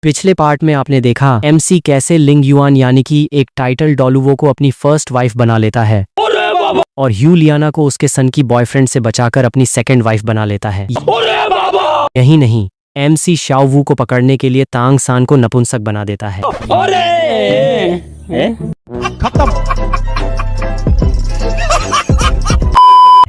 पिछले पार्ट में आपने देखा एमसी कैसे लिंग युआन यानी कि एक टाइटल डोलुवो को अपनी फर्स्ट वाइफ बना लेता है और ह्यू लियाना को उसके सन की बॉयफ्रेंड से बचाकर अपनी सेकंड वाइफ बना लेता है। यही नहीं, एमसी शाओवू को पकड़ने के लिए तांग सान को नपुंसक बना देता है।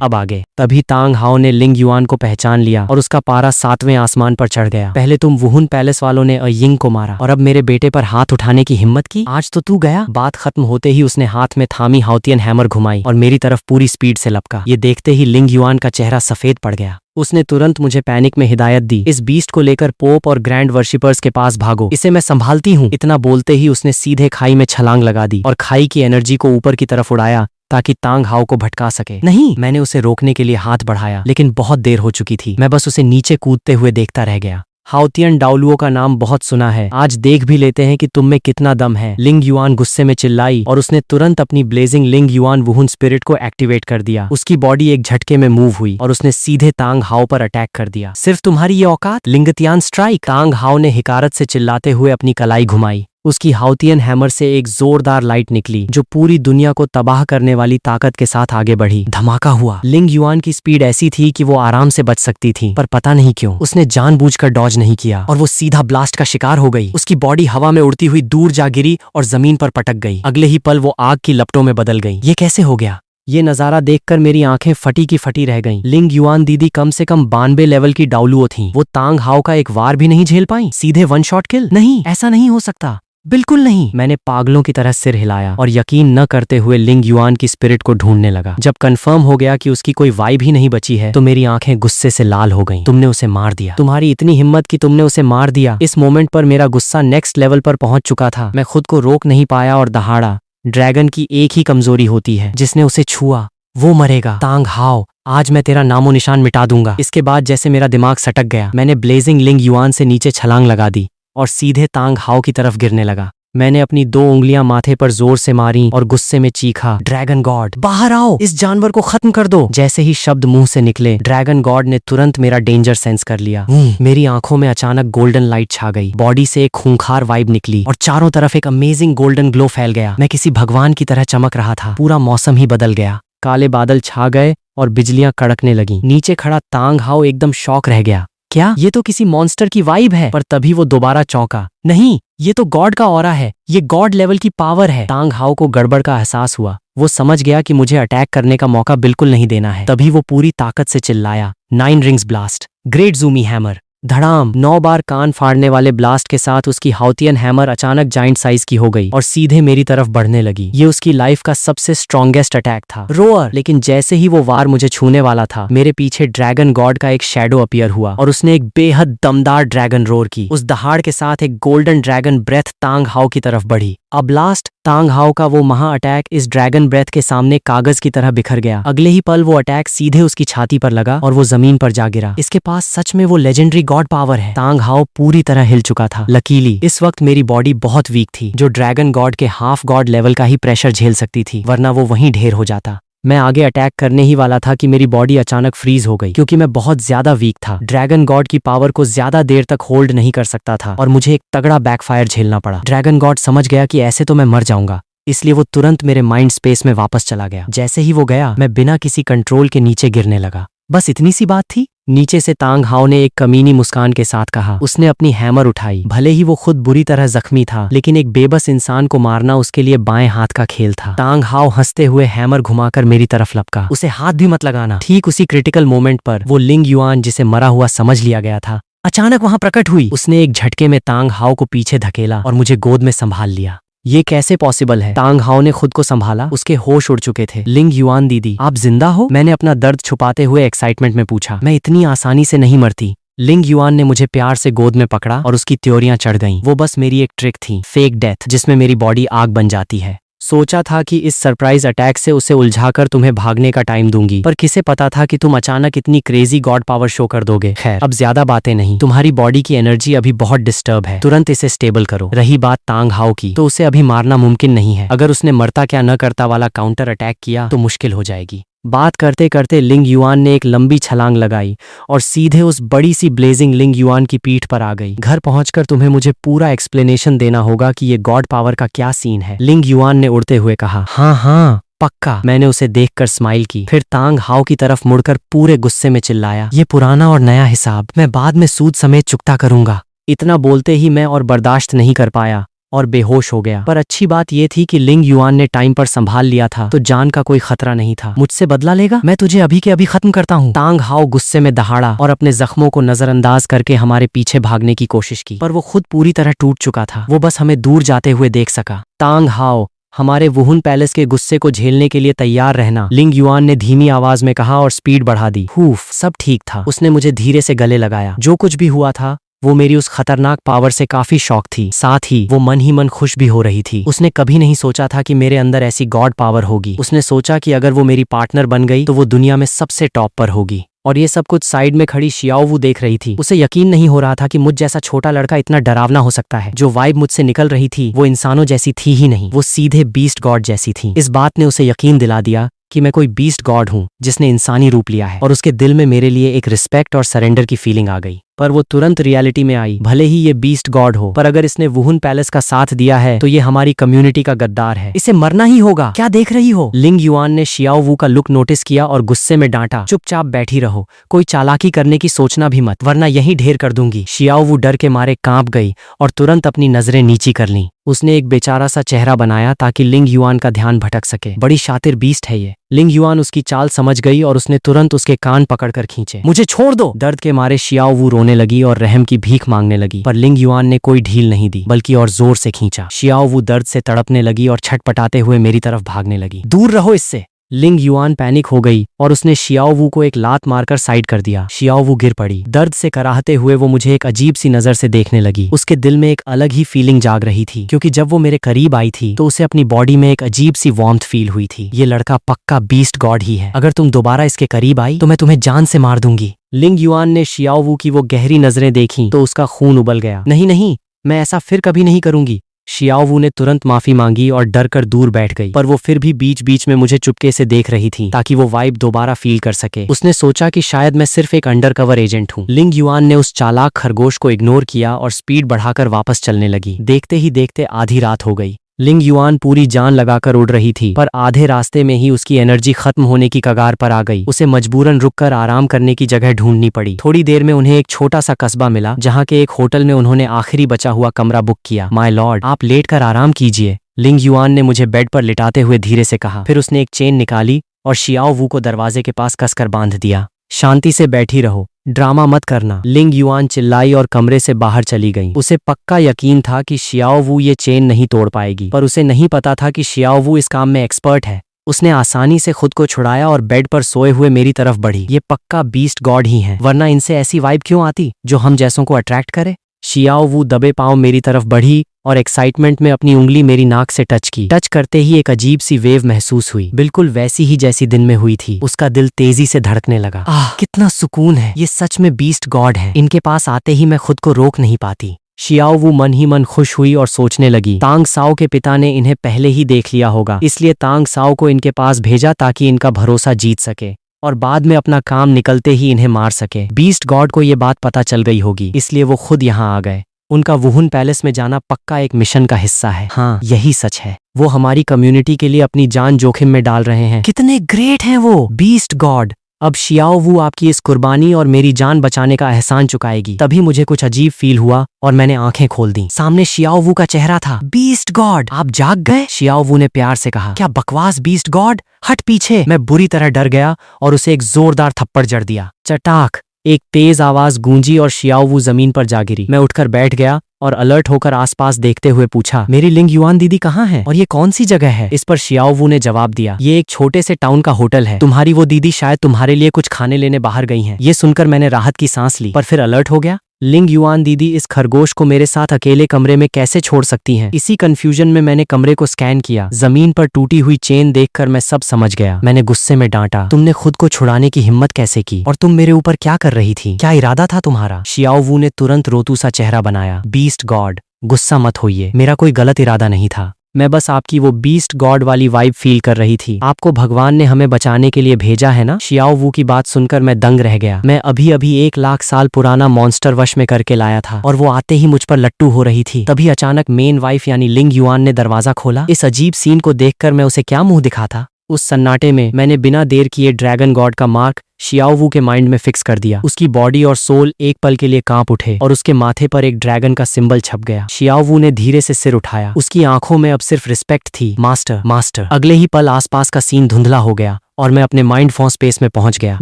अब आगे तभी तांग हाओ ने लिंग युआन को पहचान लिया और उसका पारा 7वें आसमान पर चढ़ गया। पहले तुम वुहुन पैलेस वालों ने अयिंग को मारा और अब मेरे बेटे पर हाथ उठाने की हिम्मत की, आज तो तू गया। बात खत्म होते ही उसने हाथ में थामी हाउतियन हैमर घुमाई और मेरी तरफ पूरी स्पीड से लपका। ये देखते ही लिंग युआन का चेहरा सफेद पड़ गया। उसने तुरंत मुझे पैनिक में हिदायत दी, इस बीस्ट को लेकर पोप और ग्रैंड वर्शिपर्स के पास भागो, इसे मैं संभालती हूँ। इतना बोलते ही उसने सीधे खाई में छलांग लगा दी और खाई की एनर्जी को ऊपर की तरफ उड़ाया ताकि तांग हाओ को भटका सके। नहीं, मैंने उसे रोकने के लिए हाथ बढ़ाया लेकिन बहुत देर हो चुकी थी। मैं बस उसे नीचे कूदते हुए देखता रह गया। हाउतियन डाओलुओ का नाम बहुत सुना है, आज देख भी लेते हैं कि तुम में कितना दम है। लिंग युआन गुस्से में चिल्लाई और उसने तुरंत अपनी ब्लेजिंग लिंग युआन वुहुन स्पिरिट को एक्टिवेट कर दिया। उसकी बॉडी एक झटके में मूव हुई और उसने सीधे तांग हाओ पर अटैक कर दिया। सिर्फ तुम्हारी ये औकात, लिंगतियान स्ट्राइक। तांग हाओ ने हिकारत से चिल्लाते हुए अपनी कलाई घुमाई। उसकी हाउतियन हैमर से एक जोरदार लाइट निकली जो पूरी दुनिया को तबाह करने वाली ताकत के साथ आगे बढ़ी। धमाका हुआ। लिंग युआन की स्पीड ऐसी थी कि वो आराम से बच सकती थी, पर पता नहीं क्यों उसने जानबूझकर डॉज नहीं किया और वो सीधा ब्लास्ट का शिकार हो गई। उसकी बॉडी हवा में उड़ती हुई दूर जा गिरी और जमीन पर पटक गई। अगले ही पल वो आग की लपटों में बदल गई। ये कैसे हो गया? ये नजारा देखकर मेरी आंखें फटी की फटी रह गईं। लिंग युआन दीदी कम से कम 92 लेवल की डाउलुओ थी। वो तांग हाओ का एक वार भी नहीं झेल पाई, सीधे वन शॉट किल। नहीं, ऐसा नहीं हो सकता, बिल्कुल नहीं। मैंने पागलों की तरह सिर हिलाया और यकीन न करते हुए लिंग युआन की स्पिरिट को ढूंढने लगा। जब कंफर्म हो गया कि उसकी कोई वाइब ही नहीं बची है तो मेरी आंखें गुस्से से लाल हो गईं। तुमने उसे मार दिया, तुम्हारी इतनी हिम्मत कि तुमने उसे मार दिया। इस मोमेंट पर मेरा गुस्सा नेक्स्ट लेवल पर पहुंच चुका था। मैं खुद को रोक नहीं पाया और दहाड़ा। ड्रैगन की एक ही कमजोरी होती है, जिसने उसे छुआ वो मरेगा। तांग हाओ, आज मैं तेरा नामो निशान मिटा दूंगा। इसके बाद जैसे मेरा दिमाग सटक गया, मैंने ब्लेजिंग लिंग युआन से नीचे छलांग लगा दी और सीधे तांग हाओ की तरफ गिरने लगा। मैंने अपनी 2 उंगलियां माथे पर जोर से मारी और गुस्से में चीखा, ड्रैगन गॉड बाहर आओ, इस जानवर को खत्म कर दो। जैसे ही शब्द मुंह से निकले, ड्रैगन गॉड ने तुरंत मेरा डेंजर सेंस कर लिया। मेरी आंखों में अचानक गोल्डन लाइट छा गई, बॉडी से एक खूंखार वाइब निकली और चारों तरफ एक अमेजिंग गोल्डन ग्लो फैल गया। मैं किसी भगवान की तरह चमक रहा था। पूरा मौसम ही बदल गया। काले बादल छा गए और बिजलियां कड़कने लगी। नीचे खड़ा तांग हाओ एकदम शॉक रह गया। क्या ये तो किसी मॉन्स्टर की वाइब है? पर तभी वो दोबारा चौंका। नहीं, ये तो गॉड का ऑरा है, ये गॉड लेवल की पावर है। तांग हाओ को गड़बड़ का एहसास हुआ। वो समझ गया कि मुझे अटैक करने का मौका बिल्कुल नहीं देना है। तभी वो पूरी ताकत से चिल्लाया, 9 रिंग्स ब्लास्ट, ग्रेट जूमी हैमर। धड़ाम, 9 बार कान फाड़ने वाले ब्लास्ट के साथ उसकी हाउतियन हैमर अचानक जाइंट साइज की हो गई और सीधे मेरी तरफ बढ़ने लगी। ये उसकी लाइफ का सबसे स्ट्रॉन्गेस्ट अटैक था। रोअर। लेकिन जैसे ही वो वार मुझे छूने वाला था, मेरे पीछे ड्रैगन गॉड का एक शैडो अपीयर हुआ और उसने एक बेहद दमदार ड्रैगन रोर की। उस दहाड़ के साथ एक गोल्डन ड्रैगन ब्रेथ तांग हाओ की तरफ बढ़ी। अब ब्लास्ट, तांग हाओ का वो महा अटैक इस ड्रैगन ब्रेथ के सामने कागज की तरह बिखर गया। अगले ही पल वो अटैक सीधे उसकी छाती पर लगा और वो जमीन पर जा गिरा। इसके पास सच में वो लेजेंडरी गॉड पावर है। तांग हाओ पूरी तरह हिल चुका था। लकीली इस वक्त मेरी बॉडी बहुत वीक थी, जो ड्रैगन गॉड के हाफ गॉड लेवल का ही प्रेशर झेल सकती थी, वरना वो वहीं ढेर हो जाता। मैं आगे अटैक करने ही वाला था कि मेरी बॉडी अचानक फ्रीज हो गई, क्योंकि मैं बहुत ज्यादा वीक था। ड्रैगन गॉड की पावर को ज्यादा देर तक होल्ड नहीं कर सकता था और मुझे एक तगड़ा बैकफायर झेलना पड़ा। ड्रैगन गॉड समझ गया कि ऐसे तो मैं मर जाऊंगा, इसलिए वो तुरंत मेरे माइंड स्पेस में वापस चला गया। जैसे ही वो गया, मैं बिना किसी कंट्रोल के नीचे गिरने लगा। बस इतनी सी बात थी। नीचे से तांग हाओ ने एक कमीनी मुस्कान के साथ कहा। उसने अपनी हैमर उठाई। भले ही वो खुद बुरी तरह जख्मी था, लेकिन एक बेबस इंसान को मारना उसके लिए बाएं हाथ का खेल था। तांग हाओ हंसते हुए हैमर घुमाकर मेरी तरफ लपका। उसे हाथ भी मत लगाना। ठीक उसी क्रिटिकल मोमेंट पर वो लिंग युआन, जिसे मरा हुआ समझ लिया गया था, अचानक वहां प्रकट हुई। उसने एक झटके में तांग हाओ को पीछे धकेला और मुझे गोद में संभाल लिया। ये कैसे पॉसिबल है? तांग हाओ ने खुद को संभाला, उसके होश उड़ चुके थे। लिंग युआन दीदी, आप जिंदा हो? मैंने अपना दर्द छुपाते हुए एक्साइटमेंट में पूछा। मैं इतनी आसानी से नहीं मरती। लिंग युआन ने मुझे प्यार से गोद में पकड़ा और उसकी त्योरियां चढ़ गईं। वो बस मेरी एक ट्रिक थी, फेक डेथ, जिसमें मेरी बॉडी आग बन जाती है। सोचा था कि इस सरप्राइज अटैक से उसे उलझाकर तुम्हें भागने का टाइम दूंगी, पर किसे पता था कि तुम अचानक इतनी क्रेजी गॉड पावर शो कर दोगे। खैर, अब ज्यादा बातें नहीं। तुम्हारी बॉडी की एनर्जी अभी बहुत डिस्टर्ब है, तुरंत इसे स्टेबल करो। रही बात तांग हाओ की, तो उसे अभी मारना मुमकिन नहीं है। अगर उसने मरता क्या न करता वाला काउंटर अटैक किया तो मुश्किल हो जाएगी। बात करते करते लिंग युआन ने एक लंबी छलांग लगाई और सीधे उस बड़ी सी ब्लेजिंग लिंग युआन की पीठ पर आ गई। घर पहुंचकर तुम्हें मुझे पूरा एक्सप्लेनेशन देना होगा कि ये गॉड पावर का क्या सीन है, लिंग युआन ने उड़ते हुए कहा। हाँ हाँ पक्का, मैंने उसे देखकर स्माइल की, फिर तांग हाओ की तरफ मुड़कर पूरे गुस्से में चिल्लाया, ये पुराना और नया हिसाब मैं बाद में सूद समेत चुकता करूंगा। इतना बोलते ही मैं और बर्दाश्त नहीं कर पाया और बेहोश हो गया। पर अच्छी बात यह थी कि लिंग युआन ने टाइम पर संभाल लिया था, तो जान का कोई खतरा नहीं था। मुझसे बदला लेगा? मैं तुझे अभी के अभी खत्म करता हूँ। तांग हाओ गुस्से में दहाड़ा और अपने जख्मों को नजरअंदाज करके हमारे पीछे भागने की कोशिश की, पर वो खुद पूरी तरह टूट चुका था। वो बस हमें दूर जाते हुए देख सका। तांग हाओ, हमारे वुहुन पैलेस के गुस्से को झेलने के लिए तैयार रहना, लिंग युआन ने धीमी आवाज में कहा और स्पीड बढ़ा दी। हुफ, सब ठीक था। उसने मुझे धीरे से गले लगाया। जो कुछ भी हुआ था वो मेरी उस खतरनाक पावर से काफी शौक थी, साथ ही वो मन ही मन खुश भी हो रही थी। उसने कभी नहीं सोचा था कि मेरे अंदर ऐसी गॉड पावर होगी। उसने सोचा कि अगर वो मेरी पार्टनर बन गई तो वो दुनिया में सबसे टॉप पर होगी। और ये सब कुछ साइड में खड़ी शियाओवू देख रही थी। उसे यकीन नहीं हो रहा था कि मुझ जैसा छोटा लड़का इतना डरावना हो सकता है। जो वाइब मुझसे निकल रही थी वो इंसानों जैसी थी ही नहीं, वो सीधे बीस्ट गॉड जैसी थी। इस बात ने उसे यकीन दिला दिया कि मैं कोई बीस्ट गॉड हूँ जिसने इंसानी रूप लिया है, और उसके दिल में मेरे लिए एक रिस्पेक्ट और सरेंडर की फीलिंग आ गई। पर वो तुरंत रियलिटी में आई। भले ही ये बीस्ट गॉड हो, पर अगर इसने वुहुन पैलेस का साथ दिया है तो ये हमारी कम्युनिटी का गद्दार है, इसे मरना ही होगा। क्या देख रही हो? लिंग युआन ने शियाओवू का लुक नोटिस किया और गुस्से में डांटा, चुपचाप बैठी रहो, कोई चालाकी करने की सोचना भी मत, वरना यही ढेर कर दूंगी। शियाओवू डर के मारे कांप गई और तुरंत अपनी नजरें नीची कर लीं। उसने एक बेचारा सा चेहरा बनाया ताकि लिंग युआन का ध्यान भटक सके। बड़ी शातिर बीस्ट है ये। लिंग युआन उसकी चाल समझ गई और उसने तुरंत उसके कान पकड़कर खींचे। मुझे छोड़ दो! दर्द के मारे शियाओवू रोने लगी और रहम की भीख मांगने लगी, पर लिंग युआन ने कोई ढील नहीं दी, बल्कि और जोर से खींचा। शियाओवू दर्द से तड़पने लगी और छटपटाते हुए मेरी तरफ भागने लगी। दूर रहो इससे! लिंग युआन पैनिक हो गई और उसने शियाओवू को एक लात मारकर साइड कर दिया। शियाओवू गिर पड़ी। दर्द से कराहते हुए वो मुझे एक अजीब सी नजर से देखने लगी। उसके दिल में एक अलग ही फीलिंग जाग रही थी, क्योंकि जब वो मेरे करीब आई थी तो उसे अपनी बॉडी में एक अजीब सी वार्मथ फील हुई थी। ये लड़का पक्का बीस्ट गॉड ही है। अगर तुम दोबारा इसके करीब आई तो मैं तुम्हें जान से मार दूंगी। लिंग युआन ने शियाओवू की वो गहरी नजरें देखी तो उसका खून उबल गया। नहीं नहीं, मैं ऐसा फिर कभी नहीं करूंगी। शियाओवू ने तुरंत माफी मांगी और डर कर दूर बैठ गई, पर वो फिर भी बीच बीच में मुझे चुपके से देख रही थी ताकि वो वाइब दोबारा फील कर सके। उसने सोचा कि शायद मैं सिर्फ एक अंडरकवर एजेंट हूँ। लिंग युआन ने उस चालाक खरगोश को इग्नोर किया और स्पीड बढ़ाकर वापस चलने लगी। देखते ही देखते आधी रात हो गई। लिंग युआन पूरी जान लगाकर उड़ रही थी, पर आधे रास्ते में ही उसकी एनर्जी खत्म होने की कगार पर आ गई। उसे मजबूरन रुककर आराम करने की जगह ढूंढनी पड़ी। थोड़ी देर में उन्हें एक छोटा सा कस्बा मिला, जहाँ के एक होटल में उन्होंने आखिरी बचा हुआ कमरा बुक किया। माय लॉर्ड, आप लेट कर आराम कीजिए, लिंग युआन ने मुझे बेड पर लिटाते हुए धीरे से कहा। फिर उसने एक चेन निकाली और शियाओवू को दरवाजे के पास कसकर बांध दिया। शांति से बैठी रहो, ड्रामा मत करना, लिंग युआन चिल्लाई और कमरे से बाहर चली गई। उसे पक्का यकीन था कि शियाओवू ये चेन नहीं तोड़ पाएगी, पर उसे नहीं पता था कि शियाओवू इस काम में एक्सपर्ट है। उसने आसानी से खुद को छुड़ाया और बेड पर सोए हुए मेरी तरफ बढ़ी। ये पक्का बीस्ट गॉड ही हैं, वरना इनसे ऐसी वाइब क्यों आती जो हम जैसों को अट्रैक्ट करे। शियाओवू दबे पांव मेरी तरफ बढ़ी और एक्साइटमेंट में अपनी उंगली मेरी नाक से टच की। टच करते ही एक अजीब सी वेव महसूस हुई, बिल्कुल वैसी ही जैसी दिन में हुई थी। उसका दिल तेजी से धड़कने लगा। आह, कितना सुकून है! ये सच में बीस्ट गॉड है। इनके पास आते ही मैं खुद को रोक नहीं पाती। शियाओवू मन ही मन खुश हुई और सोचने लगी, तांग साओ के पिता ने इन्हें पहले ही देख लिया होगा, इसलिए तांग साओ को इनके पास भेजा ताकि इनका भरोसा जीत सके और बाद में अपना काम निकलते ही इन्हें मार सके। बीस्ट गॉड को ये बात पता चल गई होगी, इसलिए वो खुद यहाँ आ गए। उनका वुहुन पैलेस में जाना पक्का एक मिशन का हिस्सा है। हाँ, यही सच है। वो हमारी कम्युनिटी के लिए अपनी जान जोखिम में डाल रहे हैं। कितने ग्रेट हैं वो, बीस्ट गॉड! अब शियाओवू आपकी इस कुर्बानी और मेरी जान बचाने का एहसान चुकाएगी। तभी मुझे कुछ अजीब फील हुआ और मैंने आंखें खोल दी। सामने शियाओवू का चेहरा था। बीस्ट गॉड, आप जाग गए? शियाओवू ने प्यार से कहा। क्या बकवास बीस्ट गॉड, हट पीछे! मैं बुरी तरह डर गया और उसे एक जोरदार थप्पड़ जड़ दिया। चटाक! एक तेज आवाज गूंजी और शियाओवू जमीन पर जा गिरी। मैं उठकर बैठ गया और अलर्ट होकर आसपास देखते हुए पूछा, मेरी लिंग युआन दीदी कहाँ है और ये कौन सी जगह है? इस पर शियाओवू ने जवाब दिया, ये एक छोटे से टाउन का होटल है। तुम्हारी वो दीदी शायद तुम्हारे लिए कुछ खाने लेने बाहर गई हैं। ये सुनकर मैंने राहत की सांस ली, पर फिर अलर्ट हो गया। लिंग युआन दीदी इस खरगोश को मेरे साथ अकेले कमरे में कैसे छोड़ सकती हैं? इसी कंफ्यूजन में मैंने कमरे को स्कैन किया। जमीन पर टूटी हुई चेन देखकर मैं सब समझ गया। मैंने गुस्से में डांटा, तुमने खुद को छुड़ाने की हिम्मत कैसे की? और तुम मेरे ऊपर क्या कर रही थी? क्या इरादा था तुम्हारा? शियाओवू ने तुरंत रोतू सा चेहरा बनाया। बीस्ट गॉड, गुस्सा मत होइए, मेरा कोई गलत इरादा नहीं था। मैं बस आपकी वो बीस्ट गॉड वाली वाइब फील कर रही थी। आपको भगवान ने हमें बचाने के लिए भेजा है ना। शियाओ वू की बात सुनकर मैं दंग रह गया। मैं अभी अभी 1 लाख साल पुराना मॉन्स्टर वश में करके लाया था और वो आते ही मुझ पर लट्टू हो रही थी। तभी अचानक मेन वाइफ यानी लिंग युआन ने दरवाजा खोला। इस अजीब सीन को देखकर मैं उसे क्या मुंह दिखाता। उस सन्नाटे में मैंने बिना देर किए ड्रैगन गॉड का मार्क शियाओ वू के माइंड में फिक्स कर दिया। उसकी बॉडी और सोल एक पल के लिए कांप उठे और उसके माथे पर एक ड्रैगन का सिंबल छप गया। शियाओ वू ने धीरे से सिर उठाया। उसकी आंखों में अब सिर्फ रिस्पेक्ट थी। Master master. अगले ही पल आसपास का सीन धुंधला हो गया और मैं अपने माइंड फॉर्म स्पेस में पहुंच गया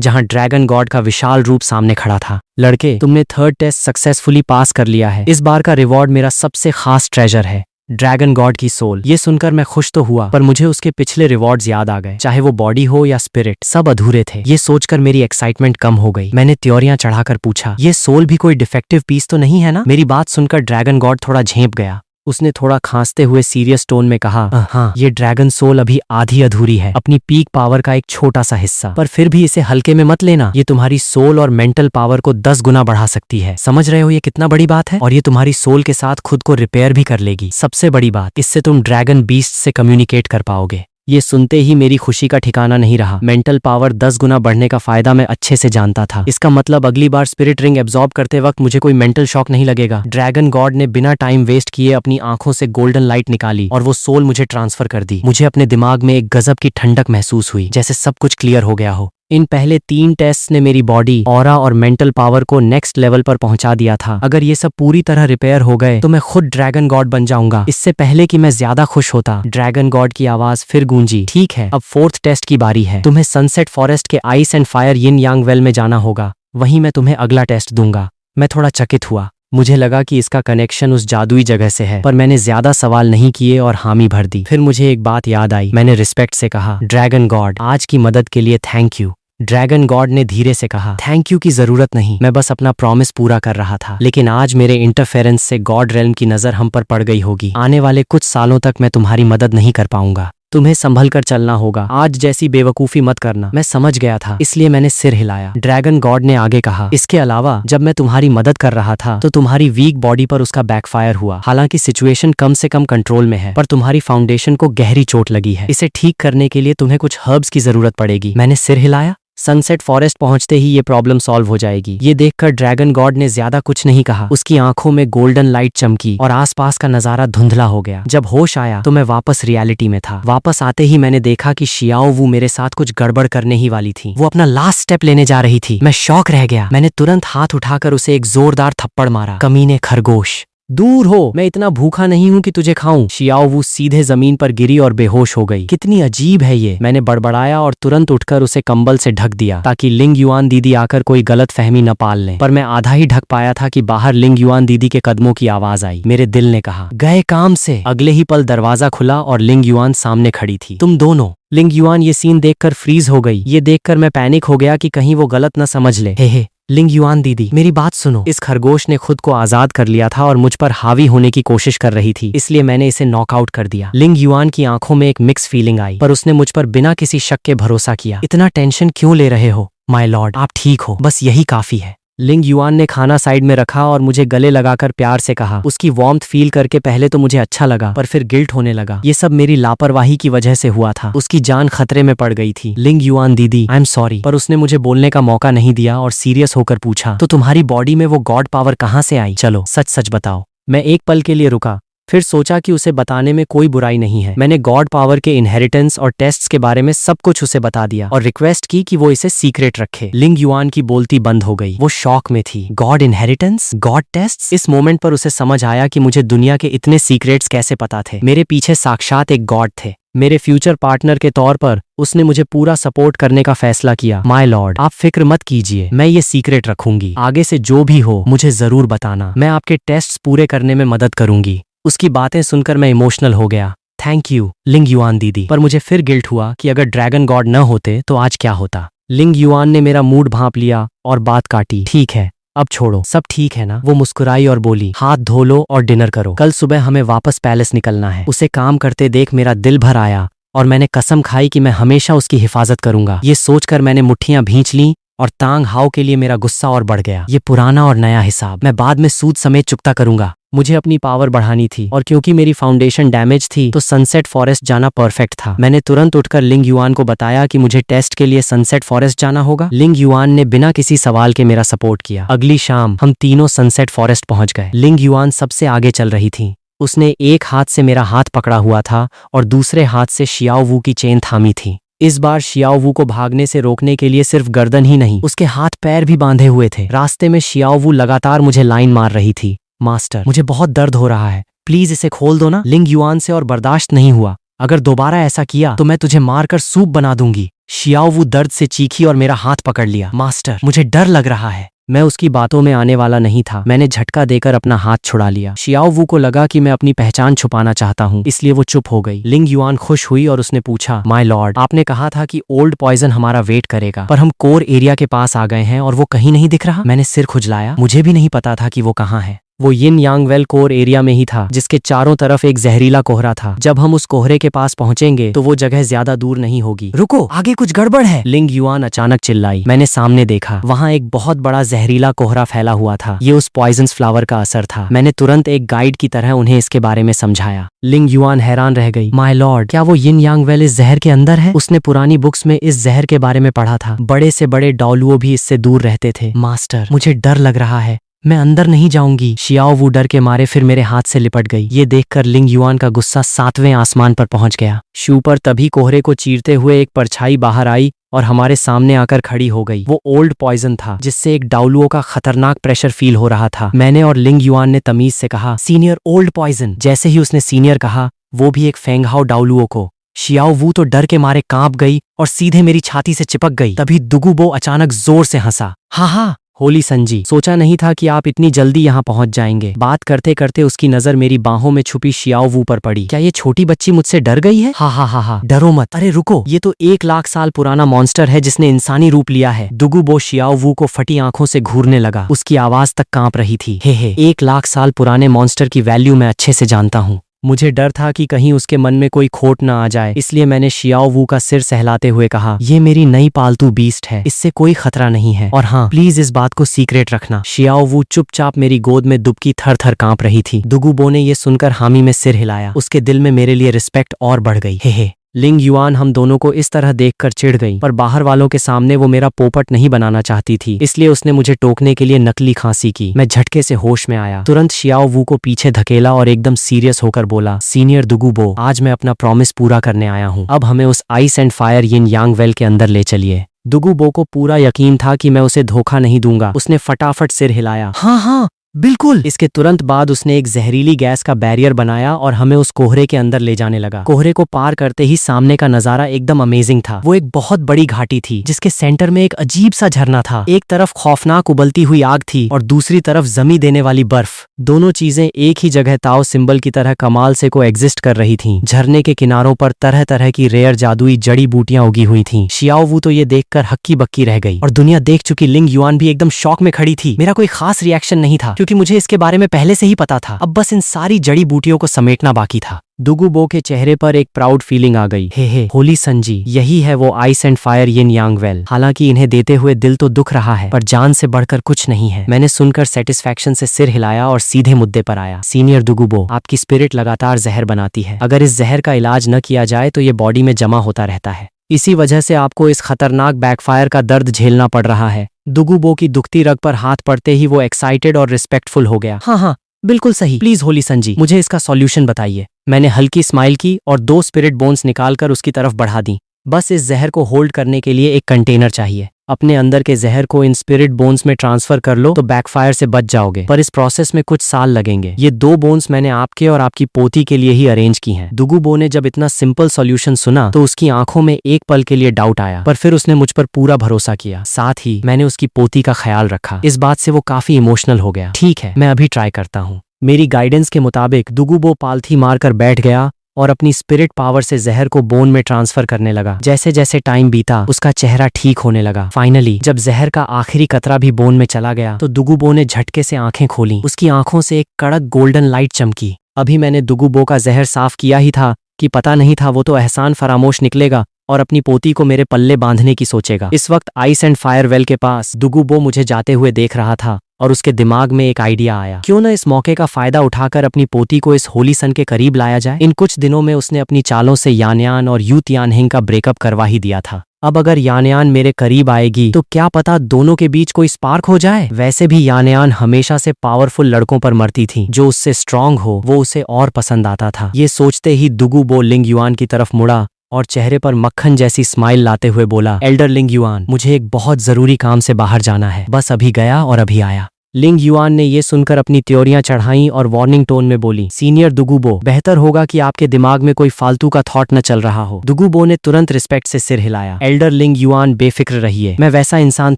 जहां ड्रैगन गॉड का विशाल रूप सामने खड़ा था। लड़के, तुमने 3rd टेस्ट सक्सेसफुली पास कर लिया है। इस बार का रिवॉर्ड मेरा सबसे खास ट्रेजर है, ड्रैगन गॉड की सोल। ये सुनकर मैं खुश तो हुआ पर मुझे उसके पिछले रिवॉर्ड्स याद आ गए। चाहे वो बॉडी हो या स्पिरिट, सब अधूरे थे। ये सोचकर मेरी एक्साइटमेंट कम हो गई। मैंने त्योरियां चढ़ाकर पूछा, ये सोल भी कोई डिफेक्टिव पीस तो नहीं है ना। मेरी बात सुनकर ड्रैगन गॉड थोड़ा झेंप गया। उसने थोड़ा खांसते हुए सीरियस टोन में कहा, हाँ, ये ड्रैगन सोल अभी आधी अधूरी है, अपनी पीक पावर का एक छोटा सा हिस्सा। पर फिर भी इसे हल्के में मत लेना। ये तुम्हारी सोल और मेंटल पावर को 10 गुना बढ़ा सकती है। समझ रहे हो ये कितना बड़ी बात है। और ये तुम्हारी सोल के साथ खुद को रिपेयर भी कर लेगी। सबसे बड़ी बात, इससे तुम ड्रैगन बीस्ट से कम्युनिकेट कर पाओगे। ये सुनते ही मेरी खुशी का ठिकाना नहीं रहा। मेंटल पावर 10 गुना बढ़ने का फायदा मैं अच्छे से जानता था। इसका मतलब अगली बार स्पिरिट रिंग एब्जॉर्ब करते वक्त मुझे कोई मेंटल शॉक नहीं लगेगा। ड्रैगन गॉड ने बिना टाइम वेस्ट किए अपनी आंखों से गोल्डन लाइट निकाली और वो सोल मुझे ट्रांसफर कर दी। मुझे अपने दिमाग में एक गजब की ठंडक महसूस हुई, जैसे सब कुछ क्लियर हो गया हो। इन पहले 3 टेस्ट ने मेरी बॉडी, ऑरा और मेंटल पावर को नेक्स्ट लेवल पर पहुंचा दिया था। अगर ये सब पूरी तरह रिपेयर हो गए तो मैं खुद ड्रैगन गॉड बन जाऊंगा। इससे पहले कि मैं ज्यादा खुश होता, ड्रैगन गॉड की आवाज फिर गूंजी। ठीक है, अब 4th टेस्ट की बारी है। तुम्हें सनसेट फॉरेस्ट के ice and fire yin Yang well में जाना होगा। वहीं मैं तुम्हें अगला टेस्ट दूंगा। मैं थोड़ा चकित हुआ। मुझे लगा कि इसका कनेक्शन उस जादुई जगह से है, पर मैंने ज्यादा सवाल नहीं किए और हामी भर दी। फिर मुझे एक बात याद आई। मैंने रिस्पेक्ट से कहा, ड्रैगन गॉड, आज की मदद के लिए थैंक यू। ड्रैगन गॉड ने धीरे से कहा, थैंक यू की जरूरत नहीं, मैं बस अपना प्रॉमिस पूरा कर रहा था। लेकिन आज मेरे इंटरफेरेंस से गॉड रेल्म की नजर हम पर पड़ गई होगी। आने वाले कुछ सालों तक मैं तुम्हारी मदद नहीं कर पाऊंगा। तुम्हें संभल कर चलना होगा। आज जैसी बेवकूफी मत करना। मैं समझ गया था, इसलिए मैंने सिर हिलाया। ड्रैगन गॉड ने आगे कहा, इसके अलावा जब मैं तुम्हारी मदद कर रहा था तो तुम्हारी वीक बॉडी पर उसका बैकफायर हुआ। हालांकि सिचुएशन कम से कम कंट्रोल में है, पर तुम्हारी फाउंडेशन को गहरी चोट लगी है। इसे ठीक करने के लिए तुम्हें कुछ हर्ब्स की जरूरत पड़ेगी। मैंने सिर हिलाया। सनसेट फॉरेस्ट पहुंचते ही ये प्रॉब्लम सॉल्व हो जाएगी। ये देखकर ड्रैगन गॉड ने ज्यादा कुछ नहीं कहा। उसकी आंखों में गोल्डन लाइट चमकी और आसपास का नजारा धुंधला हो गया। जब होश आया तो मैं वापस रियलिटी में था। वापस आते ही मैंने देखा कि शियाओ वू मेरे साथ कुछ गड़बड़ करने ही वाली थी। वो अपना लास्ट स्टेप लेने जा रही थी। मैं शॉक रह गया। मैंने तुरंत हाथ उठाकर उसे एक जोरदार थप्पड़ मारा। कमीने खरगोश, दूर हो, मैं इतना भूखा नहीं हूं कि तुझे खाऊं। शियाओ वू सीधे जमीन पर गिरी और बेहोश हो गई। कितनी अजीब है ये, मैंने बड़बड़ाया और तुरंत उठकर उसे कंबल से ढक दिया ताकि लिंग युआन दीदी आकर कोई गलत फहमी न पाल लें। पर मैं आधा ही ढक पाया था कि बाहर लिंग युआन दीदी के कदमों की आवाज आई। मेरे दिल ने कहा, गए काम से। अगले ही पल दरवाजा खुला और लिंग युआन सामने खड़ी थी। तुम दोनों। लिंग युआन ये सीन देखकर फ्रीज हो गई। ये देखकर मैं पैनिक हो गया कि कहीं वो गलत न समझ ले। हे लिंग युआन दीदी, मेरी बात सुनो। इस खरगोश ने खुद को आजाद कर लिया था और मुझ पर हावी होने की कोशिश कर रही थी, इसलिए मैंने इसे नॉकआउट कर दिया। लिंग युआन की आंखों में एक मिक्स फीलिंग आई, पर उसने मुझ पर बिना किसी शक के भरोसा किया। इतना टेंशन क्यों ले रहे हो माय लॉर्ड, आप ठीक हो, बस यही काफी है। लिंग युआन ने खाना साइड में रखा और मुझे गले लगाकर प्यार से कहा। उसकी वार्मथ फील करके पहले तो मुझे अच्छा लगा, पर फिर गिल्ट होने लगा। ये सब मेरी लापरवाही की वजह से हुआ था। उसकी जान खतरे में पड़ गई थी। लिंग युआन दीदी, आई एम सॉरी। पर उसने मुझे बोलने का मौका नहीं दिया और सीरियस होकर पूछा, तो तुम्हारी बॉडी में वो गॉड पावर कहाँ से आई? चलो सच सच बताओ। मैं एक पल के लिए रुका, फिर सोचा कि उसे बताने में कोई बुराई नहीं है। मैंने गॉड पावर के इनहेरिटेंस और टेस्ट्स के बारे में सब कुछ उसे बता दिया और रिक्वेस्ट की कि वो इसे सीक्रेट रखे। लिंग युआन की बोलती बंद हो गई। वो शॉक में थी। God inheritance, God tests? इस मोमेंट पर उसे समझ आया कि मुझे दुनिया के इतने सीक्रेट्स कैसे पता थे। मेरे पीछे साक्षात एक गॉड थे। मेरे फ्यूचर पार्टनर के तौर पर उसने मुझे पूरा सपोर्ट करने का फैसला किया। माय लॉर्ड, आप फिक्र मत कीजिए, मैं ये सीक्रेट रखूंगी। आगे से जो भी हो मुझे जरूर बताना। मैं आपके टेस्ट्स पूरे करने में मदद करूंगी। उसकी बातें सुनकर मैं इमोशनल हो गया। थैंक यू लिंग युआन दीदी। पर मुझे फिर गिल्ट हुआ कि अगर ड्रैगन गॉड न होते तो आज क्या होता। लिंग युआन ने मेरा मूड भांप लिया और बात काटी। ठीक है, अब छोड़ो, सब ठीक है ना? वो मुस्कुराई और बोली, हाथ धो लो और डिनर करो, कल सुबह हमें वापस पैलेस निकलना है। उसे काम करते देख मेरा दिल भर आया और मैंने कसम खाई कि मैं हमेशा उसकी हिफाजत करूंगा। ये सोचकर मैंने मुट्ठियां भींच लीं और तांग हाओ के लिए मेरा गुस्सा और बढ़ गया। ये पुराना और नया हिसाब मैं बाद में सूद समेत चुकता करूंगा। मुझे अपनी पावर बढ़ानी थी और क्योंकि मेरी फाउंडेशन डैमेज थी तो सनसेट फॉरेस्ट जाना परफेक्ट था। मैंने तुरंत उठकर लिंग युआन को बताया कि मुझे टेस्ट के लिए सनसेट फॉरेस्ट जाना होगा। लिंग युआन ने बिना किसी सवाल के मेरा सपोर्ट किया। अगली शाम हम तीनों सनसेट फॉरेस्ट पहुंच गए। लिंग युआन सबसे आगे चल रही थी। उसने एक हाथ से मेरा हाथ पकड़ा हुआ था और दूसरे हाथ से शियाओ वू की चेन थामी थी। इस बार शियाओ वू को भागने से रोकने के लिए सिर्फ गर्दन ही नहीं, उसके हाथ पैर भी बांधे हुए थे। रास्ते में शियाओ वू लगातार मुझे लाइन मार रही थी। मास्टर, मुझे बहुत दर्द हो रहा है, प्लीज इसे खोल दो ना। लिंग युआन से और बर्दाश्त नहीं हुआ। अगर दोबारा ऐसा किया तो मैं तुझे मारकर सूप बना दूंगी। शियाओ वू दर्द से चीखी और मेरा हाथ पकड़ लिया। मास्टर, मुझे डर लग रहा है। मैं उसकी बातों में आने वाला नहीं था। मैंने झटका देकर अपना हाथ छुड़ा लिया। शियाओ वू को लगा कि मैं अपनी पहचान छुपाना चाहता हूँ, इसलिए वो चुप हो गई। लिंग युआन खुश हुई और उसने पूछा, माय लॉर्ड, आपने कहा था कि ओल्ड पॉइजन हमारा वेट करेगा, पर हम कोर एरिया के पास आ गए हैं और वो कहीं नहीं दिख रहा। मैंने सिर खुजलाया। मुझे भी नहीं पता था कि वो कहाँ है। वो यिन यांग वेल कोर एरिया में ही था, जिसके चारों तरफ एक जहरीला कोहरा था। जब हम उस कोहरे के पास पहुंचेंगे तो वो जगह ज्यादा दूर नहीं होगी। रुको, आगे कुछ गड़बड़ है। लिंग युआन अचानक चिल्लाई। मैंने सामने देखा, वहां एक बहुत बड़ा जहरीला कोहरा फैला हुआ था। ये उस पॉइजन्स फ्लावर का असर था। मैंने तुरंत एक गाइड की तरह उन्हें इसके बारे में समझाया। लिंग युआन हैरान रह गई। माय लॉर्ड, क्या वो यिन यांग वेल इस जहर के अंदर है? उसने पुरानी बुक्स में इस जहर के बारे में पढ़ा था। बड़े से बड़े डालुओ भी इससे दूर रहते थे। मास्टर, मुझे डर लग रहा है, मैं अंदर नहीं जाऊंगी। शियाओ वू डर के मारे फिर मेरे हाथ से लिपट गई। ये देखकर लिंग युआन का गुस्सा 7वें आसमान पर पहुंच गया। शू पर तभी कोहरे को चीरते हुए एक परछाई बाहर आई और हमारे सामने आकर खड़ी हो गई। वो ओल्ड पॉइजन था, जिससे एक डाउलुओ का खतरनाक प्रेशर फील हो रहा था। मैंने और लिंग युआन ने तमीज से कहा, सीनियर ओल्ड पॉइजन। जैसे ही उसने सीनियर कहा, वो भी एक फेंगहाओ डाउलुओ को। शियाओ वू तो डर के मारे कांप गई और सीधे मेरी छाती से चिपक गई। तभी दुगुबो अचानक जोर से हंसा। हा, होली संजी, सोचा नहीं था कि आप इतनी जल्दी यहाँ पहुंच जाएंगे। बात करते करते उसकी नजर मेरी बाहों में छुपी शियाओ वू पर पड़ी। क्या ये छोटी बच्ची मुझसे डर गई है? हा, डरो मत। अरे रुको, ये तो 1 लाख साल पुराना मॉन्स्टर है जिसने इंसानी रूप लिया है। दुगुबो शियाओ वू को फटी आंखों से घूरने लगा। उसकी आवाज तक कांप रही थी। हे 1 लाख साल पुराने मॉन्स्टर की वैल्यू मैं अच्छे से जानता हूँ। मुझे डर था कि कहीं उसके मन में कोई खोट न आ जाए, इसलिए मैंने शियाओ वू का सिर सहलाते हुए कहा, ये मेरी नई पालतू बीस्ट है, इससे कोई खतरा नहीं है, और हाँ, प्लीज इस बात को सीक्रेट रखना। शियाओ वू चुपचाप मेरी गोद में दुबकी थर थर कांप रही थी। दुगुबो ने ये सुनकर हामी में सिर हिलाया। उसके दिल में मेरे लिए रिस्पेक्ट और बढ़ गई। हे लिंग युआन हम दोनों को इस तरह देखकर चिढ़ गई, पर बाहर वालों के सामने वो मेरा पोपट नहीं बनाना चाहती थी, इसलिए उसने मुझे टोकने के लिए नकली खांसी की। मैं झटके से होश में आया, तुरंत शियाओ वू को पीछे धकेला और एकदम सीरियस होकर बोला, सीनियर दुगुबो, आज मैं अपना प्रॉमिस पूरा करने आया हूँ। अब हमें उस ice and fire yin Yang well के अंदर ले चलिए। दुगुबो को पूरा यकीन था कि मैं उसे धोखा नहीं दूंगा। उसने फटाफट सिर हिलाया। हाँ, बिल्कुल। इसके तुरंत बाद उसने एक जहरीली गैस का बैरियर बनाया और हमें उस कोहरे के अंदर ले जाने लगा। कोहरे को पार करते ही सामने का नजारा एकदम अमेजिंग था। वो एक बहुत बड़ी घाटी थी, जिसके सेंटर में एक अजीब सा झरना था। एक तरफ खौफनाक उबलती हुई आग थी और दूसरी तरफ जमी देने वाली बर्फ। दोनों चीजें एक ही जगह ताओ सिंबल की तरह कमाल से को एग्जिस्ट कर रही थीं। झरने के किनारों पर तरह तरह की रेयर जादुई जड़ी बूटियां उगी हुई थीं। शियाओ वू तो ये देखकर हक्की बक्की रह गई और दुनिया देख चुकी लिंग युआन भी एकदम शॉक में खड़ी थी। मेरा कोई खास रिएक्शन नहीं था, क्योंकि मुझे इसके बारे में पहले से ही पता था। अब बस इन सारी जड़ी बूटियों को समेटना बाकी था। दुगुबो के चेहरे पर एक प्राउड फीलिंग आ गई। हे होली संजी, यही है वो ice and fire yin Yang well. हालांकि इन्हें देते हुए दिल तो दुख रहा है, पर जान से बढ़कर कुछ नहीं है। मैंने सुनकर सेटिस्फैक्शन से सिर हिलाया और सीधे मुद्दे पर आया। सीनियर दुगुबो, आपकी स्पिरिट लगातार जहर बनाती है। अगर इस जहर का इलाज न किया जाए तो ये बॉडी में जमा होता रहता है। इसी वजह से आपको इस खतरनाक बैकफायर का दर्द झेलना पड़ रहा है। दुगुबो की दुखती रग पर हाथ पड़ते ही वो एक्साइटेड और रिस्पेक्टफुल हो गया। हाँ, बिल्कुल सही। प्लीज होली संजी, मुझे इसका सॉल्यूशन बताइए। मैंने हल्की स्माइल की और 2 स्पिरिट बोन्स निकालकर उसकी तरफ बढ़ा दी। बस इस जहर को होल्ड करने के लिए एक कंटेनर चाहिए। अपने अंदर के जहर को इन स्पिरिट बोन्स में ट्रांसफर कर लो तो बैकफायर से बच जाओगे, पर इस प्रोसेस में कुछ साल लगेंगे। ये 2 बोन्स मैंने आपके और आपकी पोती के लिए ही अरेंज की हैं। दुगुबो ने जब इतना सिंपल सॉल्यूशन सुना तो उसकी आंखों में एक पल के लिए डाउट आया, पर फिर उसने मुझ पर पूरा भरोसा किया। साथ ही मैंने उसकी पोती का ख्याल रखा। इस बात से वो काफी इमोशनल हो गया। ठीक है, मैं अभी ट्राई करता हूँ। मेरी गाइडेंस के मुताबिक दुगुबो पालथी मारकर बैठ गया और अपनी स्पिरिट पावर से जहर को बोन में ट्रांसफर करने लगा। जैसे जैसे टाइम बीता, उसका चेहरा ठीक होने लगा। फाइनली जब जहर का आखिरी कतरा भी बोन में चला गया तो दुगुबो ने झटके से आंखें खोली। उसकी आंखों से एक कड़क गोल्डन लाइट चमकी। अभी मैंने दुगुबो का जहर साफ किया ही था कि पता नहीं था वो तो एहसान फरामोश निकलेगा और अपनी पोती को मेरे पल्ले बांधने की सोचेगा। इस वक्त आइस एंड फायर वेल के पास दुगुबो मुझे जाते हुए देख रहा था और उसके दिमाग में एक आइडिया आया, क्यों न इस मौके का फायदा उठाकर अपनी पोती को इस होली सन के करीब लाया जाए। इन कुछ दिनों में उसने अपनी चालों से यानयान और यू तियानहिंग का ब्रेकअप करवा ही दिया था। अब अगर यानयान मेरे करीब आएगी तो क्या पता दोनों के बीच कोई स्पार्क हो जाए। वैसे भी यानयान हमेशा से पावरफुल लड़कों पर मरती थी, जो उससे स्ट्रांग हो वो उसे और पसंद आता था। ये सोचते ही दुगुबो लिंग युआन की तरफ मुड़ा और चेहरे पर मक्खन जैसी स्माइल लाते हुए बोला, एल्डर लिंग युआन, मुझे एक बहुत जरूरी काम से बाहर जाना है, बस अभी गया और अभी आया। लिंग युआन ने ये सुनकर अपनी त्योरियां चढ़ाईं और वार्निंग टोन में बोली, सीनियर दुगुबो, बेहतर होगा कि आपके दिमाग में कोई फालतू का थॉट न चल रहा हो। दुगुबो ने तुरंत रिस्पेक्ट से सिर हिलाया, एल्डर लिंग युआन बेफिक्र रहिए, मैं वैसा इंसान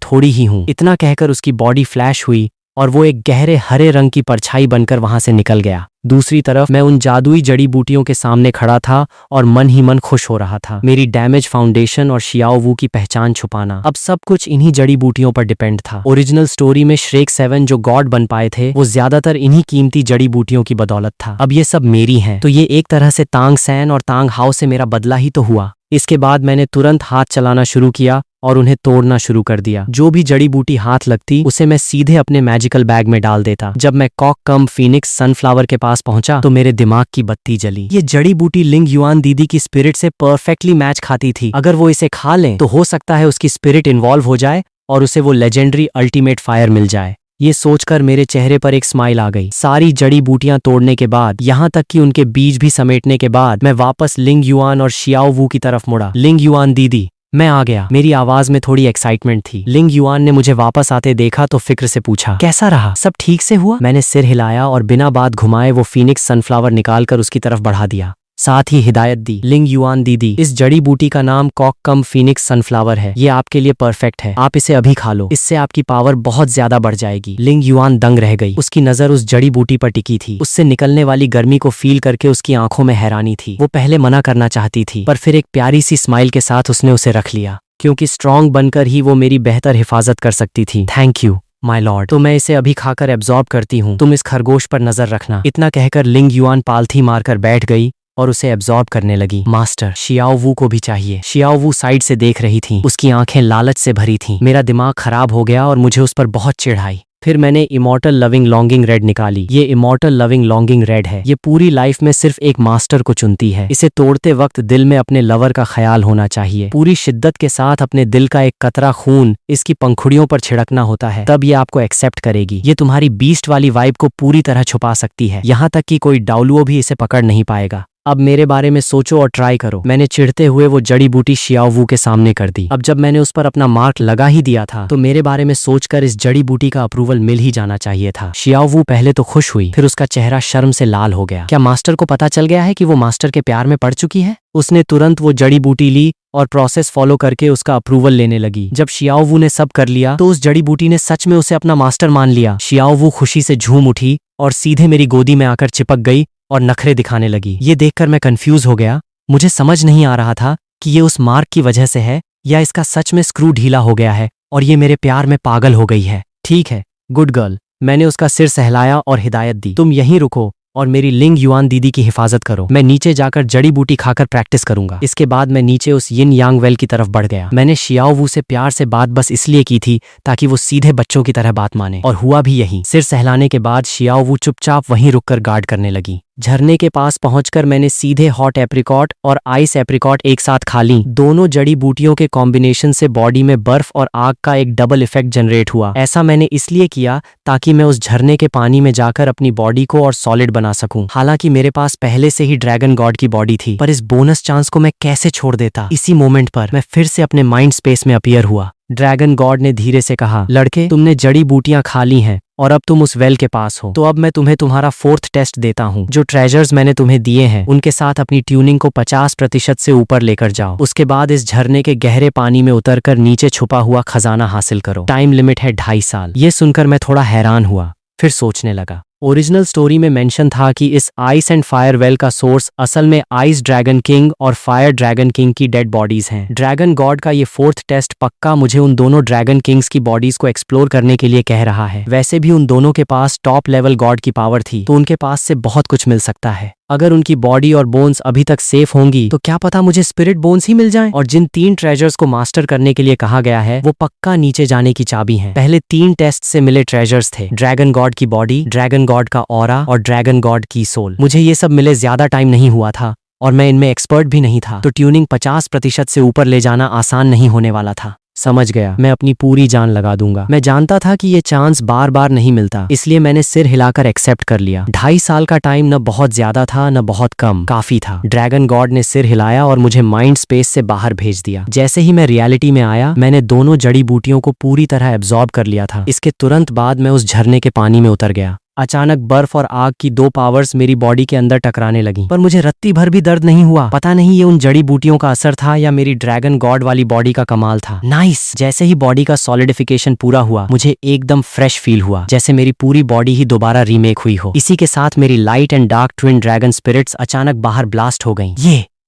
थोड़ी ही हूँ। इतना कहकर उसकी बॉडी फ्लैश हुई और वो एक गहरे हरे रंग की परछाई बनकर वहां से निकल गया। दूसरी तरफ मैं उन जादुई जड़ी बूटियों के सामने खड़ा था और मन ही मन खुश हो रहा था। मेरी डैमेज फाउंडेशन और शियाओ वू की पहचान छुपाना, अब सब कुछ इन्हीं जड़ी बूटियों पर डिपेंड था। ओरिजिनल स्टोरी में श्रेक 7 जो गॉड बन पाए थे वो ज्यादातर इन्हीं कीमती जड़ी बूटियों की बदौलत था। अब ये सब मेरी हैं, तो ये एक तरह से तांग सैन और तांग हाओ से मेरा बदला ही तो हुआ। इसके बाद मैंने तुरंत हाथ चलाना शुरू किया और उन्हें तोड़ना शुरू कर दिया। जो भी जड़ी बूटी हाथ लगती उसे मैं सीधे अपने मैजिकल बैग में डाल देता। जब मैं कॉक कम फीनिक्स सनफ्लावर के पास पहुंचा तो मेरे दिमाग की बत्ती जली। ये जड़ी बूटी लिंग युआन दीदी की स्पिरिट से परफेक्टली मैच खाती थी। अगर वो इसे खा लें तो हो सकता है उसकी स्पिरिट इन्वॉल्व हो जाए और उसे वो लेजेंडरी अल्टीमेट फायर मिल जाए। ये सोचकर मेरे चेहरे पर एक स्माइल आ गई। सारी जड़ी बूटियां तोड़ने के बाद, यहाँ तक कि उनके बीज भी समेटने के बाद, मैं वापस लिंग युआन और शियाओ वू की तरफ मुड़ा। लिंग युआन दीदी, मैं आ गया। मेरी आवाज में थोड़ी एक्साइटमेंट थी। लिंग युआन ने मुझे वापस आते देखा तो फिक्र से पूछा, कैसा रहा, सब ठीक से हुआ? मैंने सिर हिलाया और बिना बात घुमाए वो फीनिक्स सनफ्लावर निकालकर उसकी तरफ बढ़ा दिया। साथ ही हिदायत दी, लिंग युआन दीदी, इस जड़ी बूटी का नाम कॉक कम फीनिक्स सनफ्लावर है। ये आपके लिए परफेक्ट है, आप इसे अभी खा लो, इससे आपकी पावर बहुत ज्यादा बढ़ जाएगी। लिंग युआन दंग रह गई। उसकी नजर उस जड़ी बूटी पर टिकी थी। उससे निकलने वाली गर्मी को फील करके उसकी आंखों में हैरानी थी। वो पहले मना करना चाहती थी, पर फिर एक प्यारी सी स्माइल के साथ उसने उसे रख लिया, क्योंकि स्ट्रांग बनकर ही वो मेरी बेहतर हिफाजत कर सकती थी। थैंक यू माय लॉर्ड, तो मैं इसे अभी खाकर एब्जॉर्ब करती हूँ, तुम इस खरगोश पर नजर रखना। इतना कहकर लिंग युआन पालथी मारकर बैठ गई और उसे एब्जॉर्ब करने लगी। मास्टर, शियाओ वू को भी चाहिए। शियाओ वू साइड से देख रही थी, उसकी आंखें लालच से भरी थीं। मेरा दिमाग खराब हो गया और मुझे उस पर बहुत चिढ़ आई। फिर मैंने इमॉर्टल लविंग लॉन्गिंग रेड निकाली। ये इमॉर्टल लविंग लॉन्गिंग रेड है। ये पूरी लाइफ में सिर्फ एक मास्टर को चुनती है। इसे तोड़ते वक्त दिल में अपने लवर का ख्याल होना चाहिए। पूरी शिद्दत के साथ अपने दिल का एक कतरा खून इसकी पंखुड़ियों पर छिड़कना होता है, तब ये आपको एक्सेप्ट करेगी। ये तुम्हारी बीस्ट वाली वाइब को पूरी तरह छुपा सकती है, यहाँ तक कि कोई डाउलुओ भी इसे पकड़ नहीं पाएगा। अब मेरे बारे में सोचो और ट्राई करो। मैंने चिढ़ते हुए वो जड़ी बूटी शियाओ वू के सामने कर दी। अब जब मैंने उस पर अपना मार्क लगा ही दिया था तो मेरे बारे में सोचकर इस जड़ी बूटी का अप्रूवल मिल ही जाना चाहिए था। शियाओ वू पहले तो खुश हुई, फिर उसका चेहरा शर्म से लाल हो गया। क्या मास्टर को पता चल गया है कि वो मास्टर के प्यार में पड़ चुकी है? उसने तुरंत वो जड़ी बूटी ली और प्रोसेस फॉलो करके उसका अप्रूवल लेने लगी। जब शियाओ वू ने सब कर लिया तो उस जड़ी बूटी ने सच में उसे अपना मास्टर मान लिया। शियाओ वू खुशी से झूम उठी और सीधे मेरी गोदी में आकर चिपक गई और नखरे दिखाने लगी। ये देखकर मैं कंफ्यूज हो गया। मुझे समझ नहीं आ रहा था कि ये उस मार्क की वजह से है या इसका सच में स्क्रू ढीला हो गया है और ये मेरे प्यार में पागल हो गई है। ठीक है, गुड गर्ल। मैंने उसका सिर सहलाया और हिदायत दी, तुम यहीं रुको और मेरी लिंग युआन दीदी की हिफाजत करो। मैं नीचे जाकर जड़ी बूटी खाकर प्रैक्टिस करूंगा। इसके बाद मैं नीचे उस यिन यांग वेल की तरफ बढ़ गया। मैंने शियाओ वू से प्यार से बात बस इसलिए की थी ताकि वो सीधे बच्चों की तरह बात माने, और हुआ भी यही। सिर सहलाने के बाद शियाओ वू चुपचाप वहीं रुककर गार्ड करने लगी। झरने के पास पहुंचकर मैंने सीधे हॉट एप्रिकॉट और आइस एप्रिकॉट एक साथ खा ली। दोनों जड़ी बूटियों के कॉम्बिनेशन से बॉडी में बर्फ और आग का एक डबल इफेक्ट जनरेट हुआ। ऐसा मैंने इसलिए किया ताकि मैं उस झरने के पानी में जाकर अपनी बॉडी को और सॉलिड बना सकूं। हालांकि मेरे पास पहले से ही ड्रैगन गॉड की बॉडी थी, पर इस बोनस चांस को मैं कैसे छोड़ देता। इसी मोमेंट पर मैं फिर से अपने माइंड स्पेस में अपीयर हुआ। ड्रैगन गॉड ने धीरे से कहा, लड़के, तुमने जड़ी बूटियां खा ली हैं और अब तुम उस वेल के पास हो, तो अब मैं तुम्हें तुम्हारा 4th टेस्ट देता हूँ। जो ट्रेजर्स मैंने तुम्हें दिए हैं उनके साथ अपनी ट्यूनिंग को 50% से ऊपर लेकर जाओ। उसके बाद इस झरने के गहरे पानी में उतरकर नीचे छुपा हुआ खजाना हासिल करो। टाइम लिमिट है 2.5 साल। ये सुनकर मैं थोड़ा हैरान हुआ, फिर सोचने लगा। ओरिजिनल स्टोरी में मेंशन था कि इस आइस एंड फायर वेल का सोर्स असल में आइस ड्रैगन किंग और फायर ड्रैगन किंग की डेड बॉडीज हैं। ड्रैगन गॉड का ये 4th टेस्ट पक्का मुझे उन दोनों ड्रैगन किंग्स की बॉडीज को एक्सप्लोर करने के लिए कह रहा है। वैसे भी उन दोनों के पास टॉप लेवल गॉड की पावर थी, तो उनके पास से बहुत कुछ मिल सकता है। अगर उनकी बॉडी और बोन्स अभी तक सेफ होंगी तो क्या पता मुझे स्पिरिट बोन्स ही मिल जाएं। और जिन 3 ट्रेजर्स को मास्टर करने के लिए कहा गया है वो पक्का नीचे जाने की चाबी हैं। पहले 3 टेस्ट से मिले ट्रेजर्स थे ड्रैगन गॉड की बॉडी, ड्रैगन गॉड का ऑरा और ड्रैगन गॉड की सोल। मुझे ये सब मिले ज्यादा टाइम नहीं हुआ था और मैं इनमें एक्सपर्ट भी नहीं था, तो ट्यूनिंग 50% से ऊपर ले जाना आसान नहीं होने वाला था। समझ गया, मैं अपनी पूरी जान लगा दूंगा। मैं जानता था कि ये चांस बार बार नहीं मिलता, इसलिए मैंने सिर हिलाकर एक्सेप्ट कर लिया। 2.5 साल का टाइम न बहुत ज्यादा था न बहुत कम, काफी था। ड्रैगन गॉड ने सिर हिलाया और मुझे माइंड स्पेस से बाहर भेज दिया। जैसे ही मैं रियलिटी में आया मैंने दोनों जड़ी बूटियों को पूरी तरह एब्जॉर्ब कर लिया था। इसके तुरंत बाद मैं उस झरने के पानी में उतर गया। अचानक बर्फ और आग की 2 पावर्स मेरी बॉडी के अंदर टकराने लगी, पर मुझे रत्ती भर भी दर्द नहीं हुआ। पता नहीं ये उन जड़ी बूटियों का असर था या मेरी ड्रैगन गॉड वाली बॉडी का कमाल था। नाइस। जैसे ही बॉडी का सॉलिडिफिकेशन पूरा हुआ मुझे एकदम फ्रेश फील हुआ, जैसे मेरी पूरी बॉडी ही दोबारा रीमेक हुई हो। इसी के साथ मेरी light and dark twin dragon spirits अचानक बाहर ब्लास्ट हो गईं।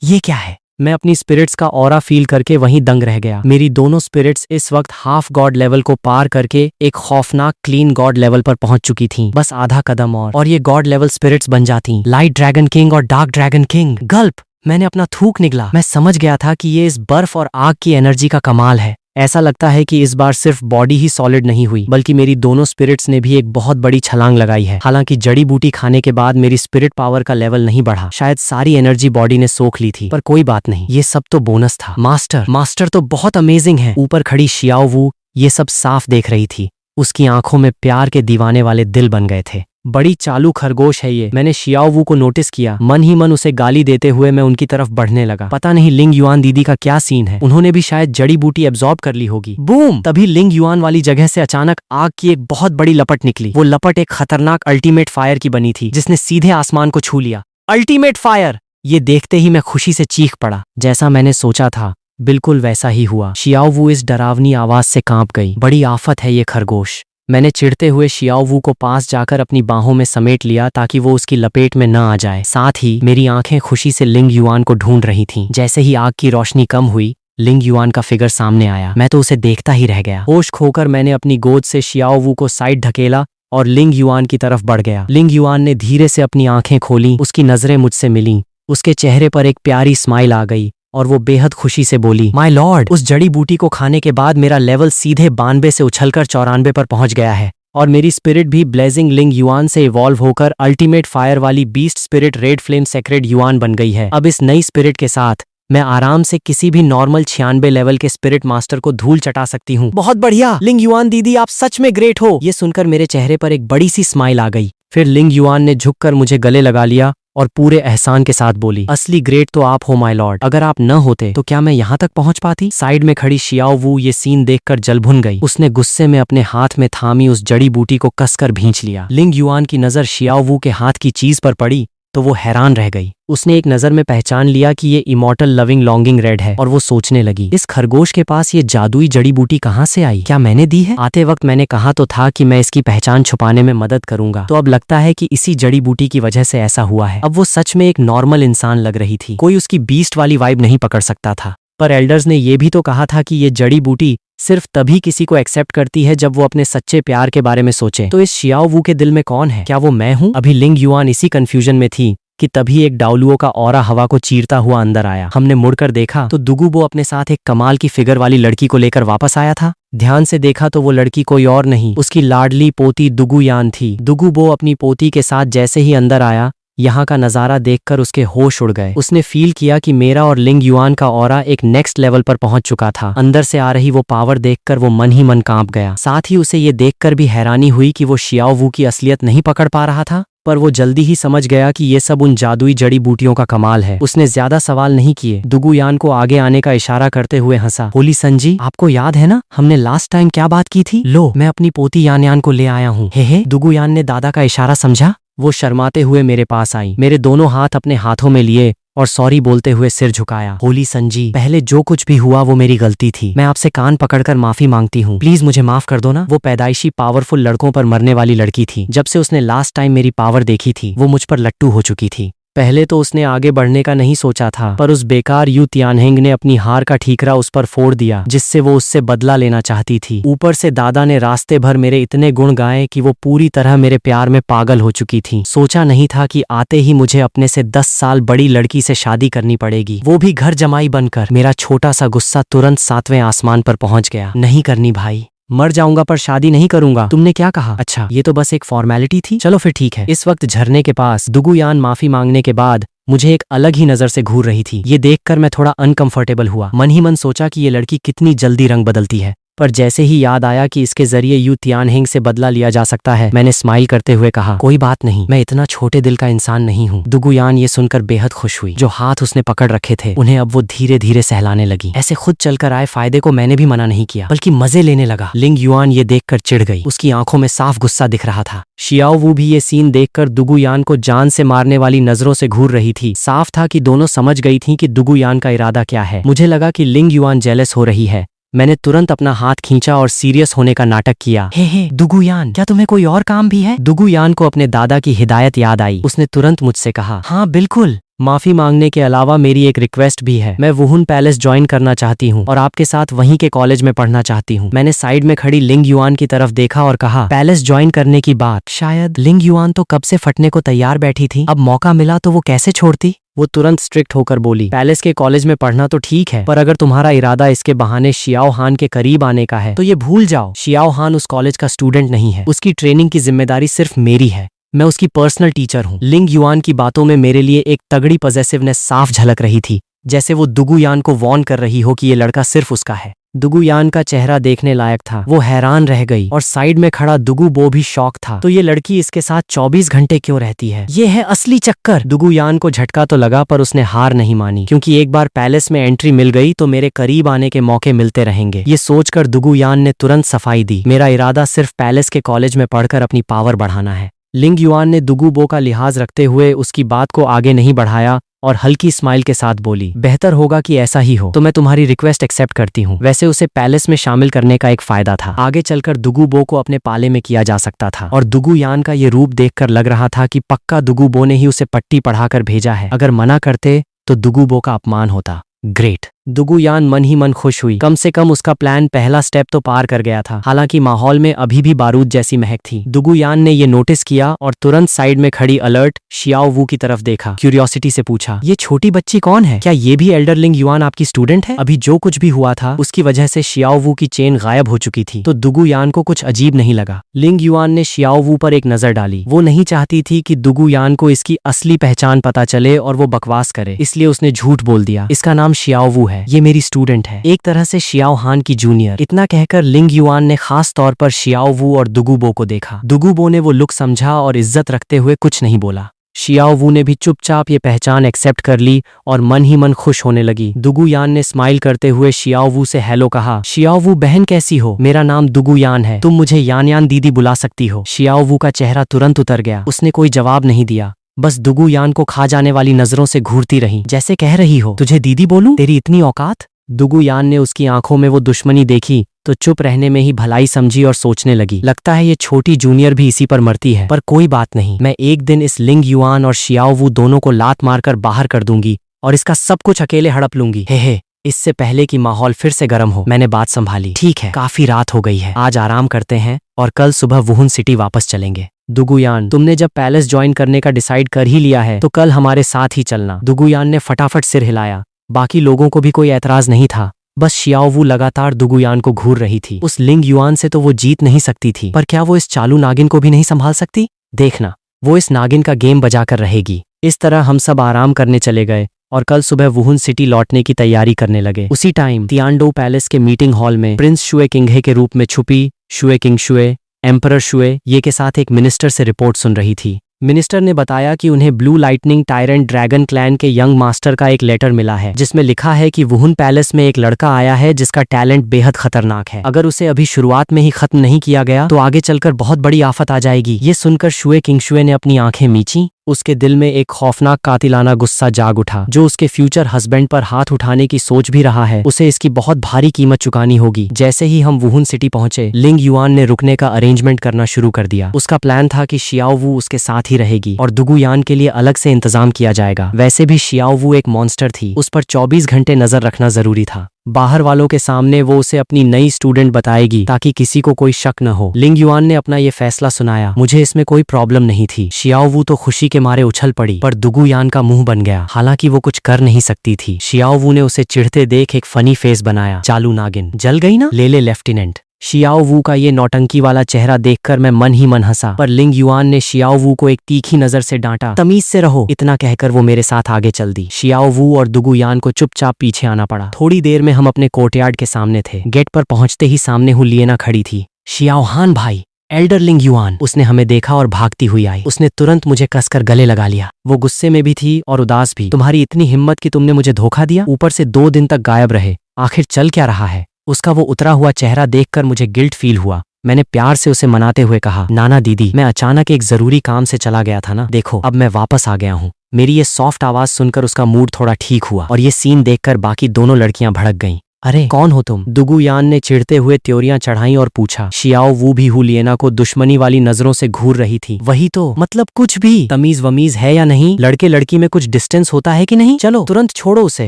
ये क्या है? मैं अपनी स्पिरिट्स का ऑरा फील करके वहीं दंग रह गया। मेरी दोनों स्पिरिट्स इस वक्त हाफ गॉड लेवल को पार करके एक खौफनाक क्लीन गॉड लेवल पर पहुंच चुकी थीं। बस आधा कदम और ये गॉड लेवल स्पिरिट्स बन जाती लाइट ड्रैगन किंग और डार्क ड्रैगन किंग। गल्प, मैंने अपना थूक निगला। मैं समझ गया था कि ये इस बर्फ और आग की एनर्जी का कमाल है। ऐसा लगता है कि इस बार सिर्फ बॉडी ही सॉलिड नहीं हुई बल्कि मेरी दोनों स्पिरिट्स ने भी एक बहुत बड़ी छलांग लगाई है। हालांकि जड़ी बूटी खाने के बाद मेरी स्पिरिट पावर का लेवल नहीं बढ़ा, शायद सारी एनर्जी बॉडी ने सोख ली थी, पर कोई बात नहीं, ये सब तो बोनस था। मास्टर तो बहुत अमेजिंग है। ऊपर खड़ी शियाओ वू ये सब साफ देख रही थी। उसकी आंखों में प्यार के दीवाने वाले दिल बन गए थे। बड़ी चालू खरगोश है ये। मैंने शियाओ वू को नोटिस किया। मन ही मन उसे गाली देते हुए मैं उनकी तरफ बढ़ने लगा। पता नहीं लिंग युआन दीदी का क्या सीन है, उन्होंने भी शायद जड़ी बूटी एब्जॉर्ब कर ली होगी। बूम! तभी लिंग युआन वाली जगह से अचानक आग की एक बहुत बड़ी लपट निकली। वो लपट एक खतरनाक अल्टीमेट फायर की बनी थी जिसने सीधे आसमान को छू लिया। Ultimate fire! ये देखते ही मैं खुशी से चीख पड़ा। जैसा मैंने सोचा था बिल्कुल वैसा ही हुआ। शियाओ वू इस डरावनी आवाज से कांप गई। बड़ी आफत है ये खरगोश। मैंने चिढ़ते हुए शियाओ वू को पास जाकर अपनी बाहों में समेट लिया ताकि वो उसकी लपेट में न आ जाए। साथ ही मेरी आंखें खुशी से लिंग युआन को ढूंढ रही थीं। जैसे ही आग की रोशनी कम हुई लिंग युआन का फिगर सामने आया। मैं तो उसे देखता ही रह गया। होश खोकर मैंने अपनी गोद से शियाओ वू को साइड ढकेला और लिंग युआन की तरफ बढ़ गया। लिंग युआन ने धीरे से अपनी आंखें खोली, उसकी नजरें मुझसे मिलीं। उसके चेहरे पर एक प्यारी स्माइल आ गई और वो बेहद खुशी से बोली, माय लॉर्ड, उस जड़ी बूटी को खाने के बाद मेरा लेवल सीधे 92 से उछलकर 94 पर पहुंच गया है और मेरी स्पिरिट भी ब्लेजिंग लिंग युआन से इवॉल्व होकर अल्टीमेट फायर वाली beast spirit red flame sacred yuan बन गई है। अब इस नई स्पिरिट के साथ मैं आराम से किसी भी नॉर्मल 96 लेवल के स्पिरिट मास्टर को धूल चटा सकती हूँ। बहुत बढ़िया लिंग युआन दीदी, आप सच में ग्रेट हो। ये सुनकर मेरे चेहरे पर एक बड़ी सी स्माइल आ गई। फिर लिंग युआन ने झुककर मुझे गले लगा लिया और पूरे एहसान के साथ बोली, असली ग्रेट तो आप हो माय लॉर्ड। अगर आप न होते तो क्या मैं यहाँ तक पहुँच पाती? साइड में खड़ी शियाओ वू ये सीन देखकर जल भुन गई। उसने गुस्से में अपने हाथ में थामी उस जड़ी बूटी को कसकर भींच लिया। लिंग युआन की नजर शियाओ वू के हाथ की चीज पर पड़ी तो वो हैरान रह गई। उसने एक नजर में पहचान लिया कि ये इमॉर्टल लविंग लॉन्गिंग रेड है और वो सोचने लगी, इस खरगोश के पास ये जादुई जड़ी बूटी कहाँ से आई? क्या मैंने दी है? आते वक्त मैंने कहा तो था कि मैं इसकी पहचान छुपाने में मदद करूंगा, तो अब लगता है कि इसी जड़ी बूटी की वजह से ऐसा हुआ है। अब वो सच में एक नॉर्मल इंसान लग रही थी, कोई उसकी बीस्ट वाली वाइब नहीं पकड़ सकता था। पर एल्डर्स ने ये भी तो कहा था कि ये जड़ी बूटी सिर्फ तभी किसी को एक्सेप्ट करती है जब वो अपने सच्चे प्यार के बारे में सोचे। तो इस शियाओ वू के दिल में कौन है? क्या वो मैं हूँ? अभी लिंग युआन इसी कंफ्यूजन में थी कि तभी एक डाउलुओ का ऑरा हवा को चीरता हुआ अंदर आया। हमने मुड़कर देखा तो दुगुबो अपने साथ एक कमाल की फिगर वाली लड़की को लेकर वापस आया था। ध्यान से देखा तो वो लड़की कोई और नहीं, उसकी लाडली पोती दुगुयान थी। दुगुबो अपनी पोती के साथ जैसे ही अंदर आया, यहाँ का नजारा देखकर उसके होश उड़ गए। उसने फील किया कि मेरा और लिंग युआन का ऑरा एक नेक्स्ट लेवल पर पहुंच चुका था। अंदर से आ रही वो पावर देखकर वो मन ही मन कांप गया। साथ ही उसे ये देखकर भी हैरानी हुई कि वो शियाओ वू की असलियत नहीं पकड़ पा रहा था, पर वो जल्दी ही समझ गया कि ये सब उन जादुई जड़ी बूटियों का कमाल है। उसने ज्यादा सवाल नहीं किए, दुगुयान को आगे आने का इशारा करते हुए हंसा। होली संजी, आपको याद है ना हमने लास्ट टाइम क्या बात की थी? लो, मैं अपनी पोती यान यान को ले आया हूँ। हे दुगुयान ने दादा का इशारा समझा। वो शर्माते हुए मेरे पास आई, मेरे दोनों हाथ अपने हाथों में लिए और सॉरी बोलते हुए सिर झुकाया। होली संजी, पहले जो कुछ भी हुआ वो मेरी गलती थी। मैं आपसे कान पकड़कर माफी मांगती हूँ, प्लीज मुझे माफ कर दो ना। वो पैदाइशी पावरफुल लड़कों पर मरने वाली लड़की थी। जब से उसने लास्ट टाइम मेरी पावर देखी थी वो मुझ पर लट्टू हो चुकी थी। पहले तो उसने आगे बढ़ने का नहीं सोचा था, पर उस बेकार यू तियानहेंग ने अपनी हार का ठीकरा उस पर फोड़ दिया, जिससे वो उससे बदला लेना चाहती थी। ऊपर से दादा ने रास्ते भर मेरे इतने गुण गाए कि वो पूरी तरह मेरे प्यार में पागल हो चुकी थी। सोचा नहीं था कि आते ही मुझे अपने से 10 साल बड़ी लड़की से शादी करनी पड़ेगी, वो भी घर जमाई बनकर। मेरा छोटा सा गुस्सा तुरंत 7वें आसमान पर पहुंच गया। नहीं करनी भाई, मर जाऊंगा पर शादी नहीं करूंगा। तुमने क्या कहा? अच्छा, ये तो बस एक फॉर्मेलिटी थी, चलो फिर ठीक है। इस वक्त झरने के पास दुगुयान माफी मांगने के बाद मुझे एक अलग ही नजर से घूर रही थी। ये देखकर मैं थोड़ा अनकंफर्टेबल हुआ। मन ही मन सोचा कि ये लड़की कितनी जल्दी रंग बदलती है, पर जैसे ही याद आया कि इसके जरिए यू तियानहेंग से बदला लिया जा सकता है, मैंने स्माइल करते हुए कहा, कोई बात नहीं, मैं इतना छोटे दिल का इंसान नहीं हूँ। दुगुयान ये सुनकर बेहद खुश हुई। जो हाथ उसने पकड़ रखे थे उन्हें अब वो धीरे धीरे सहलाने लगी। ऐसे खुद चलकर आए फायदे को मैंने भी मना नहीं किया, बल्कि मजे लेने लगा। लिंग युआन ये देखकर चिढ़ गई। उसकी आंखों में साफ गुस्सा दिख रहा था। शियाओ वू भी ये सीन देखकर दुगुयान को जान से मारने वाली नजरों से घूर रही थी। साफ था कि दोनों समझ गई थी कि दुगुयान का इरादा क्या है। मुझे लगा कि लिंग युआन जेलस हो रही है। मैंने तुरंत अपना हाथ खींचा और सीरियस होने का नाटक किया। हे दुगुयान, क्या तुम्हें कोई और काम भी है? दुगुयान को अपने दादा की हिदायत याद आई। उसने तुरंत मुझसे कहा, हाँ बिल्कुल, माफी मांगने के अलावा मेरी एक रिक्वेस्ट भी है। मैं वुहुन पैलेस ज्वाइन करना चाहती हूँ और आपके साथ वहीं के कॉलेज में पढ़ना चाहती हूँ। मैंने साइड में खड़ी लिंग युआन की तरफ देखा और कहा, पैलेस ज्वाइन करने की बात? शायद लिंग युआन तो कब से फटने को तैयार बैठी थी, अब मौका मिला तो वो कैसे छोड़ती? वो तुरंत स्ट्रिक्ट होकर बोली, पैलेस के कॉलेज में पढ़ना तो ठीक है, पर अगर तुम्हारा इरादा इसके बहाने शियाओ हान के करीब आने का है तो ये भूल जाओ। शियाओ हान उस कॉलेज का स्टूडेंट नहीं है, उसकी ट्रेनिंग की जिम्मेदारी सिर्फ मेरी है। मैं उसकी पर्सनल टीचर हूँ। लिंग युआन की बातों में मेरे लिए एक तगड़ी पॉजेसिवनेस साफ झलक रही थी, जैसे वो दुगुयान को वार्न कर रही हो कि ये लड़का सिर्फ उसका है। दुगुयान का चेहरा देखने लायक था। वो हैरान रह गई और साइड में खड़ा दुगु बो भी शॉक था। तो ये लड़की इसके साथ 24 घंटे क्यों रहती है? ये है असली चक्कर। दुगुयान को झटका तो लगा, पर उसने हार नहीं मानी, क्योंकि एक बार पैलेस में एंट्री मिल गई तो मेरे करीब आने के मौके मिलते रहेंगे। ये सोचकर दुगुयान ने तुरंत सफाई दी, मेरा इरादा सिर्फ पैलेस के कॉलेज में पढ़कर अपनी पावर बढ़ाना है। लिंग युआन ने दुगु बो का लिहाज रखते हुए उसकी बात को आगे नहीं बढ़ाया और हल्की स्माइल के साथ बोली, बेहतर होगा कि ऐसा ही हो, तो मैं तुम्हारी रिक्वेस्ट एक्सेप्ट करती हूँ। वैसे उसे पैलेस में शामिल करने का एक फायदा था, आगे चलकर दुगु बो को अपने पाले में किया जा सकता था। और दुगुयान का ये रूप देखकर लग रहा था कि पक्का दुगु बो ने ही उसे पट्टी पढ़ाकर भेजा है। अगर मना करते तो दुगु बो का अपमान होता। ग्रेट। दुगुयान मन ही मन खुश हुई। कम से कम उसका प्लान पहला स्टेप तो पार कर गया था। हालांकि माहौल में अभी भी बारूद जैसी महक थी। दुगुयान ने ये नोटिस किया और तुरंत साइड में खड़ी अलर्ट शियाओ वू की तरफ देखा। क्यूरियोसिटी से पूछा, ये छोटी बच्ची कौन है? क्या ये भी एल्डर लिंग युआन आपकी स्टूडेंट है? अभी जो कुछ भी हुआ था उसकी वजह से शियाओ वू की चेन गायब हो चुकी थी, तो दुगुयान को कुछ अजीब नहीं लगा। लिंग युआन ने शियाओ वू पर एक नजर डाली। वो नहीं चाहती थी कि दुगुयान को इसकी असली पहचान पता चले और वो बकवास करे, इसलिए उसने झूठ बोल दिया। इसका नाम शियाओ वू है, ये मेरी स्टूडेंट है, एक तरह से शियाओ हान की जूनियर। इतना कहकर लिंग युआन ने खास तौर पर शियाओ वू और दुगु बो को देखा। दुगु बो ने वो लुक समझा और इज्जत रखते हुए कुछ नहीं बोला। शियाओ वू ने भी चुपचाप ये पहचान एक्सेप्ट कर ली और मन ही मन खुश होने लगी। दुगुयान ने स्माइल करते हुए शियाओ वू से हेलो कहा। शियाओ वू बहन कैसी हो? मेरा नाम दुगुयान है, तुम मुझे यान यान दीदी बुला सकती हो। शियाओ वू का चेहरा तुरंत उतर गया। उसने कोई जवाब नहीं दिया, बस दुगुयान को खा जाने वाली नजरों से घूरती रही, जैसे कह रही हो, तुझे दीदी बोलूं? तेरी इतनी औकात? दुगुयान ने उसकी आंखों में वो दुश्मनी देखी तो चुप रहने में ही भलाई समझी और सोचने लगी, लगता है ये छोटी जूनियर भी इसी पर मरती है। पर कोई बात नहीं, मैं एक दिन इस लिंग युआन और शियाओ वू दोनों को लात मारकर बाहर कर दूंगी और इसका सब कुछ अकेले हड़प लूंगी। हे इससे पहले कि माहौल फिर से गर्म हो। मैंने बात संभाली। ठीक है, काफी रात हो गई है, आज आराम करते हैं और कल सुबह वुहुन सिटी वापस चलेंगे। दुगुयान, तुमने जब पैलेस ज्वाइन करने का डिसाइड कर ही लिया है तो कल हमारे साथ ही चलना। दुगुयान ने फटाफट सिर हिलाया। बाकी लोगों को भी कोई ऐतराज नहीं था, बस शियाओ वू लगातार दुगुयान को घूर रही थी। उस लिंग युआन से तो वो जीत नहीं सकती थी, पर क्या वो इस चालू नागिन को भी नहीं संभाल सकती? देखना, वो इस नागिन का गेम बजाकर रहेगी। इस तरह हम सब आराम करने चले गए और कल सुबह वुहुन सिटी लौटने की तैयारी करने लगे। उसी टाइम तियानडो पैलेस के मीटिंग हॉल में प्रिंस शुए किंगहे के रूप में छुपी शुए किंग शुए, एम्परर शुए ये के साथ एक मिनिस्टर से रिपोर्ट सुन रही थी। मिनिस्टर ने बताया कि उन्हें blue lightning tyrant dragon clan के यंग मास्टर का एक लेटर मिला है, जिसमें लिखा है कि वुहुन पैलेस में एक लड़का आया है जिसका टैलेंट बेहद खतरनाक है। अगर उसे अभी शुरुआत में ही खत्म नहीं किया गया तो आगे चलकर बहुत बड़ी आफत आ जाएगी। ये सुनकर शुए किंग शुए ने अपनी आंखें मींची। उसके दिल में एक खौफनाक कातिलाना गुस्सा जाग उठा। जो उसके फ्यूचर हस्बैंड पर हाथ उठाने की सोच भी रहा है, उसे इसकी बहुत भारी कीमत चुकानी होगी। जैसे ही हम वुहुन सिटी पहुंचे, लिंग युआन ने रुकने का अरेंजमेंट करना शुरू कर दिया। उसका प्लान था कि शियाओ वू उसके साथ ही रहेगी और दुगु यान के लिए अलग से इंतजाम किया जाएगा। वैसे भी शियाओ वू एक मॉन्स्टर थी, उस पर 24 घंटे नजर रखना जरूरी था। बाहर वालों के सामने वो उसे अपनी नई स्टूडेंट बताएगी ताकि किसी को कोई शक न हो। लिंग युआन ने अपना ये फैसला सुनाया। मुझे इसमें कोई प्रॉब्लम नहीं थी। शियाओ वू तो खुशी के मारे उछल पड़ी, पर दुगु यान का मुंह बन गया। हालांकि वो कुछ कर नहीं सकती थी। शियाओ वू ने उसे चिढ़ते देख एक फनी फेस बनाया। चालू नागिन, जल गई ना, ले ले लेफ्टिनेंट। शियाओ वू का ये नौटंकी वाला चेहरा देखकर मैं मन ही मन हंसा, पर लिंग युआन ने शियाओ वू को एक तीखी नजर से डांटा। तमीज से रहो। इतना कहकर वो मेरे साथ आगे चल दी। शियाओ वू और दुगु यान को चुपचाप पीछे आना पड़ा। थोड़ी देर में हम अपने कोर्टयार्ड के सामने थे। गेट पर पहुंचते ही सामने हुलियना खड़ी थी। शियाओ हान भाई, एल्डर लिंग युआन। उसने हमें देखा और भागती हुई आई। उसने तुरंत मुझे कसकर गले लगा लिया। वो गुस्से में भी थी और उदास भी। तुम्हारी इतनी हिम्मत कि तुमने मुझे धोखा दिया, ऊपर से 2 दिन तक गायब रहे। आखिर चल क्या रहा है? उसका वो उतरा हुआ चेहरा देखकर मुझे गिल्ट फील हुआ। मैंने प्यार से उसे मनाते हुए कहा, नाना दीदी, मैं अचानक एक जरूरी काम से चला गया था ना, देखो अब मैं वापस आ गया हूँ। मेरी ये सॉफ्ट आवाज सुनकर उसका मूड थोड़ा ठीक हुआ और ये सीन देखकर बाकी दोनों लड़कियां भड़क गईं। अरे कौन हो तुम? दुगु यान ने चिढ़ते हुए त्योरियां चढ़ाई और पूछा। शियाओ वू भी हुलियना को दुश्मनी वाली नजरों से घूर रही थी। वही तो, मतलब कुछ भी तमीज वमीज है या नहीं? लड़के लड़की में कुछ डिस्टेंस होता है कि नहीं? चलो तुरंत छोड़ो उसे।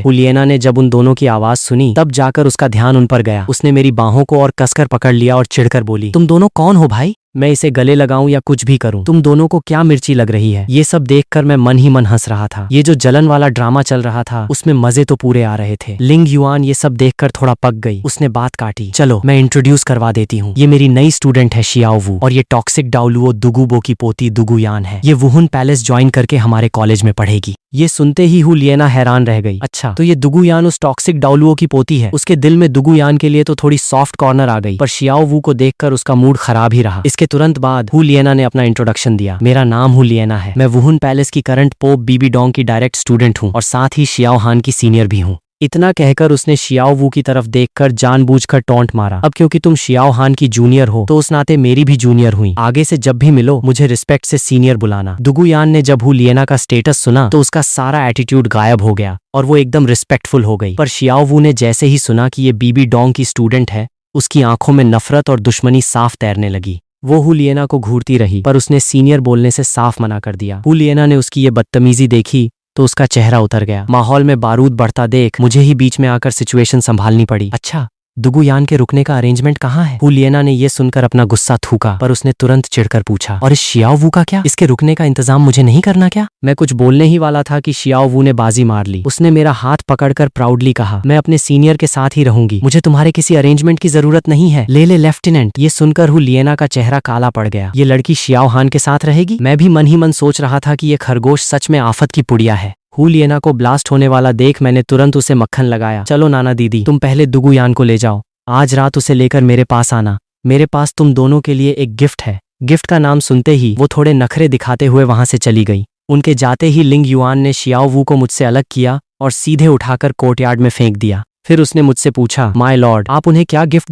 हुलियना ने जब उन दोनों की आवाज सुनी, तब जाकर उसका ध्यान उन पर गया। उसने मेरी बाहों को और कसकर पकड़ लिया और चिढ़कर बोली, तुम दोनों कौन हो भाई? मैं इसे गले लगाऊं या कुछ भी करूं? तुम दोनों को क्या मिर्ची लग रही है? ये सब देखकर मैं मन ही मन हंस रहा था। ये जो जलन वाला ड्रामा चल रहा था, उसमें मजे तो पूरे आ रहे थे। लिंग युआन ये सब देखकर थोड़ा पक गई। उसने बात काटी। चलो मैं इंट्रोड्यूस करवा देती हूँ। ये मेरी नई स्टूडेंट है शियाओ वू, और ये टॉक्सिक डाउलुओ दुगुबो की पोती दुगु यान है। ये वुहुन पैलेस ज्वाइन करके हमारे कॉलेज में पढ़ेगी। ये सुनते ही हुलियना हैरान रह गई। अच्छा, तो ये दुगु यान उस टॉक्सिक डाउलुओ की पोती है? उसके दिल में दुगु यान के लिए तो थोड़ी सॉफ्ट कॉर्नर आ गई, पर शियाओ वू को देखकर उसका मूड खराब ही रहा। इसके तुरंत बाद हुलियना ने अपना इंट्रोडक्शन दिया। मेरा नाम हुलियना है। मैं वुहुन पैलेस की करंट पोप बीबी डोंग की डायरेक्ट स्टूडेंट हूँ और साथ ही शियाओ हान की सीनियर भी हूँ। इतना कहकर उसने शियाओ वू की तरफ देखकर जानबूझकर टोंट मारा। अब क्योंकि तुम शियाओ हान की जूनियर हो, तो उस नाते मेरी भी जूनियर हुई। आगे से जब भी मिलो मुझे रिस्पेक्ट से सीनियर बुलाना। दुगु यान ने जब हुलियना का स्टेटस सुना तो उसका सारा एटीट्यूड गायब हो गया और वो एकदम रिस्पेक्टफुल हो गई। पर शियाओ वू ने जैसे ही सुना कि ये बीबी डोंग की स्टूडेंट है, उसकी आंखों में नफरत और दुश्मनी साफ तैरने लगी। वो हुलियना को घूरती रही, पर उसने सीनियर बोलने से साफ मना कर दिया। हुलियना ने उसकी ये बदतमीजी देखी तो उसका चेहरा उतर गया। माहौल में बारूद बढ़ता देख मुझे ही बीच में आकर सिचुएशन संभालनी पड़ी। अच्छा, दुगु यान के रुकने का अरेंजमेंट कहाँ है? हुलियना ने ये सुनकर अपना गुस्सा थूका, पर उसने तुरंत चिढ़कर पूछा, और इस शियाओ वू का क्या? इसके रुकने का इंतजाम मुझे नहीं करना क्या? मैं कुछ बोलने ही वाला था कि शियाओ वू ने बाजी मार ली। उसने मेरा हाथ पकड़कर प्राउडली कहा, मैं अपने सीनियर के साथ ही रहूंगी। मुझे तुम्हारे किसी अरेंजमेंट की जरूरत नहीं है। ले ले लेफ्टिनेंट। ये सुनकर हुलियना का चेहरा काला पड़ गया। ये लड़की शियाओ हान के साथ रहेगी? मैं भी मन ही मन सोच रहा था कि ये खरगोश सच में आफत की पुड़िया है। हुलियना को ब्लास्ट होने वाला देख मैंने तुरंत उसे मक्खन लगाया। चलो नाना दीदी, तुम पहले दुगु यान को ले जाओ। आज रात उसे लेकर मेरे पास आना। मेरे पास तुम दोनों के लिए एक गिफ्ट है। गिफ्ट का नाम सुनते ही वो थोड़े नखरे दिखाते हुए वहां से चली गई। उनके जाते ही लिंग युआन ने शियाओ वू को मुझसे अलग किया और सीधे उठाकर कोर्टयार्ड में फेंक दिया। फिर उसने मुझसे पूछा, माय लॉर्ड, आप उन्हें क्या गिफ्ट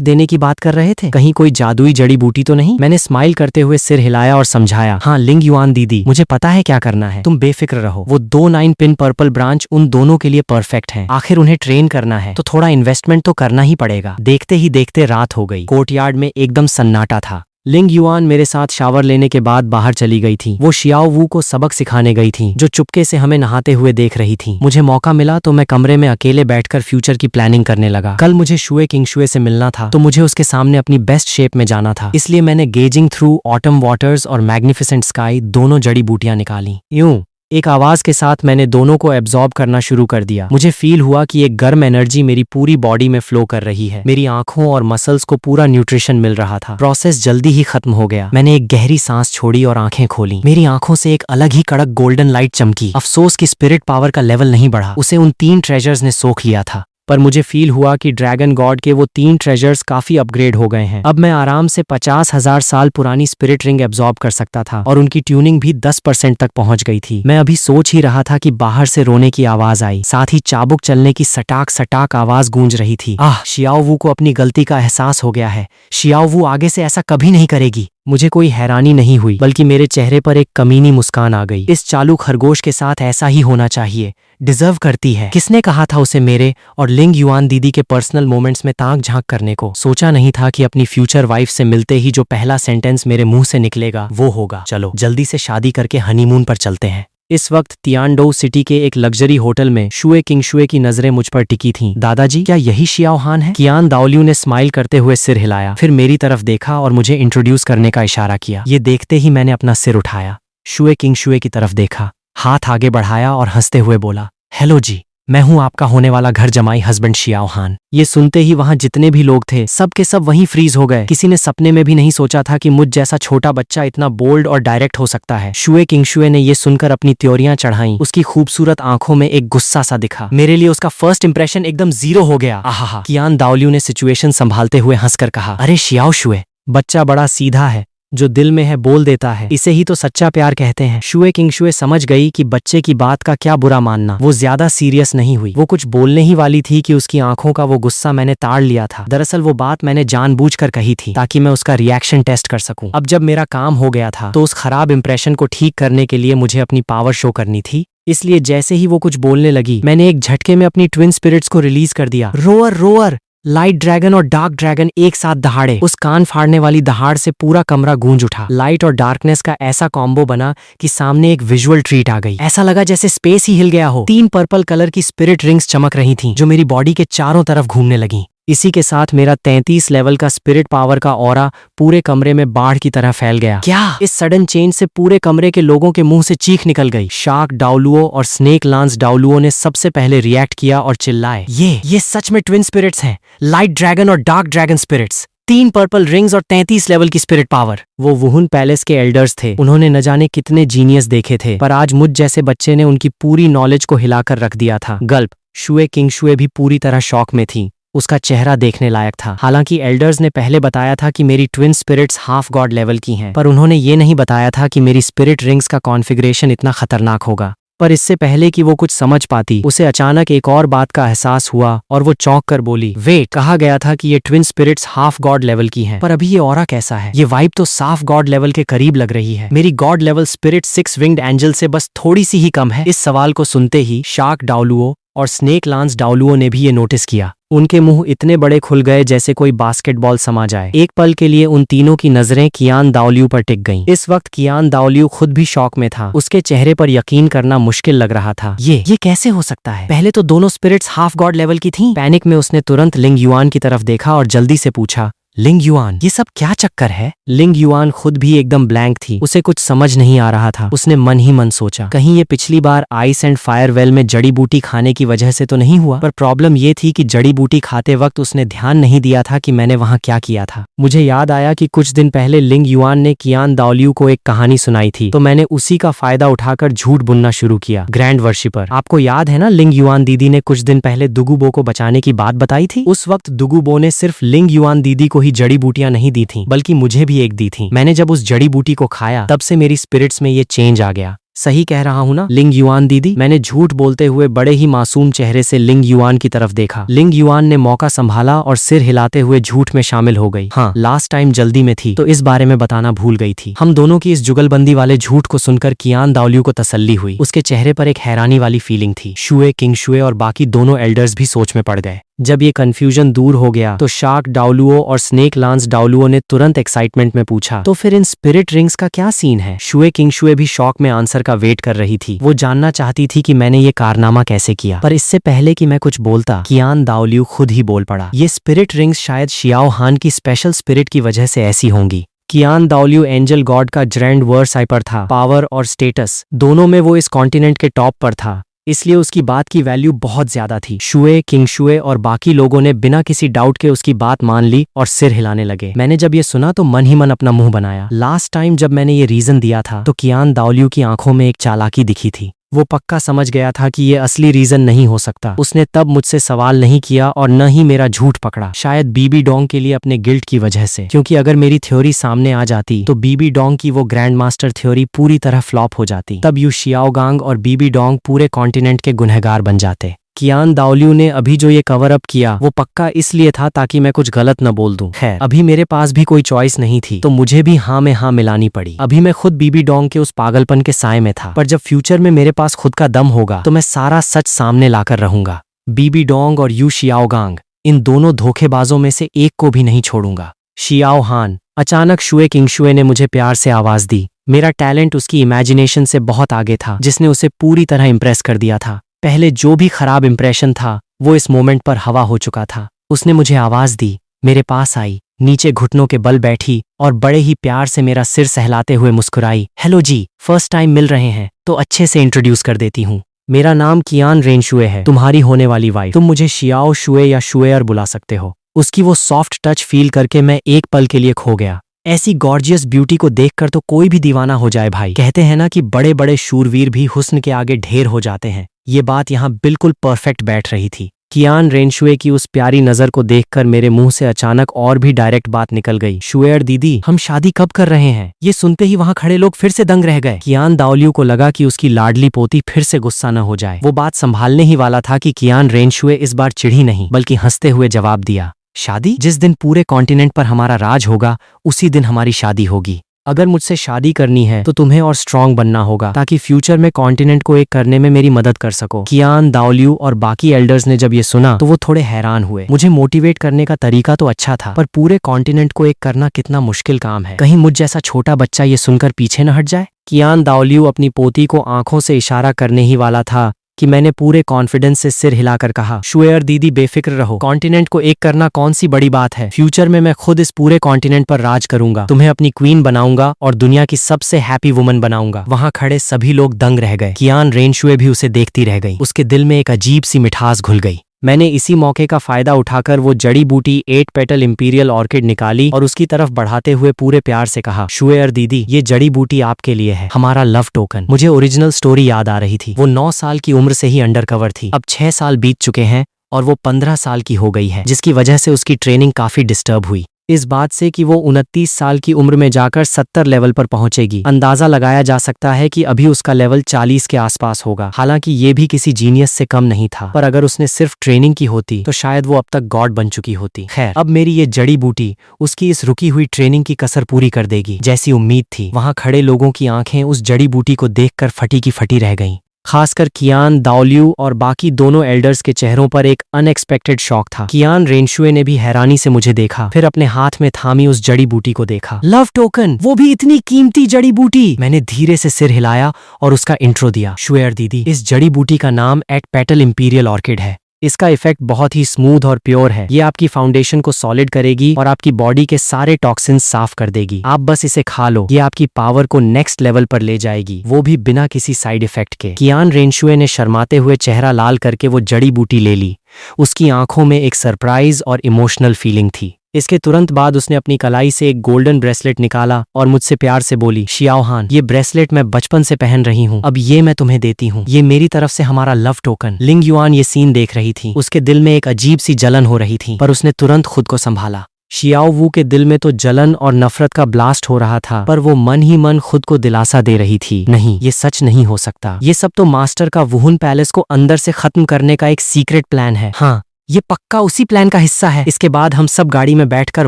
देने की बात कर रहे थे? कहीं कोई जादुई जड़ी बूटी तो नहीं? मैंने स्माइल करते हुए सिर हिलाया और समझाया, हाँ लिंग युआन दीदी, मुझे पता है क्या करना है। तुम बेफिक्र रहो। वो 2 9 पिन पर्पल ब्रांच उन दोनों के लिए परफेक्ट हैं। आखिर उन्हें ट्रेन करना है तो थोड़ा इन्वेस्टमेंट तो करना ही पड़ेगा। देखते ही देखते रात हो गई। कोर्टयार्ड में एकदम सन्नाटा था। लिंग युआन मेरे साथ शावर लेने के बाद बाहर चली गई थी। वो शियाओ वू को सबक सिखाने गई थी, जो चुपके से हमें नहाते हुए देख रही थी। मुझे मौका मिला तो मैं कमरे में अकेले बैठकर फ्यूचर की प्लानिंग करने लगा। कल मुझे शुए किंगशुए से मिलना था, तो मुझे उसके सामने अपनी बेस्ट शेप में जाना था। इसलिए मैंने गेजिंग थ्रू ऑटम वाटर्स और मैग्निफिसेंट स्काई दोनों जड़ी बूटियां निकाली। यूं एक आवाज के साथ मैंने दोनों को एब्जॉर्ब करना शुरू कर दिया। मुझे फील हुआ कि एक गर्म एनर्जी मेरी पूरी बॉडी में फ्लो कर रही है। मेरी आंखों और मसल्स को पूरा न्यूट्रिशन मिल रहा था। प्रोसेस जल्दी ही खत्म हो गया। मैंने एक गहरी सांस छोड़ी और आंखें खोली। मेरी आंखों से एक अलग ही कड़क गोल्डन लाइट चमकी। अफसोस कि स्पिरिट पावर का लेवल नहीं बढ़ा, उसे उन 3 ट्रेजर्स ने सोख लिया था। पर मुझे फील हुआ कि ड्रैगन गॉड के वो 3 ट्रेजर्स काफी अपग्रेड हो गए हैं। अब मैं आराम से 50,000 साल पुरानी स्पिरिट रिंग एब्जॉर्ब कर सकता था और उनकी ट्यूनिंग भी 10% तक पहुंच गई थी। मैं अभी सोच ही रहा था कि बाहर से रोने की आवाज आई, साथ ही चाबुक चलने की सटाक सटाक आवाज गूंज रही थी। शियाओ वू को अपनी गलती का एहसास हो गया है। शियाओ वू आगे से ऐसा कभी नहीं करेगी। मुझे कोई हैरानी नहीं हुई, बल्कि मेरे चेहरे पर एक कमीनी मुस्कान आ गई। इस चालू खरगोश के साथ ऐसा ही होना चाहिए, डिजर्व करती है। किसने कहा था उसे मेरे और लिंग युआन दीदी के पर्सनल मोमेंट्स में ताक झांक करने को? सोचा नहीं था कि अपनी फ्यूचर वाइफ से मिलते ही जो पहला सेंटेंस मेरे मुंह से निकलेगा वो होगा, चलो जल्दी से शादी करके हनीमून पर चलते हैं। इस वक्त तियानडोउ सिटी के एक लग्जरी होटल में शुए किंगशुए की नजरें मुझ पर टिकी थीं। दादाजी, क्या यही शियाओ हान है? कियान दाओलियू ने स्माइल करते हुए सिर हिलाया, फिर मेरी तरफ देखा और मुझे इंट्रोड्यूस करने का इशारा किया। ये देखते ही मैंने अपना सिर उठाया, शुए किंगशुए की तरफ देखा, हाथ आगे बढ़ाया और हंसते हुए बोला, हेलो जी, मैं हूं आपका होने वाला घर जमाई हस्बैंड शियाओ हान। ये सुनते ही वहां जितने भी लोग थे सब के सब वहीं फ्रीज हो गए। किसी ने सपने में भी नहीं सोचा था कि मुझ जैसा छोटा बच्चा इतना बोल्ड और डायरेक्ट हो सकता है। शुए किंगशुए ने ये सुनकर अपनी त्योरियां चढ़ाई। उसकी खूबसूरत आंखों में एक गुस्सा सा दिखा। मेरे लिए उसका फर्स्ट इंप्रेशन एकदम 0 हो गया। आहा। कियान दाओलियू ने सिचुएशन संभालते हुए हंसकर कहा, अरे शियाओ शुए, बच्चा बड़ा सीधा है, जो दिल में है बोल देता है, इसे ही तो सच्चा प्यार कहते हैं। शुए किंगशुए समझ गई कि बच्चे की बात का क्या बुरा मानना। वो ज्यादा सीरियस नहीं हुई। वो कुछ बोलने ही वाली थी कि उसकी आंखों का वो गुस्सा मैंने ताड़ लिया था। दरअसल वो बात मैंने जानबूझकर कही थी ताकि मैं उसका रिएक्शन टेस्ट कर सकूं। अब जब मेरा काम हो गया था तो उस खराब इंप्रेशन को ठीक करने के लिए मुझे अपनी पावर शो करनी थी। इसलिए जैसे ही वो कुछ बोलने लगी मैंने एक झटके में अपनी ट्विन स्पिरिट्स को रिलीज कर दिया। Row or row or. लाइट ड्रैगन और डार्क ड्रैगन एक साथ दहाड़े। उस कान फाड़ने वाली दहाड़ से पूरा कमरा गूंज उठा। लाइट और डार्कनेस का ऐसा कॉम्बो बना कि सामने एक विजुअल ट्रीट आ गई। ऐसा लगा जैसे स्पेस ही हिल गया हो। 3 पर्पल कलर की स्पिरिट रिंग्स चमक रही थीं, जो मेरी बॉडी के चारों तरफ घूमने लगीं। इसी के साथ मेरा 33 लेवल का स्पिरिट पावर का ऑरा पूरे कमरे में बाढ़ की तरह फैल गया। क्या? इस सडन चेंज से पूरे कमरे के लोगों के मुंह से चीख निकल गई। शार्क डाउलुओ और स्नेक लांस डाउलुओ ने सबसे पहले रिएक्ट किया और चिल्लाए, ये सच में ट्विन स्पिरिट्स हैं, लाइट ड्रैगन और dark dragon spirits. 3 purple rings और 33 लेवल की स्पिरिट पावर। वो वुहुन पैलेस के एल्डर्स थे। उन्होंने न जाने कितने जीनियस देखे थे, पर आज मुझ जैसे बच्चे ने उनकी पूरी नॉलेज को हिलाकर रख दिया था। गल्प। शुए किंगशुए भी पूरी तरह शॉक में थी। उसका चेहरा देखने लायक था। हालांकि एल्डर्स ने पहले बताया था कि मेरी twin spirits half god level की हैं, पर उन्होंने ये नहीं बताया था कि मेरी स्पिरिट रिंग्स का कॉन्फ़िगरेशन इतना खतरनाक होगा। पर इससे पहले कि वो कुछ समझ पाती, उसे अचानक एक और बात का एहसास हुआ और वो चौंक कर बोली, वेट, कहा गया था कि ये twin spirits half god level की हैं, पर अभी ये ऑरा कैसा है? ये वाइब तो साफ गॉड लेवल के करीब लग रही है। मेरी God level spirit 6 winged angel से बस थोड़ी सी ही कम है। इस सवाल को सुनते ही शार्क डाउलुओ और स्नेक लांस डाउलुओ ने भी ये नोटिस किया। उनके मुंह इतने बड़े खुल गए जैसे कोई बास्केटबॉल समा जाए। एक पल के लिए उन तीनों की नजरें कियान दाओलियू पर टिक गईं। इस वक्त कियान दाओलियू खुद भी शॉक में था। उसके चेहरे पर यकीन करना मुश्किल लग रहा था। ये कैसे हो सकता है? पहले तो दोनों स्पिरिट्स हाफ गॉड लेवल की थीं। पैनिक में उसने तुरंत लिंग युआन की तरफ देखा और जल्दी से पूछा, लिंग युआन, ये सब क्या चक्कर है? लिंग युआन खुद भी एकदम ब्लैंक थी। उसे कुछ समझ नहीं आ रहा था। उसने मन ही मन सोचा, कहीं ये पिछली बार आइस एंड फायर वेल में जड़ी बूटी खाने की वजह से तो नहीं हुआ? पर प्रॉब्लम ये थी कि जड़ी बूटी खाते वक्त उसने ध्यान नहीं दिया था कि मैंने वहां क्या किया था। मुझे याद आया कि कुछ दिन पहले लिंग युआन ने कियान दाओलियू को एक कहानी सुनाई थी, तो मैंने उसी का फायदा उठाकर झूठ बुनना शुरू किया। ग्रैंड वर्शिपर, आपको याद है ना, लिंग युआन दीदी ने कुछ दिन पहले दुगुबो को बचाने की बात बताई थी। उस वक्त दुगुबो ने सिर्फ लिंग युआन दीदी को ही जड़ी बूटियां नहीं दी थीं, बल्कि मुझे भी एक दी थी। मैंने जब उस जड़ी बूटी को खाया तब से मेरी स्पिरिट्स में ये चेंज आ गया। सही कह रहा हूं ना लिंग युआन दीदी? मैंने झूठ बोलते हुए बड़े ही मासूम चेहरे से लिंग युआन की तरफ देखा। लिंग युआन ने मौका संभाला और सिर हिलाते हुए झूठ में शामिल हो गई। हाँ, लास्ट टाइम जल्दी में थी तो इस बारे में बताना भूल गई थी। हम दोनों की इस जुगलबंदी वाले झूठ को सुनकर कियान दाओलियू को तसल्ली हुई। उसके चेहरे पर एक हैरानी वाली फीलिंग थी। शुए किंगशुए और बाकी दोनों एल्डर्स भी सोच में पड़ गए। जब ये कंफ्यूजन दूर हो गया तो शार्क डाउलुओ और स्नेक लांस डाउलुओ ने तुरंत एक्साइटमेंट में पूछा, तो फिर इन स्पिरिट रिंग्स का क्या सीन है? शुए किंगशुए भी शॉक में आंसर का वेट कर रही थी। वो जानना चाहती थी कि मैंने ये कारनामा कैसे किया। पर इससे पहले कि मैं कुछ बोलता, कियान दाओलियू खुद ही बोल पड़ा, ये स्पिरिट रिंग्स शायद शियाओ हान की स्पेशल स्पिरिट की वजह से ऐसी होंगी। कियान दाओलियू एंजल गॉड का ग्रैंड वर्साइपर था। पावर और स्टेटस दोनों में वो इस कॉन्टिनेंट के टॉप पर था, इसलिए उसकी बात की वैल्यू बहुत ज्यादा थी। शुए किंगशुए और बाकी लोगों ने बिना किसी डाउट के उसकी बात मान ली और सिर हिलाने लगे। मैंने जब ये सुना तो मन ही मन अपना मुंह बनाया। लास्ट टाइम जब मैंने ये रीजन दिया था तो कियान दाओलियू की आंखों में एक चालाकी दिखी थी। वो पक्का समझ गया था कि ये असली रीजन नहीं हो सकता। उसने तब मुझसे सवाल नहीं किया और न ही मेरा झूठ पकड़ा। शायद बीबी डोंग के लिए अपने गिल्ट की वजह से, क्योंकि अगर मेरी थ्योरी सामने आ जाती तो बीबी डोंग की वो ग्रैंड मास्टर थ्योरी पूरी तरह फ्लॉप हो जाती। तब यू शियाओगांग और बीबी डोंग पूरे कॉन्टिनेंट के गुनहगार बन जाते। कियान दाओलियू ने अभी जो ये कवर अप किया वो पक्का इसलिए था ताकि मैं कुछ गलत न बोल दूं। खैर अभी मेरे पास भी कोई चॉइस नहीं थी तो मुझे भी हाँ में हाँ मिलानी पड़ी। अभी मैं खुद बीबी डोंग के उस पागलपन के साए में था, पर जब फ्यूचर में मेरे पास खुद का दम होगा तो मैं सारा सच सामने लाकर रहूंगा। बीबी डोंग और यू शियाओगांग, इन दोनों धोखेबाजों में से एक को भी नहीं छोड़ूंगा। शियाओ हान। अचानक शुए किंगशुए ने मुझे प्यार से आवाज दी। मेरा टैलेंट उसकी इमेजिनेशन से बहुत आगे था, जिसने उसे पूरी तरह इंप्रेस कर दिया था। पहले जो भी खराब इंप्रेशन था वो इस मोमेंट पर हवा हो चुका था। उसने मुझे आवाज दी, मेरे पास आई, नीचे घुटनों के बल बैठी और बड़े ही प्यार से मेरा सिर सहलाते हुए मुस्कुराई। हेलो जी, फर्स्ट टाइम मिल रहे हैं तो अच्छे से इंट्रोड्यूस कर देती हूँ। मेरा नाम कियान रेनशुए है, तुम्हारी होने वाली वाइफ। तुम मुझे शियाओ शुए या शुएर बुला सकते हो। उसकी वो सॉफ्ट टच फील करके मैं एक पल के लिए खो गया। ऐसी गॉर्जियस ब्यूटी को देखकर तो कोई भी दीवाना हो जाए भाई। कहते हैं ना कि बड़े बड़े शूरवीर भी हुस्न के आगे ढेर हो जाते हैं। ये बात यहाँ बिल्कुल परफेक्ट बैठ रही थी। कियान रेनशुए की उस प्यारी नजर को देखकर मेरे मुंह से अचानक और भी डायरेक्ट बात निकल गई। शुएर दीदी, हम शादी कब कर रहे हैं? ये सुनते ही वहां खड़े लोग फिर से दंग रह गए। कियान दाओलियू को लगा कि उसकी लाडली पोती फिर से गुस्सा न हो जाए। वो बात संभालने ही वाला था कि कियान रेनशुए इस बार चिढ़ी नहीं बल्कि हंसते हुए जवाब दिया, शादी? जिस दिन पूरे कॉन्टिनेंट पर हमारा राज होगा उसी दिन हमारी शादी होगी। अगर मुझसे शादी करनी है तो तुम्हें और स्ट्रांग बनना होगा ताकि फ्यूचर में कॉन्टिनेंट को एक करने में मेरी मदद कर सको। कियान दाओलियू और बाकी एल्डर्स ने जब ये सुना तो वो थोड़े हैरान हुए। मुझे मोटिवेट करने का तरीका तो अच्छा था, पर पूरे कॉन्टिनेंट को एक करना कितना मुश्किल काम है। कहीं मुझ जैसा छोटा बच्चा ये सुनकर पीछे न हट जाए। कियान दाओलियू अपनी पोती को आंखों से इशारा करने ही वाला था कि मैंने पूरे कॉन्फिडेंस से सिर हिलाकर कहा, शुएर दीदी बेफिक्र रहो, कॉन्टिनेंट को एक करना कौन सी बड़ी बात है। फ्यूचर में मैं खुद इस पूरे कॉन्टिनेंट पर राज करूंगा, तुम्हें अपनी क्वीन बनाऊंगा और दुनिया की सबसे हैप्पी वुमन बनाऊंगा। वहां खड़े सभी लोग दंग रह गए। कियान रेनशुए भी उसे देखती रह गई। उसके दिल में एक अजीब सी मिठास घुल गई। मैंने इसी मौके का फायदा उठाकर वो जड़ी बूटी 8 पेटल इंपीरियल ऑर्किड निकाली और उसकी तरफ बढ़ाते हुए पूरे प्यार से कहा, शुएर दीदी, ये जड़ी बूटी आपके लिए है, हमारा लव टोकन। मुझे ओरिजिनल स्टोरी याद आ रही थी। वो 9 साल की उम्र से ही अंडरकवर थी। अब 6 साल बीत चुके हैं और वो 15 साल की हो गई है, जिसकी वजह से उसकी ट्रेनिंग काफी डिस्टर्ब हुई। इस बात से कि वो 29 साल की उम्र में जाकर 70 लेवल पर पहुंचेगी अंदाजा लगाया जा सकता है कि अभी उसका लेवल 40 के आसपास होगा। हालांकि ये भी किसी जीनियस से कम नहीं था, पर अगर उसने सिर्फ ट्रेनिंग की होती तो शायद वो अब तक गॉड बन चुकी होती। खैर, अब मेरी ये जड़ी बूटी उसकी इस रुकी हुई ट्रेनिंग की कसर पूरी कर देगी, जैसी उम्मीद थी। वहां खड़े लोगों की आंखें उस जड़ी बूटी को देखकर फटी की फटी रह गईं। खासकर कियान दाओलियू और बाकी दोनों एल्डर्स के चेहरों पर एक अनएक्सपेक्टेड शॉक था। कियान रेनशुए ने भी हैरानी से मुझे देखा, फिर अपने हाथ में थामी उस जड़ी बूटी को देखा। लव टोकन, वो भी इतनी कीमती जड़ी बूटी। मैंने धीरे से सिर हिलाया और उसका इंट्रो दिया, शुएर दीदी, इस जड़ी बूटी का नाम 8 पेटल इंपीरियल ऑर्किड है। इसका इफेक्ट बहुत ही स्मूथ और प्योर है। ये आपकी फाउंडेशन को सॉलिड करेगी और आपकी बॉडी के सारे टॉक्सिन्स साफ कर देगी। आप बस इसे खा लो, ये आपकी पावर को नेक्स्ट लेवल पर ले जाएगी, वो भी बिना किसी साइड इफेक्ट के। कियान रेनशुए ने शर्माते हुए चेहरा लाल करके वो जड़ी बूटी ले ली। उसकी आंखों में एक सरप्राइज और इमोशनल फीलिंग थी। इसके तुरंत बाद उसने अपनी कलाई से एक गोल्डन ब्रेसलेट निकाला और मुझसे प्यार से बोली, शियाओ हान, ये ब्रेसलेट मैं बचपन से पहन रही हूँ, अब ये मैं तुम्हें देती हूँ, ये मेरी तरफ से हमारा लव टोकन। लिंग युआन ये सीन देख रही थी। उसके दिल में एक अजीब सी जलन हो रही थी, पर उसने तुरंत खुद को संभाला। शियाओ वू के दिल में तो जलन और नफरत का ब्लास्ट हो रहा था, पर वो मन ही मन खुद को दिलासा दे रही थी, नहीं, ये सच नहीं हो सकता। ये सब तो मास्टर का वुहुन पैलेस को अंदर से खत्म करने का एक सीक्रेट प्लान है। हाँ, ये पक्का उसी प्लान का हिस्सा है। इसके बाद हम सब गाड़ी में बैठकर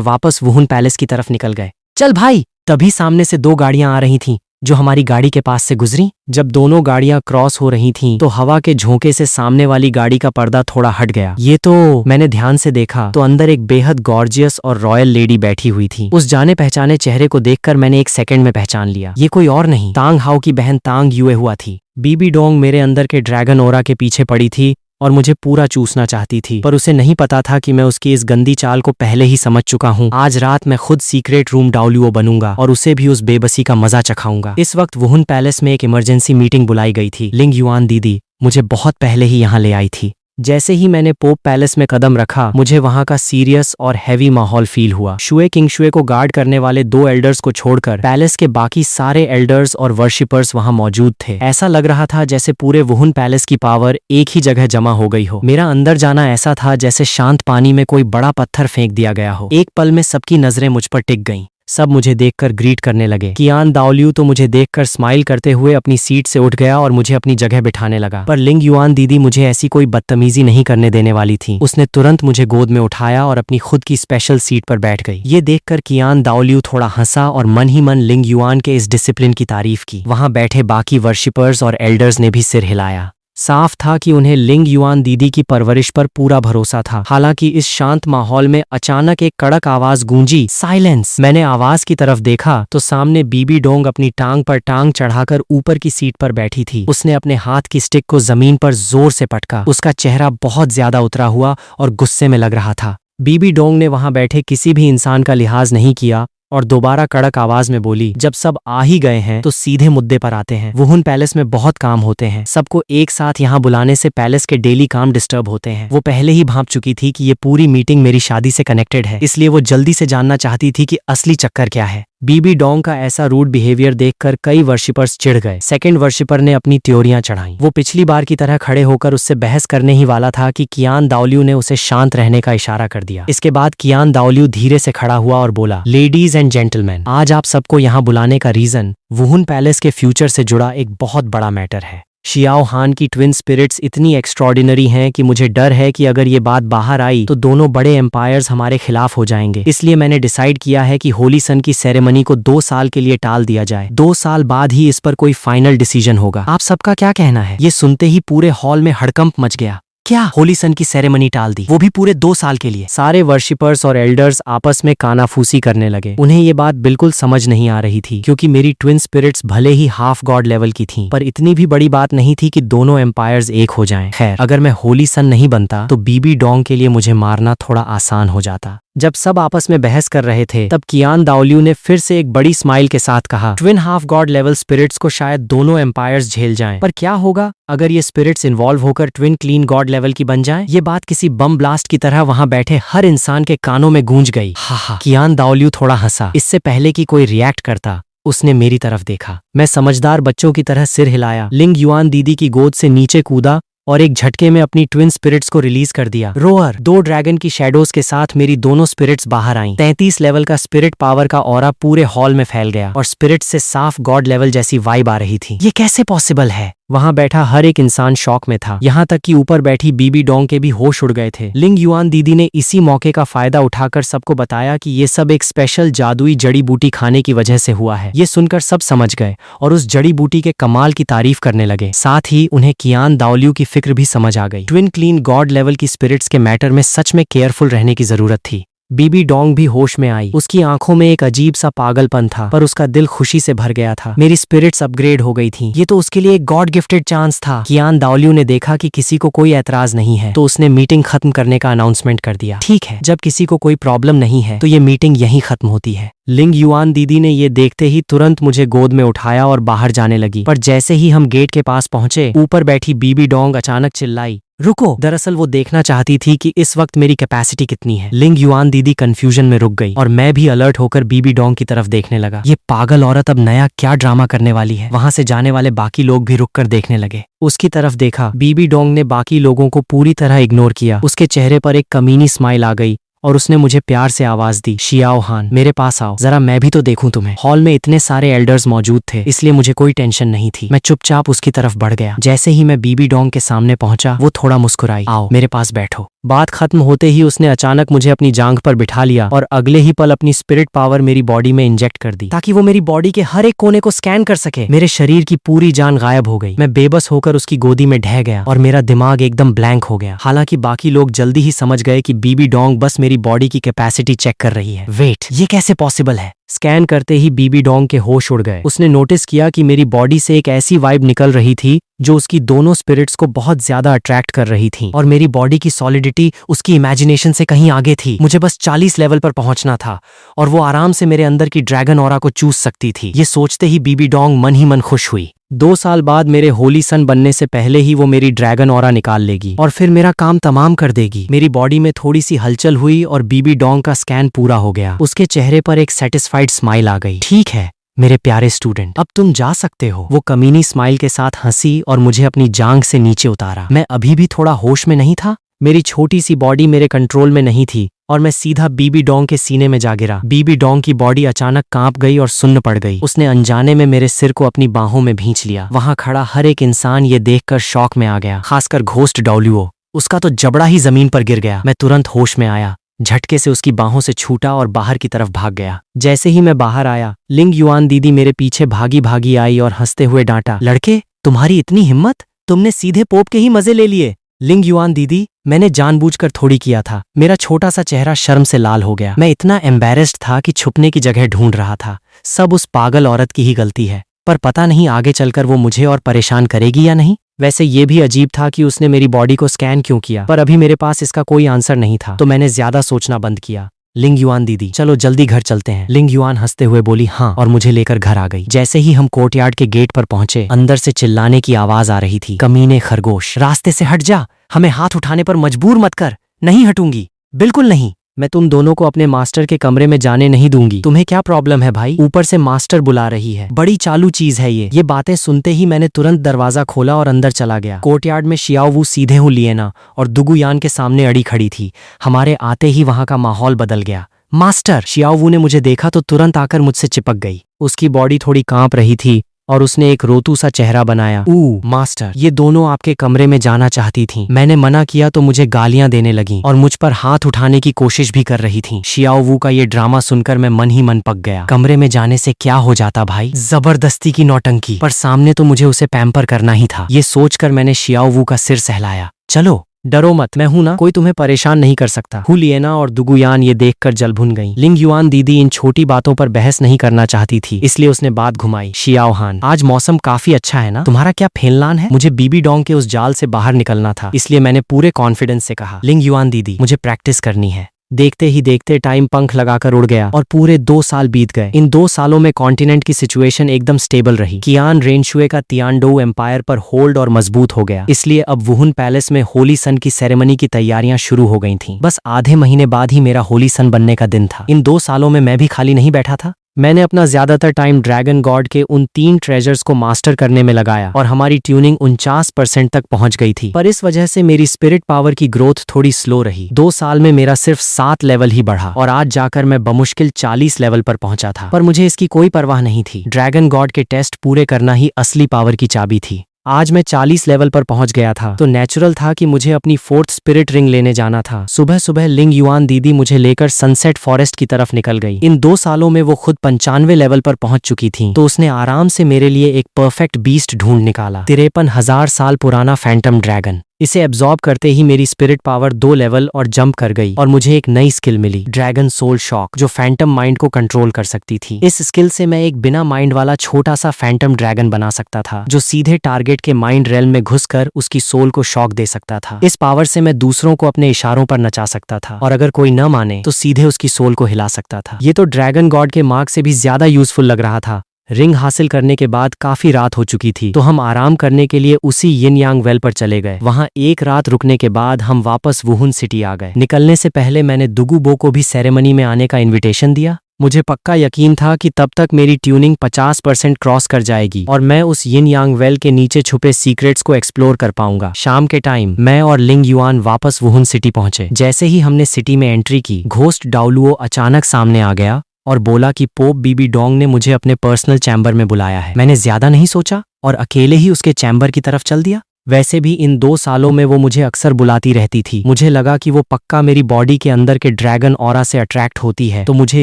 वापस वुहुन पैलेस की तरफ निकल गए। चल भाई। तभी सामने से 2 गाड़ियां आ रही थीं, जो हमारी गाड़ी के पास से गुजरी। जब दोनों गाड़ियां क्रॉस हो रही थीं, तो हवा के झोंके से सामने वाली गाड़ी का पर्दा थोड़ा हट गया। ये तो मैंने ध्यान से देखा तो अंदर एक बेहद गॉर्जियस और रॉयल लेडी बैठी हुई थी। उस जाने पहचाने चेहरे को देखकर मैंने एक सेकंड में पहचान लिया, ये कोई और नहीं, तांग हाओ की बहन तांग युए हुआ थी। बीबी डोंग मेरे अंदर के ड्रैगन ओरा के पीछे पड़ी थी और मुझे पूरा चूसना चाहती थी, पर उसे नहीं पता था कि मैं उसकी इस गंदी चाल को पहले ही समझ चुका हूँ। आज रात मैं खुद सीक्रेट रूम डाओलियो बनूंगा और उसे भी उस बेबसी का मजा चखाऊंगा। इस वक्त वुहुन पैलेस में एक इमरजेंसी मीटिंग बुलाई गई थी। लिंग युआन दीदी मुझे बहुत पहले ही यहाँ ले आई थी। जैसे ही मैंने पोप पैलेस में कदम रखा, मुझे वहां का सीरियस और हैवी माहौल फील हुआ। शुए किंगशुए को गार्ड करने वाले 2 एल्डर्स को छोड़कर पैलेस के बाकी सारे एल्डर्स और वर्शिपर्स वहां मौजूद थे। ऐसा लग रहा था जैसे पूरे वुहुन पैलेस की पावर एक ही जगह जमा हो गई हो। मेरा अंदर जाना ऐसा था जैसे शांत पानी में कोई बड़ा पत्थर फेंक दिया गया हो। एक पल में सबकी नजरें मुझ पर टिक गईं। सब मुझे देखकर ग्रीट करने लगे। कियान दाओलियू तो मुझे देखकर स्माइल करते हुए अपनी सीट से उठ गया और मुझे अपनी जगह बिठाने लगा, पर लिंग युआन दीदी मुझे ऐसी कोई बदतमीजी नहीं करने देने वाली थी। उसने तुरंत मुझे गोद में उठाया और अपनी खुद की स्पेशल सीट पर बैठ गई। ये देखकर कियान दाओलियू थोड़ा हंसा और मन ही मन लिंग युआन के इस डिसिप्लिन की तारीफ की। वहां बैठे बाकी वर्शिपर्स और एल्डर्स ने भी सिर हिलाया। साफ था कि उन्हें लिंग युआन दीदी की परवरिश पर पूरा भरोसा था। हालांकि इस शांत माहौल में अचानक एक कड़क आवाज गूंजी, साइलेंस। मैंने आवाज की तरफ देखा तो सामने बीबी डोंग अपनी टांग पर टांग चढ़ाकर ऊपर की सीट पर बैठी थी। उसने अपने हाथ की स्टिक को जमीन पर जोर से पटका। उसका चेहरा बहुत ज्यादा उतरा हुआ और गुस्से में लग रहा था। बीबी डोंग ने वहां बैठे किसी भी इंसान का लिहाज नहीं किया और दोबारा कड़क आवाज में बोली, जब सब आ ही गए हैं तो सीधे मुद्दे पर आते हैं। वुहुन पैलेस में बहुत काम होते हैं, सबको एक साथ यहाँ बुलाने से पैलेस के डेली काम डिस्टर्ब होते हैं। वो पहले ही भांप चुकी थी कि ये पूरी मीटिंग मेरी शादी से कनेक्टेड है, इसलिए वो जल्दी से जानना चाहती थी कि असली चक्कर क्या है। बीबी डोंग का ऐसा रूड बिहेवियर देखकर कई वर्शिपर्स चिढ़ गए। सेकंड वर्शिपर ने अपनी त्योरियां चढ़ाई। वो पिछली बार की तरह खड़े होकर उससे बहस करने ही वाला था कि कियान दाओलियू ने उसे शांत रहने का इशारा कर दिया। इसके बाद कियान दाओलियू धीरे से खड़ा हुआ और बोला, लेडीज एंड जेंटलमैन, आज आप सबको यहाँ बुलाने का रीजन वुहुन पैलेस के फ्यूचर से जुड़ा एक बहुत बड़ा मैटर है। शियाओ हान की ट्विन स्पिरिट्स इतनी एक्स्ट्रॉर्डिनरी हैं कि मुझे डर है कि अगर ये बात बाहर आई तो दोनों बड़े एम्पायर्स हमारे खिलाफ हो जाएंगे। इसलिए मैंने डिसाइड किया है कि होली सन की सेरेमनी को 2 साल के लिए टाल दिया जाए। 2 साल बाद ही इस पर कोई फाइनल डिसीजन होगा। आप सबका क्या कहना है? ये सुनते ही पूरे हॉल में हड़कंप मच गया। क्या होली सन की सेरेमनी टाल दी, वो भी पूरे 2 साल के लिए? सारे वर्शिपर्स और एल्डर्स आपस में कानाफूसी करने लगे। उन्हें ये बात बिल्कुल समझ नहीं आ रही थी, क्योंकि मेरी ट्विन स्पिरिट्स भले ही हाफ गॉड लेवल की थीं, पर इतनी भी बड़ी बात नहीं थी कि दोनों एम्पायर्स एक हो जाएं। खैर, अगर मैं होली सन नहीं बनता तो बीबी डोंग के लिए मुझे मारना थोड़ा आसान हो जाता। जब सब आपस में बहस कर रहे थे तब कियान दाओलियू ने फिर से एक बड़ी स्माइल के साथ कहा, twin half god level spirits को शायद दोनों एम्पायर्स झेल जाएं, पर क्या होगा अगर ये स्पिरिट्स इन्वॉल्व होकर ट्विन क्लीन गॉड लेवल की बन जाएं? ये बात किसी बम ब्लास्ट की तरह वहां बैठे हर इंसान के कानों में गूंज गई। हा। कियान दाओलियू थोड़ा हंसा। इससे पहले कि कोई रिएक्ट करता, उसने मेरी तरफ देखा। मैं समझदार बच्चों की तरह सिर हिलाया, लिंग युआन दीदी की गोद से नीचे कूदा और एक झटके में अपनी ट्विन स्पिरिट्स को रिलीज कर दिया। रोअर, 2 ड्रैगन की शैडोज के साथ मेरी दोनों स्पिरिट्स बाहर आईं। 33 लेवल का स्पिरिट पावर का ऑरा पूरे हॉल में फैल गया और स्पिरिट से साफ गॉड लेवल जैसी वाइब आ रही थी। ये कैसे पॉसिबल है? वहां बैठा हर एक इंसान शॉक में था, यहाँ तक कि ऊपर बैठी बीबी डोंग के भी होश उड़ गए थे। लिंग युआन दीदी ने इसी मौके का फायदा उठाकर सबको बताया कि ये सब एक स्पेशल जादुई जड़ी बूटी खाने की वजह से हुआ है। ये सुनकर सब समझ गए और उस जड़ी बूटी के कमाल की तारीफ करने लगे। साथ ही उन्हें कियान दाओलियू की फिक्र भी समझ आ गई। ट्विन क्लीन गॉड लेवल की स्पिरिट्स के मैटर में सच में केयरफुल रहने की जरूरत थी। बीबी डोंग भी होश में आई। उसकी आंखों में एक अजीब सा पागलपन था, पर उसका दिल खुशी से भर गया था। मेरी स्पिरिट्स अपग्रेड हो गई थीं। ये तो उसके लिए एक गॉड गिफ्टेड चांस था। कियान दाओलियू ने देखा कि किसी को कोई एतराज नहीं है तो उसने मीटिंग खत्म करने का अनाउंसमेंट कर दिया। ठीक है, जब किसी को कोई प्रॉब्लम नहीं है तो ये मीटिंग यहीं खत्म होती है। लिंग युआन दीदी ने ये देखते ही तुरंत मुझे गोद में उठाया और बाहर जाने लगी, पर जैसे ही हम गेट के पास पहुंचे, ऊपर बैठी बीबी डोंग अचानक चिल्लाई, रुको। दरअसल वो देखना चाहती थी कि इस वक्त मेरी कैपेसिटी कितनी है। लिंग युआन दीदी कंफ्यूजन में रुक गई और मैं भी अलर्ट होकर बीबी डोंग की तरफ देखने लगा। ये पागल औरत अब नया क्या ड्रामा करने वाली है? वहां से जाने वाले बाकी लोग भी रुककर देखने लगे। उसकी तरफ देखा, बीबी डोंग ने बाकी लोगों को पूरी तरह इग्नोर किया। उसके चेहरे पर एक कमीनी स्माइल आ गई और उसने मुझे प्यार से आवाज दी, शियाओ हान, मेरे पास आओ, जरा मैं भी तो देखूं तुम्हें। हॉल में इतने सारे एल्डर्स मौजूद थे, इसलिए मुझे कोई टेंशन नहीं थी। मैं चुपचाप उसकी तरफ बढ़ गया। जैसे ही मैं बीबी डोंग के सामने पहुंचा, वो थोड़ा मुस्कुराई, आओ मेरे पास बैठो। बात खत्म होते ही उसने अचानक मुझे अपनी जांघ पर बिठा लिया और अगले ही पल अपनी स्पिरिट पावर मेरी बॉडी में इंजेक्ट कर दी, ताकि वो मेरी बॉडी के हर एक कोने को स्कैन कर सके। मेरे शरीर की पूरी जान गायब हो गई। मैं बेबस होकर उसकी गोदी में ढह गया और मेरा दिमाग एकदम ब्लैंक हो गया। हालांकि बाकी लोग जल्दी ही समझ गए कि बीबी डोंग बस मेरी बॉडी की कैपेसिटी चेक कर रही है। वेट, ये कैसे पॉसिबल है? स्कैन करते ही बीबी डोंग के होश उड़ गए। उसने नोटिस किया कि मेरी बॉडी से एक ऐसी वाइब निकल रही थी जो उसकी दोनों स्पिरिट्स को बहुत ज्यादा अट्रैक्ट कर रही थी और मेरी बॉडी की सॉलिडिटी उसकी इमेजिनेशन से कहीं आगे थी। मुझे बस 40 लेवल पर पहुंचना था और वो आराम से मेरे अंदर की ड्रैगन ऑरा को चूस सकती थी। ये सोचते ही बीबी डोंग मन ही मन खुश हुई। 2 साल बाद मेरे होली सन बनने से पहले ही वो मेरी ड्रैगन ऑरा निकाल लेगी और फिर मेरा काम तमाम कर देगी। मेरी बॉडी में थोड़ी सी हलचल हुई और बीबी डोंग का स्कैन पूरा हो गया। उसके चेहरे पर एक सेटिस्फाइड स्माइल आ गई। ठीक है मेरे प्यारे स्टूडेंट, अब तुम जा सकते हो। वो कमीनी स्माइल के साथ हंसी और मुझे अपनी जांघ से नीचे उतारा। मैं अभी भी थोड़ा होश में नहीं था। मेरी छोटी सी बॉडी मेरे कंट्रोल में नहीं थी, और मैं सीधा बीबी डोंग के सीने में जा गिरा। बीबी डोंग की बॉडी अचानक कांप गई और सुन्न पड़ गई। उसने अनजाने में मेरे सिर को अपनी बाहों में भींच लिया। वहां खड़ा हर एक इंसान ये देखकर शॉक में आ गया, खासकर घोस्ट डब्ल्यूओ। उसका तो जबड़ा ही जमीन पर गिर गया। मैं तुरंत होश में आया, झटके से उसकी बाहों से छूटा और बाहर की तरफ भाग गया। जैसे ही मैं बाहर आया, लिंग युआन दीदी मेरे पीछे भागी भागी आई और हंसते हुए डांटा, लड़के तुम्हारी इतनी हिम्मत, तुमने सीधे पोप के ही मजे ले लिए। लिंग युआन दीदी, मैंने जानबूझकर थोड़ी किया था। मेरा छोटा सा चेहरा शर्म से लाल हो गया। मैं इतना एम्बैरेस्ड था कि छुपने की जगह ढूंढ रहा था। सब उस पागल औरत की ही गलती है, पर पता नहीं आगे चलकर वो मुझे और परेशान करेगी या नहीं। वैसे ये भी अजीब था कि उसने मेरी बॉडी को स्कैन क्यों किया, पर अभी मेरे पास इसका कोई आंसर नहीं था, तो मैंने ज्यादा सोचना बंद किया। लिंग युआन दीदी, चलो जल्दी घर चलते हैं। लिंग युआन हंसते हुए बोली हाँ, और मुझे लेकर घर आ गई। जैसे ही हम कोर्टयार्ड के गेट पर पहुंचे, अंदर से चिल्लाने की आवाज आ रही थी, कमीने खरगोश, रास्ते से हट जा, हमें हाथ उठाने पर मजबूर मत कर। नहीं हटूंगी, बिल्कुल नहीं। मैं तुम दोनों को अपने मास्टर के कमरे में जाने नहीं दूंगी। तुम्हें क्या प्रॉब्लम है भाई? ऊपर से मास्टर बुला रही है, बड़ी चालू चीज है ये बातें सुनते ही मैंने तुरंत दरवाजा खोला और अंदर चला गया। कोर्टयार्ड में शियाओवू सीधे हूँ लिएना और दुगुयान के सामने अड़ी खड़ी थी। हमारे आते ही वहां का माहौल बदल गया। मास्टर! शियाओवू ने मुझे देखा तो तुरंत आकर मुझसे चिपक गई। उसकी बॉडी थोड़ी कांप रही थी और उसने एक रोतू सा चेहरा बनाया। मास्टर, ये दोनों आपके कमरे में जाना चाहती थीं। मैंने मना किया तो मुझे गालियां देने लगीं और मुझ पर हाथ उठाने की कोशिश भी कर रही थीं। शियाओवू का ये ड्रामा सुनकर मैं मन ही मन पक गया। कमरे में जाने से क्या हो जाता भाई, जबरदस्ती की नौटंकी, पर सामने तो मुझे उसे पैम्पर करना ही था। ये सोचकर मैंने शियाओवू का सिर सहलाया। चलो, डरो मत, मैं हूं ना, कोई तुम्हें परेशान नहीं कर सकता। हु लिएना और दुगुयान ये देखकर जल भुन गईं। लिंग युआन दीदी इन छोटी बातों पर बहस नहीं करना चाहती थी, इसलिए उसने बात घुमाई। शियाओहान, आज मौसम काफी अच्छा है ना, तुम्हारा क्या फेनलान है? मुझे बीबी डोंग के उस जाल से बाहर निकलना था, इसलिए मैंने पूरे कॉन्फिडेंस से कहा। लिंग युआन दीदी, मुझे प्रैक्टिस करनी है। देखते ही देखते टाइम पंख लगाकर उड़ गया और पूरे 2 साल बीत गए। इन 2 सालों में कॉन्टिनेंट की सिचुएशन एकदम स्टेबल रही। कियान रेनशुए का तियानडोउ एम्पायर पर होल्ड और मजबूत हो गया, इसलिए अब वुहुन पैलेस में होली सन की सेरेमनी की तैयारियां शुरू हो गई थीं। बस आधे महीने बाद ही मेरा होली सन बनने का दिन था। इन 2 सालों में मैं भी खाली नहीं बैठा था। मैंने अपना ज्यादातर टाइम ड्रैगन गॉड के उन 3 ट्रेजर्स को मास्टर करने में लगाया और हमारी ट्यूनिंग 49% तक पहुंच गई थी, पर इस वजह से मेरी स्पिरिट पावर की ग्रोथ थोड़ी स्लो रही। 2 साल में मेरा सिर्फ 7 लेवल ही बढ़ा और आज जाकर मैं बमुश्किल 40 लेवल पर पहुंचा था, पर मुझे इसकी कोई परवाह नहीं थी। ड्रैगन गॉड के टेस्ट पूरे करना ही असली पावर की चाबी थी। आज मैं 40 लेवल पर पहुंच गया था, तो नेचुरल था कि मुझे अपनी 4th स्पिरिट रिंग लेने जाना था। सुबह सुबह लिंग युआन दीदी मुझे लेकर सनसेट फॉरेस्ट की तरफ निकल गई। इन 2 सालों में वो खुद 95 लेवल पर पहुंच चुकी थी, तो उसने आराम से मेरे लिए एक परफेक्ट बीस्ट ढूंढ निकाला। 53,000 साल पुराना फैंटम ड्रैगन। इसे एब्जॉर्ब करते ही मेरी स्पिरिट पावर 2 लेवल और जंप कर गई और मुझे एक नई स्किल मिली, ड्रैगन सोल शॉक, जो फैंटम माइंड को कंट्रोल कर सकती थी। इस स्किल से मैं एक बिना माइंड वाला छोटा सा फैंटम ड्रैगन बना सकता था, जो सीधे टारगेट के माइंड रेल्म में घुसकर उसकी सोल को शॉक दे सकता था। इस पावर से मैं दूसरों को अपने इशारों पर नचा सकता था और अगर कोई न माने तो सीधे उसकी सोल को हिला सकता था। ये तो ड्रैगन गॉड के मार्क से भी ज्यादा यूजफुल लग रहा था। रिंग हासिल करने के बाद काफी रात हो चुकी थी, तो हम आराम करने के लिए उसी यिन यांग वेल पर चले गए। वहां एक रात रुकने के बाद हम वापस वुहुन सिटी आ गए। निकलने से पहले मैंने दुगुबो को भी सेरेमनी में आने का इनविटेशन दिया। मुझे पक्का यकीन था कि तब तक मेरी ट्यूनिंग 50% क्रॉस कर जाएगी और मैं उस यिन यांग वेल के नीचे छुपे सीक्रेट्स को एक्सप्लोर कर पाऊंगा। शाम के टाइम मैं और लिंग युआन वापस वुहुन सिटी पहुंचे। जैसे ही हमने सिटी में एंट्री की, घोस्ट डाउलुओ अचानक सामने आ गया और बोला कि पोप बीबी डोंग ने मुझे अपने पर्सनल चैम्बर में बुलाया है। मैंने ज्यादा नहीं सोचा और अकेले ही उसके चैम्बर की तरफ चल दिया। वैसे भी इन 2 सालों में वो मुझे अक्सर बुलाती रहती थी। मुझे लगा कि वो पक्का मेरी बॉडी के अंदर के ड्रैगन ऑरा से अट्रैक्ट होती है, तो मुझे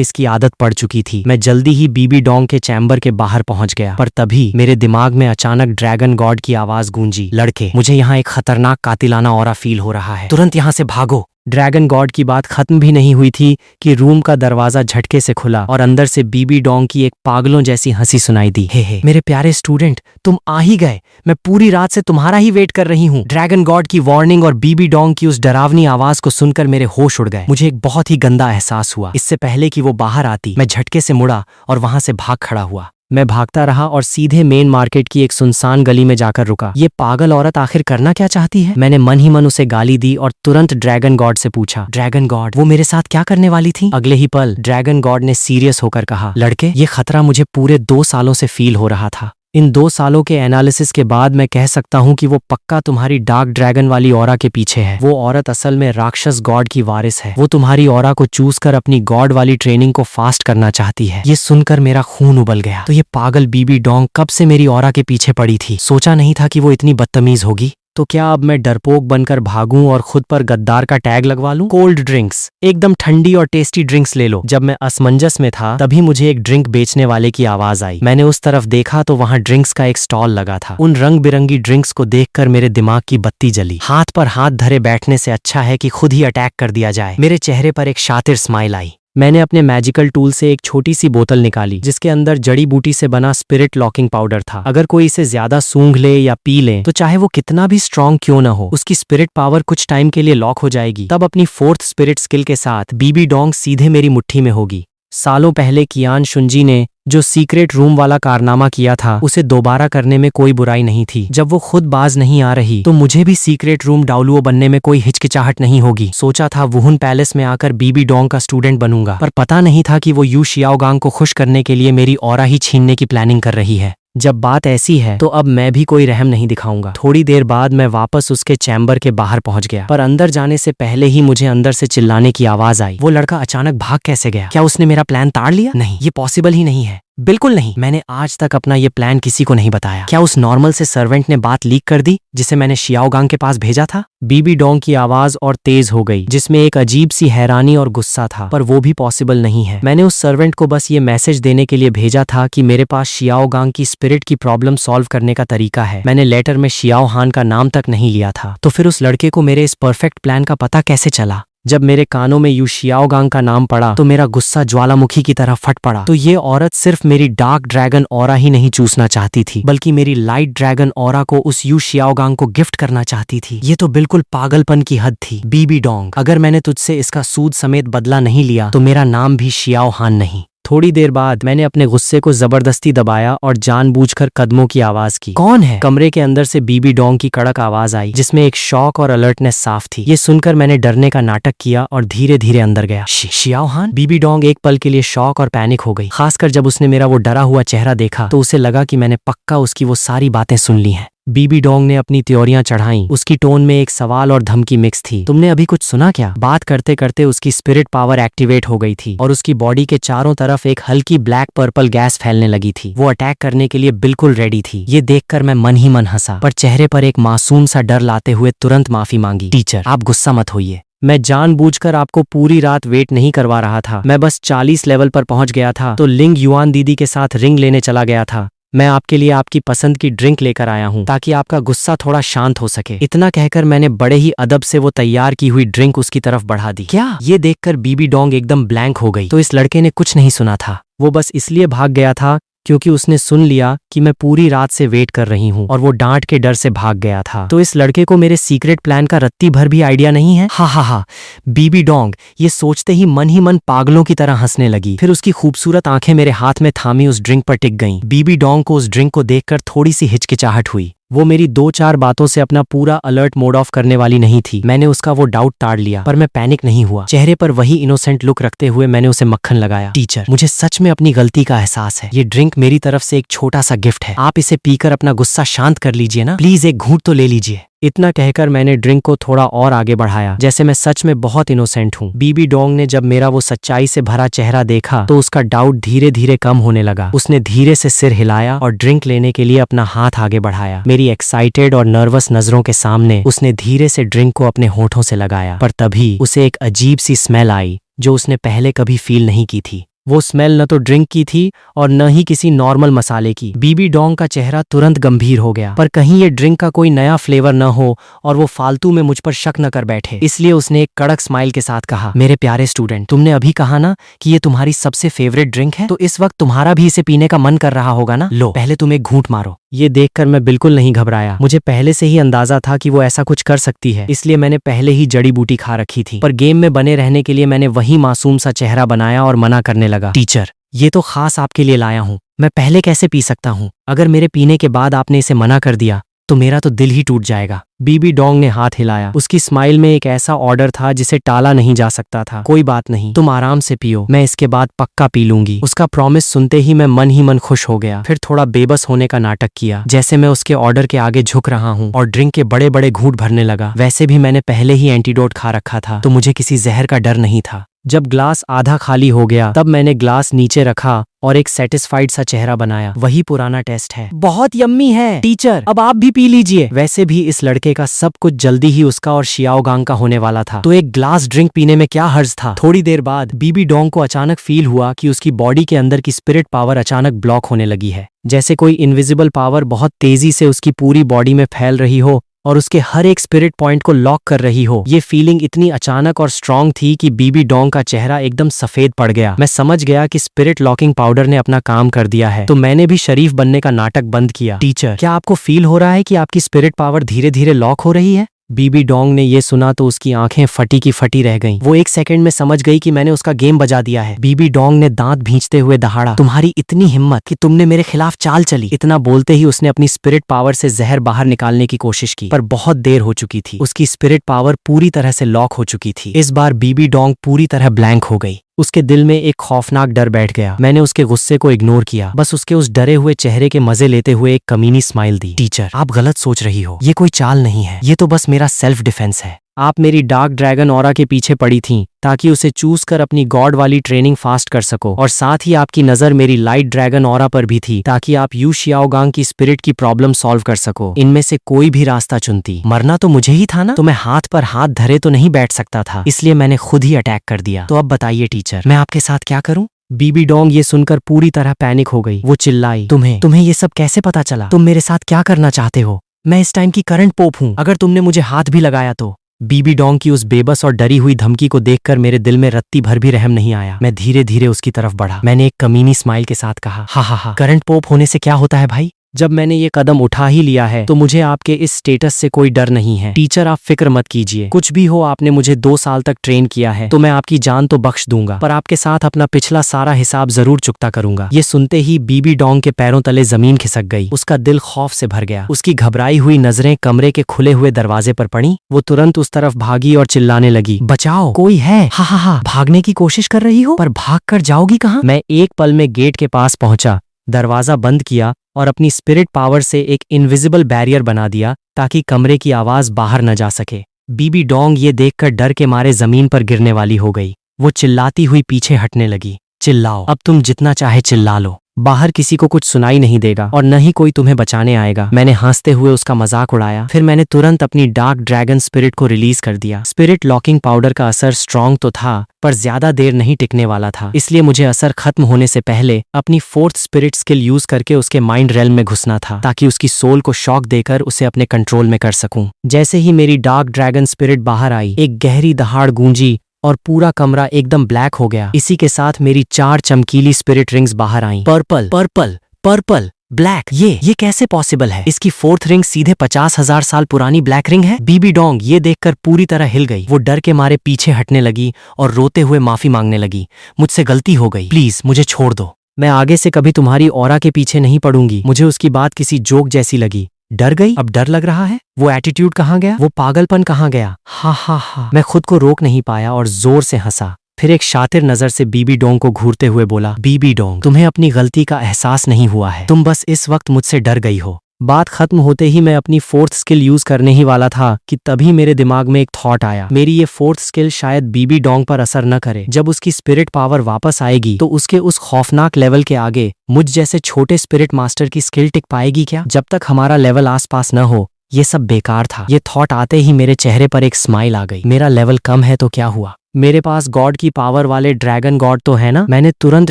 इसकी आदत पड़ चुकी थी। मैं जल्दी ही बीबी डोंग के चैम्बर के बाहर पहुंच गया, पर तभी मेरे दिमाग में अचानक ड्रैगन गॉड की आवाज गूंजी, लड़के, मुझे यहाँ एक खतरनाक कातिलाना ऑरा फील हो रहा है, तुरंत यहाँ से भागो। ड्रैगन गॉड की बात खत्म भी नहीं हुई थी कि रूम का दरवाजा झटके से खुला और अंदर से बीबी डोंग की एक पागलों जैसी हंसी सुनाई दी। हे मेरे प्यारे स्टूडेंट, तुम आ ही गए। मैं पूरी रात से तुम्हारा ही वेट कर रही हूँ। ड्रैगन गॉड की वार्निंग और बीबी डोंग की उस डरावनी आवाज को सुनकर मेरे होश उड़ गए। मुझे एक बहुत ही गंदा एहसास हुआ। इससे पहले कि वो बाहर आती, मैं झटके से मुड़ा और वहां से भाग खड़ा हुआ। मैं भागता रहा और सीधे मेन मार्केट की एक सुनसान गली में जाकर रुका। ये पागल औरत आखिर करना क्या चाहती है? मैंने मन ही मन उसे गाली दी और तुरंत ड्रैगन गॉड से पूछा, ड्रैगन गॉड, वो मेरे साथ क्या करने वाली थी? अगले ही पल ड्रैगन गॉड ने सीरियस होकर कहा, लड़के, ये खतरा मुझे पूरे 2 सालों से फील हो रहा था। इन 2 सालों के एनालिसिस के बाद मैं कह सकता हूँ कि वो पक्का तुम्हारी डार्क ड्रैगन वाली ऑरा के पीछे है। वो औरत असल में राक्षस गॉड की वारिस है। वो तुम्हारी ऑरा को चूज कर अपनी गॉड वाली ट्रेनिंग को फास्ट करना चाहती है। ये सुनकर मेरा खून उबल गया। तो ये पागल बीबी डोंग कब से मेरी ऑरा के पीछे पड़ी थी? सोचा नहीं था कि वो इतनी बदतमीज होगी। तो क्या अब मैं डरपोक बनकर भागूं और खुद पर गद्दार का टैग लगवा लूं? कोल्ड ड्रिंक्स, एकदम ठंडी और टेस्टी ड्रिंक्स ले लो। जब मैं असमंजस में था तभी मुझे एक ड्रिंक बेचने वाले की आवाज आई। मैंने उस तरफ देखा तो वहां ड्रिंक्स का एक स्टॉल लगा था। उन रंग बिरंगी ड्रिंक्स को देखकर मेरे दिमाग की बत्ती जली। हाथ पर हाथ धरे बैठने से अच्छा है कि खुद ही अटैक कर दिया जाए। मेरे चेहरे पर एक शातिर स्माइल आई। मैंने अपने मैजिकल टूल से एक छोटी सी बोतल निकाली जिसके अंदर जड़ी बूटी से बना स्पिरिट लॉकिंग पाउडर था। अगर कोई इसे ज्यादा सूंघ ले या पी ले तो चाहे वो कितना भी स्ट्रांग क्यों न हो, उसकी स्पिरिट पावर कुछ टाइम के लिए लॉक हो जाएगी। तब अपनी 4th स्पिरिट स्किल के साथ बीबी डोंग सीधे मेरी मुट्ठी में होगी। सालों पहले कियान शुंजी ने जो सीक्रेट रूम वाला कारनामा किया था उसे दोबारा करने में कोई बुराई नहीं थी। जब वो खुद बाज नहीं आ रही तो मुझे भी सीक्रेट रूम डाउलुओ बनने में कोई हिचकिचाहट नहीं होगी। सोचा था वुहुन पैलेस में आकर बीबी डोंग का स्टूडेंट बनूंगा, पर पता नहीं था कि वो यू शियाओगांग को खुश करने के लिए मेरी ऑरा ही छीनने की प्लानिंग कर रही है। जब बात ऐसी है तो अब मैं भी कोई रहम नहीं दिखाऊंगा। थोड़ी देर बाद मैं वापस उसके चैम्बर के बाहर पहुंच गया, पर अंदर जाने से पहले ही मुझे अंदर से चिल्लाने की आवाज आई। वो लड़का अचानक भाग कैसे गया? क्या उसने मेरा प्लान ताड़ लिया? नहीं, ये पॉसिबल ही नहीं है। बिल्कुल नहीं। मैंने आज तक अपना ये प्लान किसी को नहीं बताया। क्या उस नॉर्मल से सर्वेंट ने बात लीक कर दी जिसे मैंने शियाओगांग के पास भेजा था? बीबी डोंग की आवाज और तेज हो गई जिसमें एक अजीब सी हैरानी और गुस्सा था, पर वो भी पॉसिबल नहीं है। मैंने उस सर्वेंट को बस ये मैसेज देने के लिए भेजा था कि मेरे पास शियाओगांग की स्पिरिट की प्रॉब्लम सॉल्व करने का तरीका है। मैंने लेटर में शियाओ हान का नाम तक नहीं लिया था। तो फिर उस लड़के को मेरे इस परफेक्ट प्लान का पता कैसे चला? जब मेरे कानों में यू शियाओगांग का नाम पड़ा तो मेरा गुस्सा ज्वालामुखी की तरह फट पड़ा। तो ये औरत सिर्फ मेरी डार्क ड्रैगन ऑरा ही नहीं चूसना चाहती थी, बल्कि मेरी लाइट ड्रैगन ऑरा को उस यू शियाओगांग को गिफ्ट करना चाहती थी। ये तो बिल्कुल पागलपन की हद थी। बीबी डोंग, अगर मैंने तुझसे इसका सूद समेत बदला नहीं लिया तो मेरा नाम भी शियाओ हान नहीं। थोड़ी देर बाद मैंने अपने गुस्से को जबरदस्ती दबाया और जानबूझकर कदमों की आवाज की। कौन है? कमरे के अंदर से बीबी डोंग की कड़क आवाज आई जिसमें एक शॉक और अलर्टनेस साफ थी। ये सुनकर मैंने डरने का नाटक किया और धीरे धीरे अंदर गया। शियाओ हान? बीबी डोंग एक पल के लिए शॉक और पैनिक हो गई, खासकर जब उसने मेरा वो डरा हुआ चेहरा देखा तो उसे लगा कि मैंने पक्का उसकी वो सारी बातें सुन ली हैं। बीबी डोंग ने अपनी त्योरियां चढ़ाई। उसकी टोन में एक सवाल और धमकी मिक्स थी। तुमने अभी कुछ सुना क्या? बात करते करते उसकी स्पिरिट पावर एक्टिवेट हो गई थी और उसकी बॉडी के चारों तरफ एक हल्की ब्लैक पर्पल गैस फैलने लगी थी। वो अटैक करने के लिए बिल्कुल रेडी थी। ये देखकर मैं मन ही मन हंसा, पर चेहरे पर एक मासूम सा डर लाते हुए तुरंत माफी मांगी। टीचर, आप गुस्सा मत होइए। मैं जानबूझकर आपको पूरी रात वेट नहीं करवा रहा था। मैं बस 40 लेवल पर पहुंच गया था तो लिंग युआन दीदी के साथ रिंग लेने चला गया था। मैं आपके लिए आपकी पसंद की ड्रिंक लेकर आया हूँ ताकि आपका गुस्सा थोड़ा शांत हो सके। इतना कहकर मैंने बड़े ही अदब से वो तैयार की हुई ड्रिंक उसकी तरफ बढ़ा दी। क्या? ये देखकर बीबी डोंग एकदम ब्लैंक हो गई। तो इस लड़के ने कुछ नहीं सुना था। वो बस इसलिए भाग गया था क्योंकि उसने सुन लिया कि मैं पूरी रात से वेट कर रही हूँ और वो डांट के डर से भाग गया था। तो इस लड़के को मेरे सीक्रेट प्लान का रत्ती भर भी आइडिया नहीं है। हा हा हा। बीबी डोंग ये सोचते ही मन पागलों की तरह हंसने लगी। फिर उसकी खूबसूरत आंखें मेरे हाथ में थामी उस ड्रिंक पर टिक गईं। बीबी डोंग को उस ड्रिंक को देखकर थोड़ी सी हिचकिचाहट हुई। वो मेरी 2-4 बातों से अपना पूरा अलर्ट मोड ऑफ करने वाली नहीं थी। मैंने उसका वो डाउट ताड़ लिया, पर मैं पैनिक नहीं हुआ। चेहरे पर वही इनोसेंट लुक रखते हुए मैंने उसे मक्खन लगाया। टीचर, मुझे सच में अपनी गलती का एहसास है। ये ड्रिंक मेरी तरफ से एक छोटा सा गिफ्ट है। आप इसे पीकर अपना गुस्सा शांत कर लीजिए ना। प्लीज एक घूंट तो ले लीजिए। इतना कहकर मैंने ड्रिंक को थोड़ा और आगे बढ़ाया, जैसे मैं सच में बहुत इनोसेंट हूँ। बीबी डोंग ने जब मेरा वो सच्चाई से भरा चेहरा देखा तो उसका डाउट धीरे धीरे कम होने लगा। उसने धीरे से सिर हिलाया और ड्रिंक लेने के लिए अपना हाथ आगे बढ़ाया। मेरी एक्साइटेड और नर्वस नजरों के सामने उसने धीरे से ड्रिंक को अपने होठों से लगाया, पर तभी उसे एक अजीब सी स्मेल आई जो उसने पहले कभी फील नहीं की थी। वो स्मेल न तो ड्रिंक की थी और न ही किसी नॉर्मल मसाले की। बीबी डोंग का चेहरा तुरंत गंभीर हो गया, पर कहीं ये ड्रिंक का कोई नया फ्लेवर न हो और वो फालतू में मुझ पर शक न कर बैठे। इसलिए उसने एक कड़क स्माइल के साथ कहा, मेरे प्यारे स्टूडेंट, तुमने अभी कहा ना कि ये तुम्हारी सबसे फेवरेट ड्रिंक है, तो इस वक्त तुम्हारा भी इसे पीने का मन कर रहा होगा ना। लो, पहले तुम एक घूंट मारो। ये देखकर मैं बिल्कुल नहीं घबराया। मुझे पहले से ही अंदाजा था कि वो ऐसा कुछ कर सकती है, इसलिए मैंने पहले ही जड़ी बूटी खा रखी थी। पर गेम में बने रहने के लिए मैंने वही मासूम सा चेहरा बनाया और मना करने लगा। टीचर, ये तो खास आपके लिए लाया हूँ। मैं पहले कैसे पी सकता हूँ? अगर मेरे पीने के बाद आपने इसे मना कर दिया तो मेरा तो दिल ही टूट जाएगा। बीबी डोंग ने हाथ हिलाया। उसकी स्माइल में एक ऐसा ऑर्डर था जिसे टाला नहीं जा सकता था। कोई बात नहीं, तुम आराम से पियो, मैं इसके बाद पक्का पी लूंगी। उसका प्रॉमिस सुनते ही मैं मन ही मन खुश हो गया। फिर थोड़ा बेबस होने का नाटक किया, जैसे मैं उसके ऑर्डर के आगे झुक रहा हूँ, और ड्रिंक के बड़े बड़े घूंट भरने लगा। वैसे भी मैंने पहले ही एंटीडोट खा रखा था, तो मुझे किसी जहर का डर नहीं था। जब ग्लास आधा खाली हो गया तब मैंने ग्लास नीचे रखा और एक सेटिस्फाइड सा चेहरा बनाया। वही पुराना टेस्ट है, बहुत यम्मी है टीचर, अब आप भी पी लीजिए। वैसे भी इस लड़के का सब कुछ जल्दी ही उसका और शियाओगांग का होने वाला था, तो एक ग्लास ड्रिंक पीने में क्या हर्ज था। थोड़ी देर बाद बीबी डोंग को अचानक फील हुआ कि उसकी बॉडी के अंदर की स्पिरिट पावर अचानक ब्लॉक होने लगी है, जैसे कोई इनविजिबल पावर बहुत तेजी से उसकी पूरी बॉडी में फैल रही हो और उसके हर एक स्पिरिट पॉइंट को लॉक कर रही हो। ये फीलिंग इतनी अचानक और स्ट्रांग थी कि बीबी डोंग का चेहरा एकदम सफेद पड़ गया। मैं समझ गया कि स्पिरिट लॉकिंग पाउडर ने अपना काम कर दिया है, तो मैंने भी शरीफ बनने का नाटक बंद किया। टीचर, क्या आपको फील हो रहा है कि आपकी स्पिरिट पावर धीरे धीरे लॉक हो रही है? बीबी डोंग ने ये सुना तो उसकी आंखें फटी की फटी रह गईं। वो एक सेकंड में समझ गई कि मैंने उसका गेम बजा दिया है। बीबी डोंग ने दांत भींचते हुए दहाड़ा, तुम्हारी इतनी हिम्मत कि तुमने मेरे खिलाफ चाल चली। इतना बोलते ही उसने अपनी स्पिरिट पावर से जहर बाहर निकालने की कोशिश की, पर बहुत देर हो चुकी थी। उसकी स्पिरिट पावर पूरी तरह से लॉक हो चुकी थी। इस बार बीबी डोंग पूरी तरह ब्लैंक हो गई। उसके दिल में एक खौफनाक डर बैठ गया। मैंने उसके गुस्से को इग्नोर किया, बस उसके उस डरे हुए चेहरे के मजे लेते हुए एक कमीनी स्माइल दी। टीचर, आप गलत सोच रही हो, ये कोई चाल नहीं है, ये तो बस मेरा सेल्फ डिफेंस है। आप मेरी डार्क ड्रैगन ऑरा के पीछे पड़ी थीं ताकि उसे चूज कर अपनी गॉड वाली ट्रेनिंग फास्ट कर सको, और साथ ही आपकी नजर मेरी लाइट ड्रैगन ऑरा पर भी थी ताकि आप यू शियाओगांग की स्पिरिट की प्रॉब्लम सॉल्व कर सको। इनमें से कोई भी रास्ता चुनती, मरना तो मुझे ही था ना, तो मैं हाथ पर हाथ धरे तो नहीं बैठ सकता था, इसलिए मैंने खुद ही अटैक कर दिया। तो अब बताइए टीचर, मैं आपके साथ क्या करूं? बीबी डोंग ये सुनकर पूरी तरह पैनिक हो गई। वो चिल्लाई, तुम्हें ये सब कैसे पता चला? तुम मेरे साथ क्या करना चाहते हो? मैं इस टाइम की करंट पोप हूँ, अगर तुमने मुझे हाथ भी लगाया तो। बीबी डोंग की उस बेबस और डरी हुई धमकी को देखकर मेरे दिल में रत्ती भर भी रहम नहीं आया। मैं धीरे धीरे उसकी तरफ बढ़ा। मैंने एक कमीनी स्माइल के साथ कहा, हा, करंट पोप होने से क्या होता है भाई? जब मैंने ये कदम उठा ही लिया है तो मुझे आपके इस स्टेटस से कोई डर नहीं है। टीचर, आप फिक्र मत कीजिए, कुछ भी हो, आपने मुझे 2 साल तक ट्रेन किया है, तो मैं आपकी जान तो बख्श दूंगा, पर आपके साथ अपना पिछला सारा हिसाब जरूर चुकता करूंगा। ये सुनते ही बीबी डोंग के पैरों तले जमीन खिसक गई। उसका दिल खौफ से भर गया। उसकी घबराई हुई नजरें कमरे के खुले हुए दरवाजे पर पड़ी। वो तुरंत उस तरफ भागी और चिल्लाने लगी, बचाओ, कोई है। हा, भागने की कोशिश कर रही हो, पर भाग कर जाओगी कहाँ? मैं एक पल में गेट के पास पहुंचा, दरवाजा बंद किया और अपनी स्पिरिट पावर से एक इनविजिबल बैरियर बना दिया ताकि कमरे की आवाज बाहर न जा सके। बीबी डोंग ये देखकर डर के मारे जमीन पर गिरने वाली हो गई। वो चिल्लाती हुई पीछे हटने लगी। चिल्लाओ, अब तुम जितना चाहे चिल्ला लो, बाहर किसी को कुछ सुनाई नहीं देगा और न ही कोई तुम्हें बचाने आएगा। मैंने हंसते हुए उसका मजाक उड़ाया। फिर मैंने तुरंत अपनी डार्क ड्रैगन स्पिरिट को रिलीज कर दिया। स्पिरिट लॉकिंग पाउडर का असर स्ट्रांग तो था, पर ज्यादा देर नहीं टिकने वाला था, इसलिए मुझे असर खत्म होने से पहले अपनी 4th स्पिरिट स्किल यूज करके उसके माइंड रेल्म में घुसना था, ताकि उसकी सोल को शॉक देकर उसे अपने कंट्रोल में कर सकूं। जैसे ही मेरी डार्क ड्रैगन स्पिरिट बाहर आई, एक गहरी दहाड़ गूंजी और पूरा कमरा एकदम ब्लैक हो गया। इसी के साथ मेरी 4 चमकीली स्पिरिट रिंग्स बाहर आईं। पर्पल, पर्पल, पर्पल, ब्लैक, ये कैसे पॉसिबल है? इसकी 4th रिंग सीधे 50,000 साल पुरानी ब्लैक रिंग है। बीबी डोंग ये देखकर पूरी तरह हिल गई। वो डर के मारे पीछे हटने लगी और रोते हुए माफी मांगने लगी। मुझसे गलती हो गई, प्लीज मुझे छोड़ दो, मैं आगे से कभी तुम्हारी ऑरा के पीछे नहीं पड़ूंगी। मुझे उसकी बात किसी जोक जैसी लगी। डर गई? अब डर लग रहा है? वो एटीट्यूड कहाँ गया? वो पागलपन कहाँ गया? हा। मैं खुद को रोक नहीं पाया और जोर से हंसा। फिर एक शातिर नजर से बीबी डोंग को घूरते हुए बोला, बीबी डोंग, तुम्हें अपनी गलती का एहसास नहीं हुआ है, तुम बस इस वक्त मुझसे डर गई हो। बात खत्म होते ही मैं अपनी 4th स्किल यूज करने ही वाला था कि तभी मेरे दिमाग में एक थॉट आया। मेरी ये 4th स्किल शायद बीबी डोंग पर असर न करे। जब उसकी स्पिरिट पावर वापस आएगी तो उसके उस खौफनाक लेवल के आगे मुझ जैसे छोटे स्पिरिट मास्टर की स्किल टिक पाएगी क्या? जब तक हमारा लेवल आसपास न हो, ये सब बेकार था। ये थॉट आते ही मेरे चेहरे पर एक स्माइल आ गई। मेरा लेवल कम है तो क्या हुआ, मेरे पास गॉड की पावर वाले ड्रैगन गॉड तो है ना। मैंने तुरंत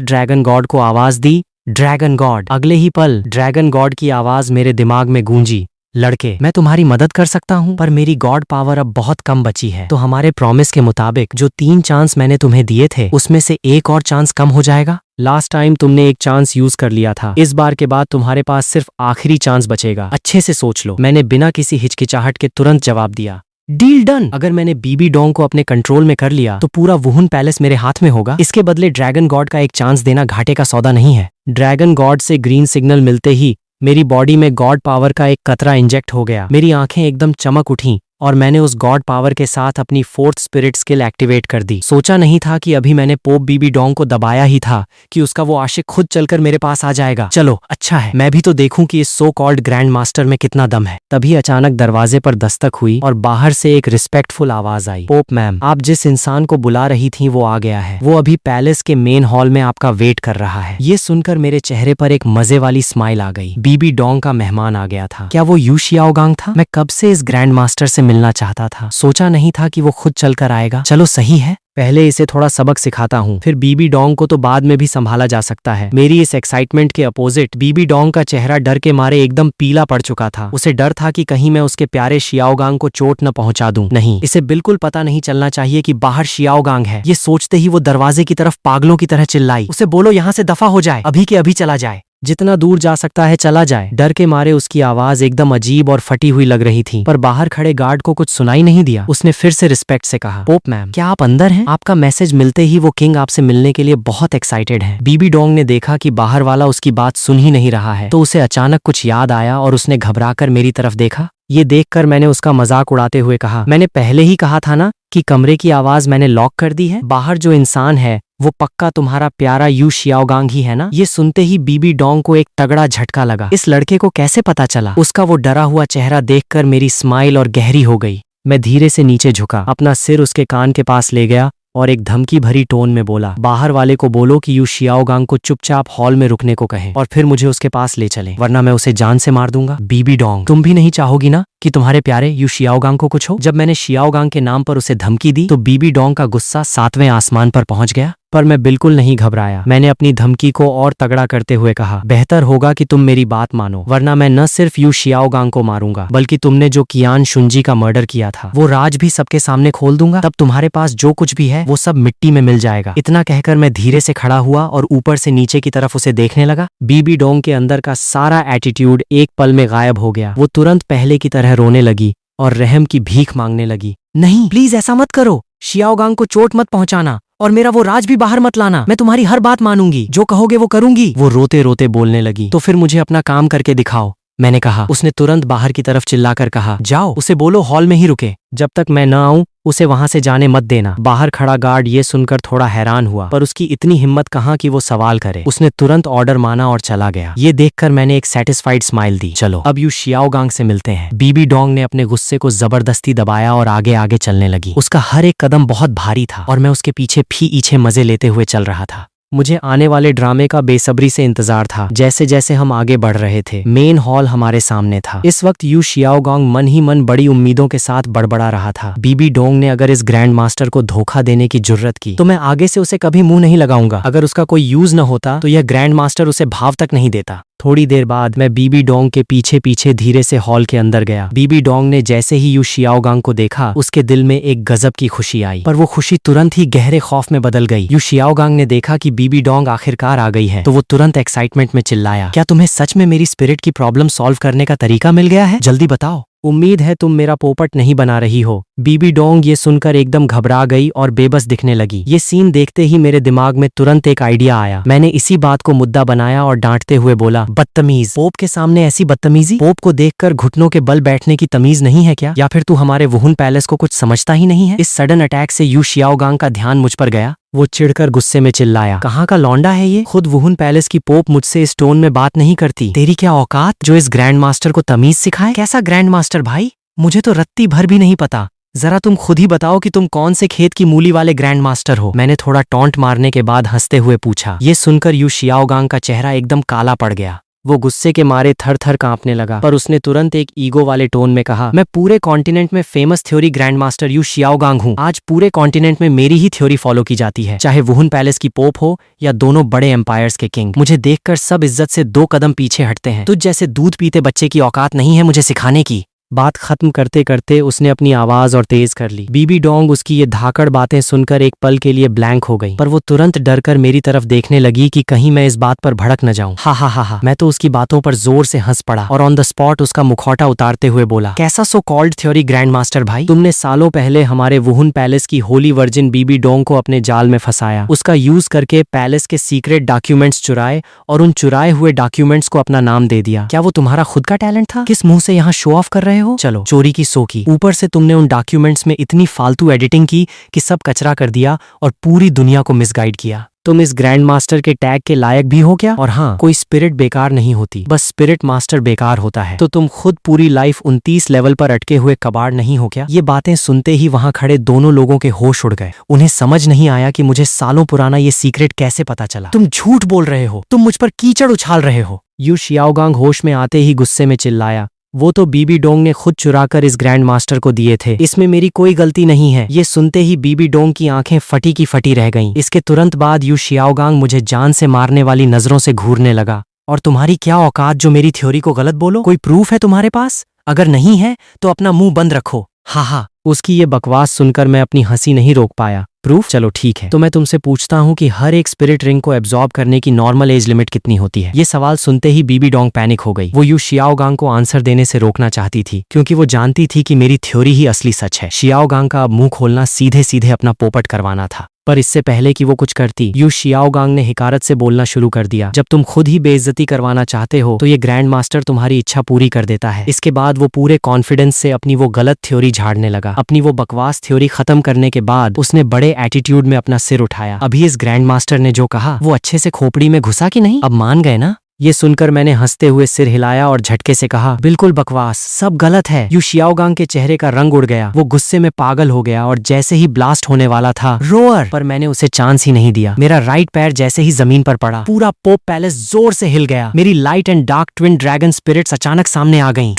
ड्रैगन गॉड को आवाज दी, ड्रैगन गॉड। अगले ही पल ड्रैगन गॉड की आवाज मेरे दिमाग में गूंजी, लड़के, मैं तुम्हारी मदद कर सकता हूँ, पर मेरी गॉड पावर अब बहुत कम बची है, तो हमारे प्रॉमिस के मुताबिक जो 3 चांस मैंने तुम्हें दिए थे उसमें से एक और चांस कम हो जाएगा। लास्ट टाइम तुमने एक चांस यूज कर लिया था, इस बार के बाद तुम्हारे पास सिर्फ आखिरी चांस बचेगा, अच्छे से सोच लो। मैंने बिना किसी हिचकिचाहट के तुरंत जवाब दिया, डील डन। अगर मैंने बीबी डोंग को अपने कंट्रोल में कर लिया तो पूरा वुहुन पैलेस मेरे हाथ में होगा। इसके बदले ड्रैगन गॉड का एक चांस देना घाटे का सौदा नहीं है। ड्रैगन गॉड से ग्रीन सिग्नल मिलते ही मेरी बॉडी में गॉड पावर का एक कतरा इंजेक्ट हो गया। मेरी आंखें एकदम चमक उठीं और मैंने उस गॉड पावर के साथ अपनी फोर्थ स्पिरिट स्किल एक्टिवेट कर दी। सोचा नहीं था कि अभी मैंने पोप बीबी डोंग को दबाया ही था कि उसका वो आशिक खुद चलकर मेरे पास आ जाएगा। चलो अच्छा है, मैं भी तो देखूं कि इस सो कॉल्ड ग्रैंड मास्टर में कितना दम है। तभी अचानक दरवाजे पर दस्तक हुई और बाहर से एक रिस्पेक्टफुल आवाज आई, पोप मैम, आप जिस इंसान को बुला रही थी वो आ गया है। वो अभी पैलेस के मेन हॉल में आपका वेट कर रहा है। ये सुनकर मेरे चेहरे पर एक मजे वाली स्माइल आ गई। बीबी डोंग का मेहमान आ गया था। क्या वो यू शियाओगांग था? मैं कब से इस ग्रैंड मास्टर से मिलना चाहता था। सोचा नहीं था कि वो खुद चलकर आएगा। चलो सही है, पहले इसे थोड़ा सबक सिखाता हूँ, फिर बीबी डोंग को तो बाद में भी संभाला जा सकता है। मेरी इस एक्साइटमेंट के अपोजिट बीबी डोंग का चेहरा डर के मारे एकदम पीला पड़ चुका था। उसे डर था कि कहीं मैं उसके प्यारे शियाओगांग को चोट न पहुंचा दूं। नहीं, इसे बिल्कुल पता नहीं चलना चाहिए कि बाहर शियाओगांग है। ये सोचते ही वो दरवाजे की तरफ पागलों की तरह चिल्लाई, उसे बोलो यहाँ से दफा हो जाए, अभी के अभी चला जाए, जितना दूर जा सकता है चला जाए। डर के मारे उसकी आवाज एकदम अजीब और फटी हुई लग रही थी, पर बाहर खड़े गार्ड को कुछ सुनाई नहीं दिया। उसने फिर से रिस्पेक्ट से कहा, पोप मैम, क्या आप अंदर हैं? आपका मैसेज मिलते ही वो किंग आपसे मिलने के लिए बहुत एक्साइटेड है। बीबी डोंग ने देखा कि बाहर वाला उसकी बात सुन ही नहीं रहा है, तो उसे अचानक कुछ याद आया और उसने घबराकर मेरी तरफ देखा। ये देखकर मैंने उसका मजाक उड़ाते हुए कहा, मैंने पहले ही कहा था ना कि कमरे की आवाज मैंने लॉक कर दी है। बाहर जो इंसान है वो पक्का तुम्हारा प्यारा यू शियाओगांग ही है ना? ये सुनते ही बीबी डोंग को एक तगड़ा झटका लगा। इस लड़के को कैसे पता चला? उसका वो डरा हुआ चेहरा देखकर मेरी स्माइल और गहरी हो गई। मैं धीरे से नीचे झुका, अपना सिर उसके कान के पास ले गया और एक धमकी भरी टोन में बोला, बाहर वाले को बोलो कि यू शियाओगांग को चुपचाप हॉल में रुकने को कहे और फिर मुझे उसके पास ले चले, वरना मैं उसे जान से मार दूंगा। बीबी डोंग, तुम भी नहीं चाहोगी ना कि तुम्हारे प्यारे यू शियाओगांग को कुछ हो? जब मैंने शियाओगांग के नाम पर उसे धमकी दी तो बीबी डोंग का गुस्सा 7वें आसमान पर पहुंच गया, पर मैं बिल्कुल नहीं घबराया। मैंने अपनी धमकी को और तगड़ा करते हुए कहा, बेहतर होगा कि तुम मेरी बात मानो, वरना मैं न सिर्फ यू शियाओगांग को मारूंगा बल्कि तुमने जो कियान शुंजी का मर्डर किया था वो राज भी सबके सामने खोल दूंगा। तब तुम्हारे पास जो कुछ भी है वो सब मिट्टी में मिल जाएगा। इतना कहकर मैं धीरे से खड़ा हुआ और ऊपर से नीचे की तरफ उसे देखने लगा। बीबी डोंग के अंदर का सारा एटीट्यूड एक पल में गायब हो गया। वो तुरंत पहले की तरह रोने लगी और रहम की भीख मांगने लगी। नहीं, प्लीज ऐसा मत करो, शियाओगांग को चोट मत पहुंचाना और मेरा वो राज भी बाहर मत लाना। मैं तुम्हारी हर बात मानूंगी, जो कहोगे वो करूंगी। वो रोते रोते बोलने लगी, तो फिर मुझे अपना काम करके दिखाओ, मैंने कहा। उसने तुरंत बाहर की तरफ चिल्लाकर कहा, जाओ, उसे बोलो हॉल में ही रुके, जब तक मैं न आऊं उसे वहां से जाने मत देना। बाहर खड़ा गार्ड ये सुनकर थोड़ा हैरान हुआ, पर उसकी इतनी हिम्मत कहाँ कि वो सवाल करे। उसने तुरंत ऑर्डर माना और चला गया। ये देखकर मैंने एक सेटिस्फाइड स्माइल दी। चलो अब यू शियाओगांग से मिलते हैं। बीबी डोंग ने अपने गुस्से को जबरदस्ती दबाया और आगे आगे चलने लगी। उसका हर एक कदम बहुत भारी था और मैं उसके पीछे पीछे मजे लेते हुए चल रहा था। मुझे आने वाले ड्रामे का बेसब्री से इंतजार था। जैसे जैसे हम आगे बढ़ रहे थे, मेन हॉल हमारे सामने था। इस वक्त यू शियाओगांग मन ही मन बड़ी उम्मीदों के साथ बड़बड़ा रहा था। बीबी डोंग ने अगर इस ग्रैंड मास्टर को धोखा देने की जुर्रत की तो मैं आगे से उसे कभी मुंह नहीं लगाऊंगा। अगर उसका कोई यूज न होता तो यह ग्रैंड मास्टर उसे भाव तक नहीं देता। थोड़ी देर बाद मैं बीबी डोंग के पीछे पीछे धीरे से हॉल के अंदर गया। बीबी डोंग ने जैसे ही यू शियाओगांग को देखा उसके दिल में एक गजब की खुशी आई, पर वो खुशी तुरंत ही गहरे खौफ में बदल गई। यू शियाओगांग ने देखा कि बीबी डोंग आखिरकार आ गई है तो वो तुरंत एक्साइटमेंट में चिल्लाया, क्या तुम्हें सच में मेरी स्पिरिट की प्रॉब्लम सॉल्व करने का तरीका मिल गया है? जल्दी बताओ, उम्मीद है तुम मेरा पोपट नहीं बना रही हो। बीबी डोंग ये सुनकर एकदम घबरा गई और बेबस दिखने लगी। ये सीन देखते ही मेरे दिमाग में तुरंत एक आइडिया आया। मैंने इसी बात को मुद्दा बनाया और डांटते हुए बोला, बदतमीज, पोप के सामने ऐसी बदतमीजी? पोप को देखकर घुटनों के बल बैठने की तमीज नहीं है क्या? या फिर तू हमारे वुहुन पैलेस को कुछ समझता ही नहीं है? इस सडन अटैक से यू शियाओगांग का ध्यान मुझ पर गया। वो चिढ़कर गुस्से में चिल्लाया, कहाँ का लौंडा है ये? खुद वुहुन पैलेस की पोप मुझसे इस टोन में बात नहीं करती। तेरी क्या औकात जो इस ग्रैंड मास्टर को तमीज सिखाए? कैसा ग्रैंड मास्टर भाई? मुझे तो रत्ती भर भी नहीं पता। जरा तुम खुद ही बताओ कि तुम कौन से खेत की मूली वाले ग्रैंड मास्टर हो? मैंने थोड़ा टॉन्ट मारने के बाद हंसते हुए पूछा। ये सुनकर यू शियाओगांग का चेहरा एकदम काला पड़ गया। वो गुस्से के मारे थर थर कांपने लगा, पर उसने तुरंत एक ईगो वाले टोन में कहा, मैं पूरे कॉन्टिनेंट में famous theory grand master Yu Xiaogang हूँ। आज पूरे कॉन्टिनेंट में मेरी ही थ्योरी फॉलो की जाती है, चाहे वुहुन पैलेस की पोप हो या दोनों बड़े एम्पायर्स के किंग। मुझे देखकर सब इज्जत से 2 कदम पीछे हटते हैं। तुझ जैसे दूध पीते बच्चे की औकात नहीं है मुझे सिखाने की। बात खत्म करते करते उसने अपनी आवाज और तेज कर ली। बीबी डोंग उसकी ये धाकड़ बातें सुनकर एक पल के लिए ब्लैंक हो गई, पर वो तुरंत डर कर मेरी तरफ देखने लगी कि कहीं मैं इस बात पर भड़क न जाऊं। हा हा हा हा। मैं तो उसकी बातों पर जोर से हंस पड़ा और ऑन द स्पॉट उसका मुखौटा उतारते हुए बोला, कैसा so called theory grand master भाई, तुमने सालों पहले हमारे वुहुन पैलेस की होली वर्जिन बीबी डोंग को अपने जाल में फंसाया, उसका यूज करके पैलेस के सीक्रेट डॉक्यूमेंट्स चुराए और उन चुराए हुए डॉक्यूमेंट्स को अपना नाम दे दिया। क्या वो तुम्हारा खुद का टैलेंट था? किस मुंह से यहाँ शो ऑफ कर रहे हो? चलो, चोरी की सो की, ऊपर से तुमने उन डॉक्यूमेंट्स में इतनी फालतू एडिटिंग की कि सब कचरा कर दिया और पूरी दुनिया को मिसगाइड किया। तुम इस ग्रैंड मास्टर के टैग के लायक भी हो क्या? और हाँ, कोई स्पिरिट बेकार नहीं होती, बस स्पिरिट मास्टर बेकार होता है। तो तुम खुद पूरी लाइफ 29 लेवल पर अटके हुए कबाड़ नहीं हो क्या? ये बातें सुनते ही वहां खड़े दोनों लोगों के होश उड़ गए। उन्हें समझ नहीं आया कि मुझे सालों पुराना ये सीक्रेट कैसे पता चला। तुम झूठ बोल रहे हो, तुम मुझ पर कीचड़ उछाल रहे हो। यू शियाओगांग होश में आते ही गुस्से में चिल्लाया, वो तो बीबी डोंग ने खुद चुराकर इस ग्रैंड मास्टर को दिए थे, इसमें मेरी कोई गलती नहीं है। ये सुनते ही बीबी डोंग की आंखें फटी की फटी रह गईं। इसके तुरंत बाद यू शियाओगांग मुझे जान से मारने वाली नजरों से घूरने लगा। और तुम्हारी क्या औकात जो मेरी थ्योरी को गलत बोलो? कोई प्रूफ है तुम्हारे पास? अगर नहीं है तो अपना मुंह बंद रखो। हा हा। उसकी ये बकवास सुनकर मैं अपनी हंसी नहीं रोक पाया। प्रूफ? चलो ठीक है, तो मैं तुमसे पूछता हूँ कि हर एक स्पिरिट रिंग को एब्जॉर्ब करने की नॉर्मल एज लिमिट कितनी होती है? ये सवाल सुनते ही बीबी डोंग पैनिक हो गई। वो यू शियाओगांग को आंसर देने से रोकना चाहती थी, क्योंकि वो जानती थी कि मेरी थ्योरी ही असली सच है। शियाओगांग का अब मुंह खोलना सीधे सीधे अपना पोपट करवाना था। पर इससे पहले कि वो कुछ करती, यू शियाओगांग ने हिकारत से बोलना शुरू कर दिया, जब तुम खुद ही बेइज्जती करवाना चाहते हो तो ये ग्रैंड मास्टर तुम्हारी इच्छा पूरी कर देता है। इसके बाद वो पूरे कॉन्फिडेंस से अपनी वो गलत थ्योरी झाड़ने लगा। अपनी वो बकवास थ्योरी खत्म करने के बाद उसने बड़े एटीट्यूड में अपना सिर उठाया। अभी इस ग्रैंड मास्टर ने जो कहा वो अच्छे से खोपड़ी में घुसा कि नहीं? अब मान गए ना? ये सुनकर मैंने हंसते हुए सिर हिलाया और झटके से कहा, बिल्कुल बकवास, सब गलत है। यू शियाओगांग के चेहरे का रंग उड़ गया। वो गुस्से में पागल हो गया और जैसे ही ब्लास्ट होने वाला था, रोअर, पर मैंने उसे चांस ही नहीं दिया। मेरा राइट पैर जैसे ही जमीन पर पड़ा, पूरा पोप पैलेस जोर से हिल गया। मेरी light and dark twin dragon spirits अचानक सामने आ गईं।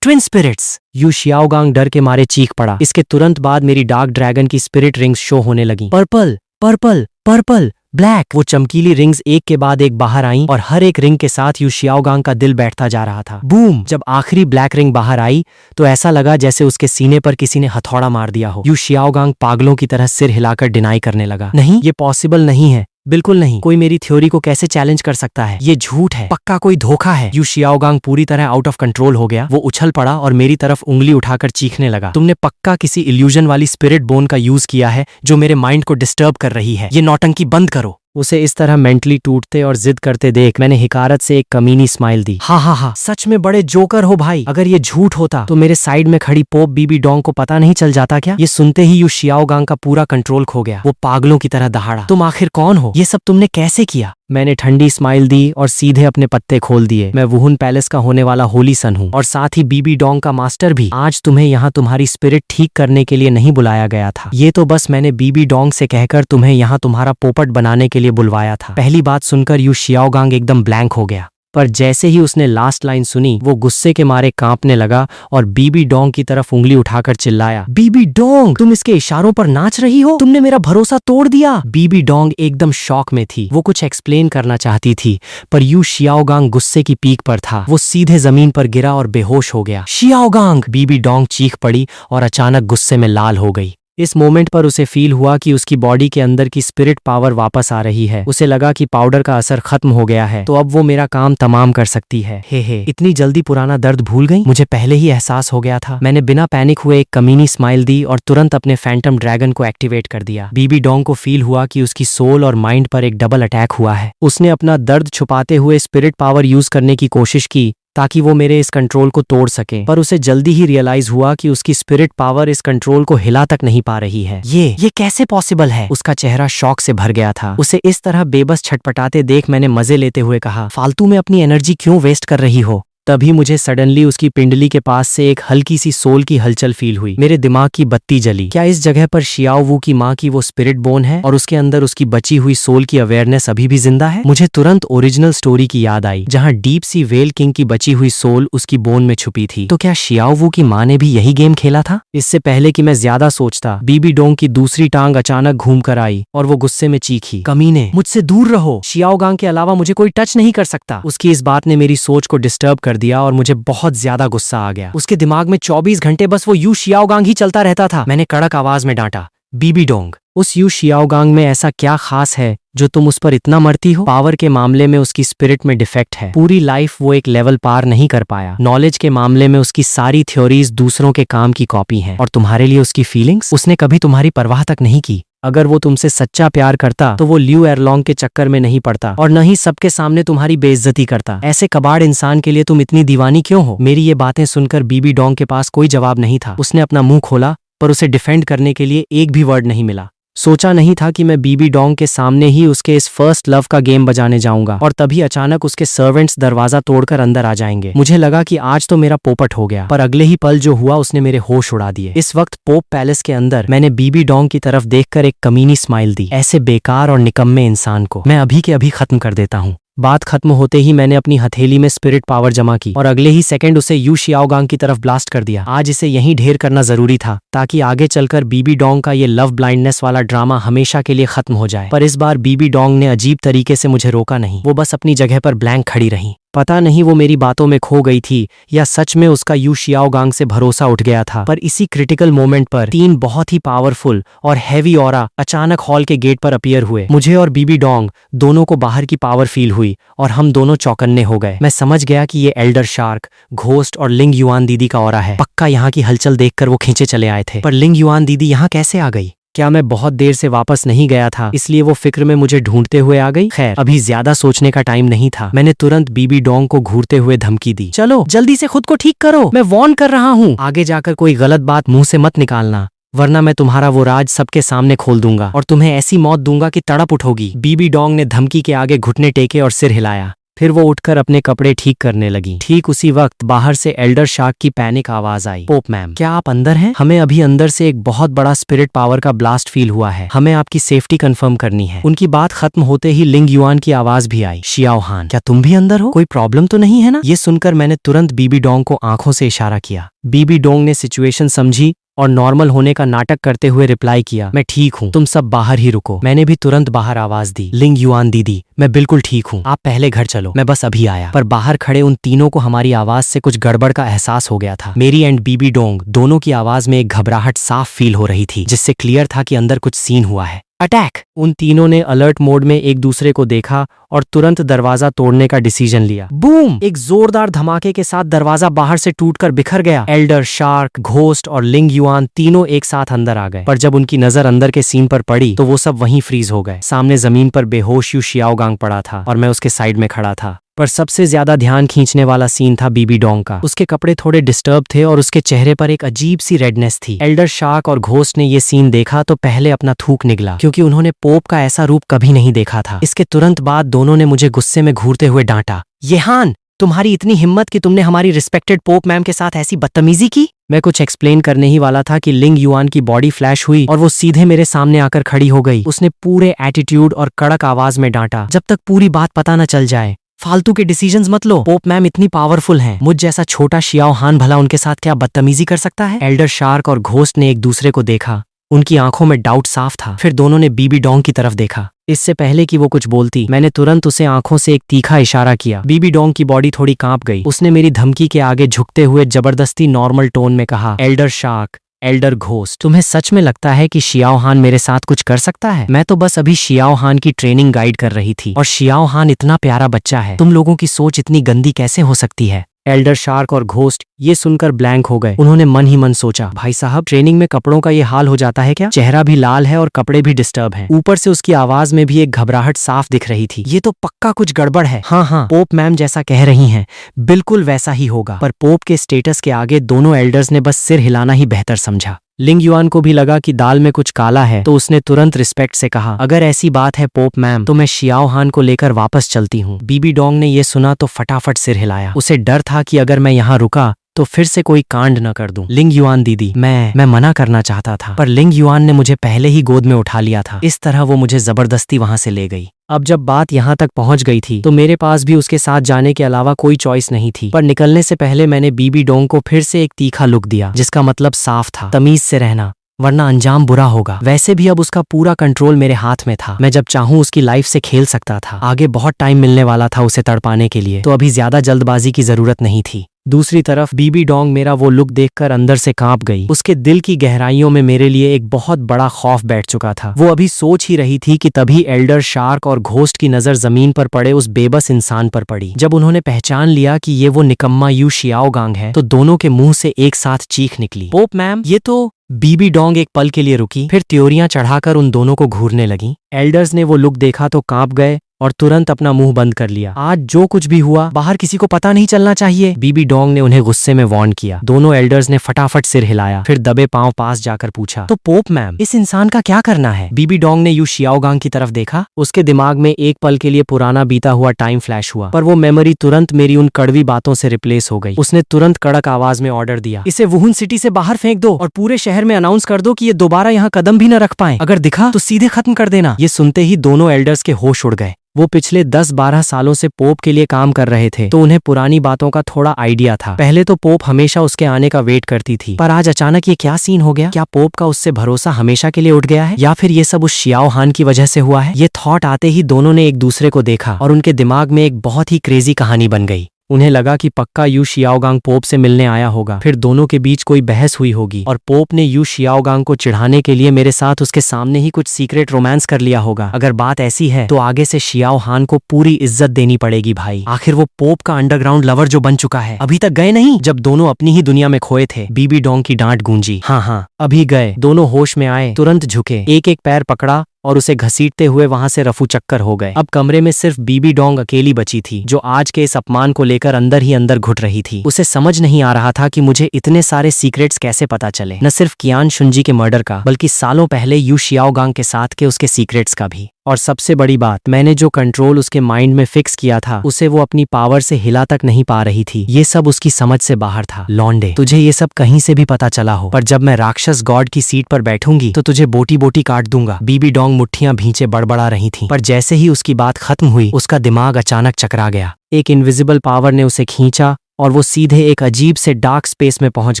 Twin spirits. यू शियाओगांग डर के मारे चीख पड़ा। इसके तुरंत बाद मेरी डार्क ड्रैगन की स्पिरिट रिंग्स शो होने लगी। Purple purple purple black. वो चमकीली रिंग्स एक के बाद एक बाहर आईं और हर एक रिंग के साथ यू शियाओगांग का दिल बैठता जा रहा था। बूम। जब आखिरी ब्लैक रिंग बाहर आई तो ऐसा लगा जैसे उसके सीने पर किसी ने हथौड़ा मार दिया हो। यू शियाओगांग पागलों की तरह सिर हिलाकर डिनाई करने लगा, नहीं, ये पॉसिबल नहीं है, बिल्कुल नहीं। कोई मेरी थ्योरी को कैसे चैलेंज कर सकता है? ये झूठ है, पक्का कोई धोखा है। यू शियाओगांग पूरी तरह आउट ऑफ कंट्रोल हो गया। वो उछल पड़ा और मेरी तरफ उंगली उठाकर चीखने लगा, तुमने पक्का किसी इल्यूजन वाली स्पिरिट बोन का यूज किया है जो मेरे माइंड को डिस्टर्ब कर रही है। ये नौटंकी बंद करो। उसे इस तरह मेंटली टूटते और जिद करते देख मैंने हिकारत से एक कमीनी स्माइल दी। हा हा हा, सच में बड़े जोकर हो भाई। अगर ये झूठ होता तो मेरे साइड में खड़ी पोप बीबी डोंग को पता नहीं चल जाता क्या? ये सुनते ही यू शियाओगांग का पूरा कंट्रोल खो गया। वो पागलों की तरह दहाड़ा, तुम आखिर कौन हो? ये सब तुमने कैसे किया? मैंने ठंडी स्माइल दी और सीधे अपने पत्ते खोल दिए। मैं वुहुन पैलेस का होने वाला होली सन हूँ और साथ ही बीबी डोंग का मास्टर भी। आज तुम्हें यहाँ तुम्हारी स्पिरिट ठीक करने के लिए नहीं बुलाया गया था, ये तो बस मैंने बीबी डोंग से कहकर तुम्हें यहाँ तुम्हारा पोपट बनाने के लिए बुलवाया था। पहली बात सुनकर यू शियाओगांग एकदम ब्लैंक हो गया, पर जैसे ही उसने लास्ट लाइन सुनी वो गुस्से के मारे कांपने लगा और बीबी डोंग की तरफ उंगली उठाकर चिल्लाया, बीबी डोंग, तुम इसके इशारों पर नाच रही हो? तुमने मेरा भरोसा तोड़ दिया। बीबी डोंग एकदम शॉक में थी। वो कुछ एक्सप्लेन करना चाहती थी, पर यू शियाओगांग गुस्से की पीक पर था। वो सीधे जमीन पर गिरा और बेहोश हो गया। शियाओगांग! बीबी डोंग चीख पड़ी और अचानक गुस्से में लाल हो गई। इस मोमेंट पर उसे फील हुआ कि उसकी बॉडी के अंदर की स्पिरिट पावर वापस आ रही है। उसे लगा कि पाउडर का असर खत्म हो गया है, तो अब वो मेरा काम तमाम कर सकती है। हे, इतनी जल्दी पुराना दर्द भूल गई? मुझे पहले ही एहसास हो गया था। मैंने बिना पैनिक हुए एक कमीनी स्माइल दी और तुरंत अपने फैंटम ड्रैगन को एक्टिवेट कर दिया। बीबी डोंग को फील हुआ कि उसकी सोल और माइंड पर एक डबल अटैक हुआ है। उसने अपना दर्द छुपाते हुए स्पिरिट पावर यूज करने की कोशिश की ताकि वो मेरे इस कंट्रोल को तोड़ सके, पर उसे जल्दी ही रियलाइज हुआ कि उसकी स्पिरिट पावर इस कंट्रोल को हिला तक नहीं पा रही है। ये कैसे पॉसिबल है? उसका चेहरा शॉक से भर गया था। उसे इस तरह बेबस छटपटाते देख मैंने मजे लेते हुए कहा, फालतू में अपनी एनर्जी क्यों वेस्ट कर रही हो? तभी मुझे सडनली उसकी पिंडली के पास से एक हल्की सी सोल की हलचल फील हुई। मेरे दिमाग की बत्ती जली। क्या इस जगह पर शियाओ वू की माँ की वो स्पिरिट बोन है और उसके अंदर उसकी बची हुई सोल की अवेयरनेस अभी भी जिंदा है? मुझे तुरंत ओरिजिनल स्टोरी की याद आई, जहाँ डीप सी वेल किंग की बची हुई सोल उसकी बोन में छुपी थी। तो क्या शियाओ वू की माँ ने भी यही गेम खेला था? इससे पहले कि मैं ज्यादा सोचता, बीबी डोंग की दूसरी टांग अचानक घूम कर आई और वो गुस्से में चीखी, कमीने, मुझसे दूर रहो, शियाओगांग के अलावा मुझे कोई टच नहीं कर सकता। उसकी इस बात ने मेरी सोच को डिस्टर्ब कर कर दिया और मुझे बहुत ज्यादा गुस्सा आ गया। उसके दिमाग में 24 घंटे बस वो यू शियाओगांग ही चलता रहता था। मैंने कड़क आवाज में डांटा, बीबी डोंग, उस यू शियाओगांग में ऐसा क्या खास है जो तुम उस पर इतना मरती हो? पावर के मामले में उसकी स्पिरिट में डिफेक्ट है। पूरी लाइफ वो एक लेवल पार नहीं कर पाया। नॉलेज के मामले में उसकी सारी थ्योरीज दूसरों के काम की कॉपी हैं। और तुम्हारे लिए उसकी फीलिंग्स, उसने कभी तुम्हारी परवाह तक नहीं की। अगर वो तुमसे सच्चा प्यार करता तो वो ल्यू एरलॉन्ग के चक्कर में नहीं पड़ता और न ही सबके सामने तुम्हारी बेइज्जती करता। ऐसे कबाड़ इंसान के लिए तुम इतनी दीवानी क्यों हो? मेरी ये बातें सुनकर बीबी डोंग के पास कोई जवाब नहीं था। उसने अपना मुंह खोला पर उसे डिफेंड करने के लिए एक भी वर्ड नहीं मिला। सोचा नहीं था कि मैं बीबी डोंग के सामने ही उसके इस फर्स्ट लव का गेम बजाने जाऊंगा और तभी अचानक उसके सर्वेंट्स दरवाजा तोड़कर अंदर आ जाएंगे। मुझे लगा कि आज तो मेरा पोपट हो गया, पर अगले ही पल जो हुआ उसने मेरे होश उड़ा दिए। इस वक्त पोप पैलेस के अंदर मैंने बीबी डोंग की तरफ देखकर एक कमीनी स्माइल दी। ऐसे बेकार और निकम्मे इंसान को मैं अभी के अभी खत्म कर देता हूँ। बात खत्म होते ही मैंने अपनी हथेली में स्पिरिट पावर जमा की और अगले ही सेकंड उसे यू शियाओगांग की तरफ ब्लास्ट कर दिया। आज इसे यहीं ढेर करना जरूरी था ताकि आगे चलकर बीबी डोंग का ये लव ब्लाइंडनेस वाला ड्रामा हमेशा के लिए खत्म हो जाए। पर इस बार बीबी डोंग ने अजीब तरीके से मुझे रोका नहीं। वो बस अपनी जगह पर ब्लैंक खड़ी रही। पता नहीं वो मेरी बातों में खो गई थी या सच में उसका यू शियाओगांग से भरोसा उठ गया था। पर इसी क्रिटिकल मोमेंट पर 3 बहुत ही पावरफुल और हैवी ऑरा अचानक हॉल के गेट पर अपीयर हुए। मुझे और बीबी डोंग दोनों को बाहर की पावर फील हुई और हम दोनों चौकन्ने हो गए। मैं समझ गया कि ये एल्डर शार्क, घोस्ट और लिंग युआन दीदी का ऑरा है। पक्का यहाँ की हलचल देखकर वो खींचे चले आए थे। पर लिंग युआन दीदी यहाँ कैसे आ गई? क्या मैं बहुत देर से वापस नहीं गया था इसलिए वो फिक्र में मुझे ढूंढते हुए आ गई? खैर, अभी ज्यादा सोचने का टाइम नहीं था। मैंने तुरंत बीबी डोंग को घूरते हुए धमकी दी, चलो जल्दी से खुद को ठीक करो, मैं वार्न कर रहा हूँ। आगे जाकर कोई गलत बात मुंह से मत निकालना, वरना मैं तुम्हारा वो राज सबके सामने खोल दूंगा और तुम्हें ऐसी मौत दूंगा कि तड़प उठोगी। बीबी डोंग ने धमकी के आगे घुटने टेके और सिर हिलाया। फिर वो उठकर अपने कपड़े ठीक करने लगी। ठीक उसी वक्त बाहर से एल्डर शार्क की पैनिक आवाज आई, पोप मैम, क्या आप अंदर हैं? हमें अभी अंदर से एक बहुत बड़ा स्पिरिट पावर का ब्लास्ट फील हुआ है। हमें आपकी सेफ्टी कंफर्म करनी है। उनकी बात खत्म होते ही लिंग युआन की आवाज भी आई, शियाओ हान, क्या तुम भी अंदर हो? कोई प्रॉब्लम तो नहीं है ना? ये सुनकर मैंने तुरंत बीबी डोंग को आंखों से इशारा किया। बीबी डोंग ने सिचुएशन समझी और नॉर्मल होने का नाटक करते हुए रिप्लाई किया, मैं ठीक हूँ, तुम सब बाहर ही रुको। मैंने भी तुरंत बाहर आवाज दी, लिंग युआन दीदी, मैं बिल्कुल ठीक हूँ, आप पहले घर चलो, मैं बस अभी आया। पर बाहर खड़े उन तीनों को हमारी आवाज से कुछ गड़बड़ का एहसास हो गया था। मेरी एंड बीबी डोंग दोनों की आवाज में एक घबराहट साफ फील हो रही थी, जिससे क्लियर था कि अंदर कुछ सीन हुआ है। अटैक! उन तीनों ने अलर्ट मोड में एक दूसरे को देखा और तुरंत दरवाजा तोड़ने का डिसीजन लिया। बूम! एक जोरदार धमाके के साथ दरवाजा बाहर से टूटकर बिखर गया। एल्डर शार्क, घोस्ट और लिंग युआन तीनों एक साथ अंदर आ गए। पर जब उनकी नजर अंदर के सीन पर पड़ी तो वो सब वहीं फ्रीज हो गए। सामने जमीन पर बेहोश यू शियाओगांग पड़ा था और मैं उसके साइड में खड़ा था। पर सबसे ज्यादा ध्यान खींचने वाला सीन था बीबी डोंग का। उसके कपड़े थोड़े डिस्टर्ब थे और उसके चेहरे पर एक अजीब सी रेडनेस थी। एल्डर शार्क और घोस्ट ने ये सीन देखा तो पहले अपना थूक निगला, क्योंकि उन्होंने पोप का ऐसा रूप कभी नहीं देखा था। इसके तुरंत बाद दोनों ने मुझे गुस्से में घूरते हुए डांटा, येहान, तुम्हारी इतनी हिम्मत कि तुमने हमारी रिस्पेक्टेड पोप मैम के साथ ऐसी बदतमीजी की? मैं कुछ एक्सप्लेन करने ही वाला था कि लिंग युआन की बॉडी फ्लैश हुई और वो सीधे मेरे सामने आकर खड़ी हो गई। उसने पूरे एटीट्यूड और कड़क आवाज में डांटा, जब तक पूरी बात पता न चल जाए फालतू के डिसीजंस मत लो। पोप मैम इतनी पावरफुल हैं, मुझ जैसा छोटा शियाओ हान भला उनके साथ क्या बदतमीजी कर सकता है? एल्डर शार्क और घोस्ट ने एक दूसरे को देखा। उनकी आंखों में डाउट साफ था। फिर दोनों ने बीबी डोंग की तरफ देखा। इससे पहले कि वो कुछ बोलती, मैंने तुरंत उसे आंखों से एक तीखा इशारा किया। बीबी डोंग की बॉडी थोड़ी कांप गई। उसने मेरी धमकी के आगे झुकते हुए जबरदस्ती नॉर्मल टोन में कहा, एल्डर शार्क, एल्डर घोस्ट, तुम्हें सच में लगता है कि शियाओ हान मेरे साथ कुछ कर सकता है? मैं तो बस अभी शियाओ हान की ट्रेनिंग गाइड कर रही थी और शियाओ हान इतना प्यारा बच्चा है, तुम लोगों की सोच इतनी गंदी कैसे हो सकती है? एल्डर शार्क और घोस्ट ये सुनकर ब्लैंक हो गए। उन्होंने मन ही मन सोचा, भाई साहब, ट्रेनिंग में कपड़ों का ये हाल हो जाता है क्या? चेहरा भी लाल है और कपड़े भी डिस्टर्ब हैं। ऊपर से उसकी आवाज में भी एक घबराहट साफ दिख रही थी। ये तो पक्का कुछ गड़बड़ है। हाँ, पोप मैम जैसा कह रही हैं बिल्कुल वैसा ही होगा। पर पोप के स्टेटस के आगे दोनों एल्डर्स ने बस सिर हिलाना ही बेहतर समझा। लिंग युआन को भी लगा कि दाल में कुछ काला है, तो उसने तुरंत रिस्पेक्ट से कहा, अगर ऐसी बात है पोप मैम तो मैं शियाओ हान को लेकर वापस चलती हूँ। बीबी डोंग ने ये सुना तो फटाफट सिर हिलाया। उसे डर था कि अगर मैं यहाँ रुका तो फिर से कोई कांड न कर दूं। लिंग युआन दीदी, मैं मना करना चाहता था, पर लिंग युआन ने मुझे पहले ही गोद में उठा लिया था। इस तरह वो मुझे जबरदस्ती वहां से ले गई। अब जब बात यहाँ तक पहुंच गई थी तो मेरे पास भी उसके साथ जाने के अलावा कोई चॉइस नहीं थी। पर निकलने से पहले मैंने बीबी डोंग को फिर से एक तीखा लुक दिया, जिसका मतलब साफ था, तमीज से रहना। वरना अंजाम बुरा होगा। वैसे भी अब उसका पूरा कंट्रोल मेरे हाथ में था। मैं जब चाहूं उसकी लाइफ से खेल सकता था। आगे बहुत टाइम मिलने वाला था उसे तड़पाने के लिए, तो अभी ज्यादा जल्दबाजी की जरूरत नहीं थी। दूसरी तरफ बीबी डोंग मेरा वो लुक देखकर अंदर से कांप गई। उसके दिल की गहराइयों में मेरे लिए एक बहुत बड़ा खौफ बैठ चुका था। वो अभी सोच ही रही थी कि तभी एल्डर शार्क और घोस्ट की नजर जमीन पर पड़े उस बेबस इंसान पर पड़ी। जब उन्होंने पहचान लिया कि ये वो निकम्मा यू शियाओगांग है, तो दोनों के मुंह से एक साथ चीख निकली, पोप मैम ये तो। बीबी डोंग एक पल के लिए रुकी, फिर त्योरियां चढ़ाकर उन दोनों को घूरने लगी। एल्डर्स ने वो लुक देखा तो कांप गए और तुरंत अपना मुंह बंद कर लिया। आज जो कुछ भी हुआ बाहर किसी को पता नहीं चलना चाहिए, बीबी डोंग ने उन्हें गुस्से में वार्न किया। दोनों एल्डर्स ने फटाफट सिर हिलाया, फिर दबे पांव पास जाकर पूछा, तो पोप मैम इस इंसान का क्या करना है? बीबी डोंग ने यू शियाओगांग की तरफ देखा। उसके दिमाग में एक पल के लिए पुराना बीता हुआ टाइम फ्लैश हुआ, पर वो मेमोरी तुरंत मेरी उन कड़वी बातों से रिप्लेस हो गई। उसने तुरंत कड़क आवाज में ऑर्डर दिया, इसे वुहुन सिटी से बाहर फेंक दो और पूरे शहर में अनाउंस कर दो कि ये दोबारा यहाँ कदम भी न रख पाए। अगर दिखा तो सीधे खत्म कर देना। ये सुनते ही दोनों एल्डर्स के होश उड़ गए। वो पिछले 10-12 सालों से पोप के लिए काम कर रहे थे, तो उन्हें पुरानी बातों का थोड़ा आइडिया था। पहले तो पोप हमेशा उसके आने का वेट करती थी, पर आज अचानक ये क्या सीन हो गया? क्या पोप का उससे भरोसा हमेशा के लिए उठ गया है, या फिर ये सब उस शियाओ हान की वजह से हुआ है? ये थॉट आते ही दोनों ने एक दूसरे को देखा और उनके दिमाग में एक बहुत ही क्रेजी कहानी बन गई। उन्हें लगा कि पक्का यू शियाओगांग पोप से मिलने आया होगा, फिर दोनों के बीच कोई बहस हुई होगी और पोप ने यू शियाओगांग को चिढ़ाने के लिए मेरे साथ उसके सामने ही कुछ सीक्रेट रोमांस कर लिया होगा। अगर बात ऐसी है तो आगे से शियाओ हान को पूरी इज्जत देनी पड़ेगी भाई। आखिर वो पोप का अंडरग्राउंड लवर जो बन चुका है। अभी तक गए नहीं? जब दोनों अपनी ही दुनिया में खोए थे, बीबी डोंग की डांट गूंजी, हाँ अभी गए। दोनों होश में आए, तुरंत झुके, एक एक पैर पकड़ा और उसे घसीटते हुए वहां से रफू चक्कर हो गए। अब कमरे में सिर्फ बीबी डोंग अकेली बची थी, जो आज के इस अपमान को लेकर अंदर ही अंदर घुट रही थी। उसे समझ नहीं आ रहा था कि मुझे इतने सारे सीक्रेट्स कैसे पता चले, न सिर्फ कियान शुंजी के मर्डर का, बल्कि सालों पहले यू शियाओगांग के साथ के उसके सीक्रेट्स का भी। और सबसे बड़ी बात, मैंने जो कंट्रोल उसके माइंड में फिक्स किया था, उसे वो अपनी पावर से हिला तक नहीं पा रही थी। ये सब उसकी समझ से बाहर था। लौंडे, तुझे ये सब कहीं से भी पता चला हो, पर जब मैं राक्षस गॉड की सीट पर बैठूंगी तो तुझे बोटी बोटी काट दूंगा। बीबी डोंग मुट्ठियां भींचे बड़बड़ा रही थी, पर जैसे ही उसकी बात खत्म हुई, उसका दिमाग अचानक चकरा गया। एक इनविजिबल पावर ने उसे खींचा और वो सीधे एक अजीब से डार्क स्पेस में पहुंच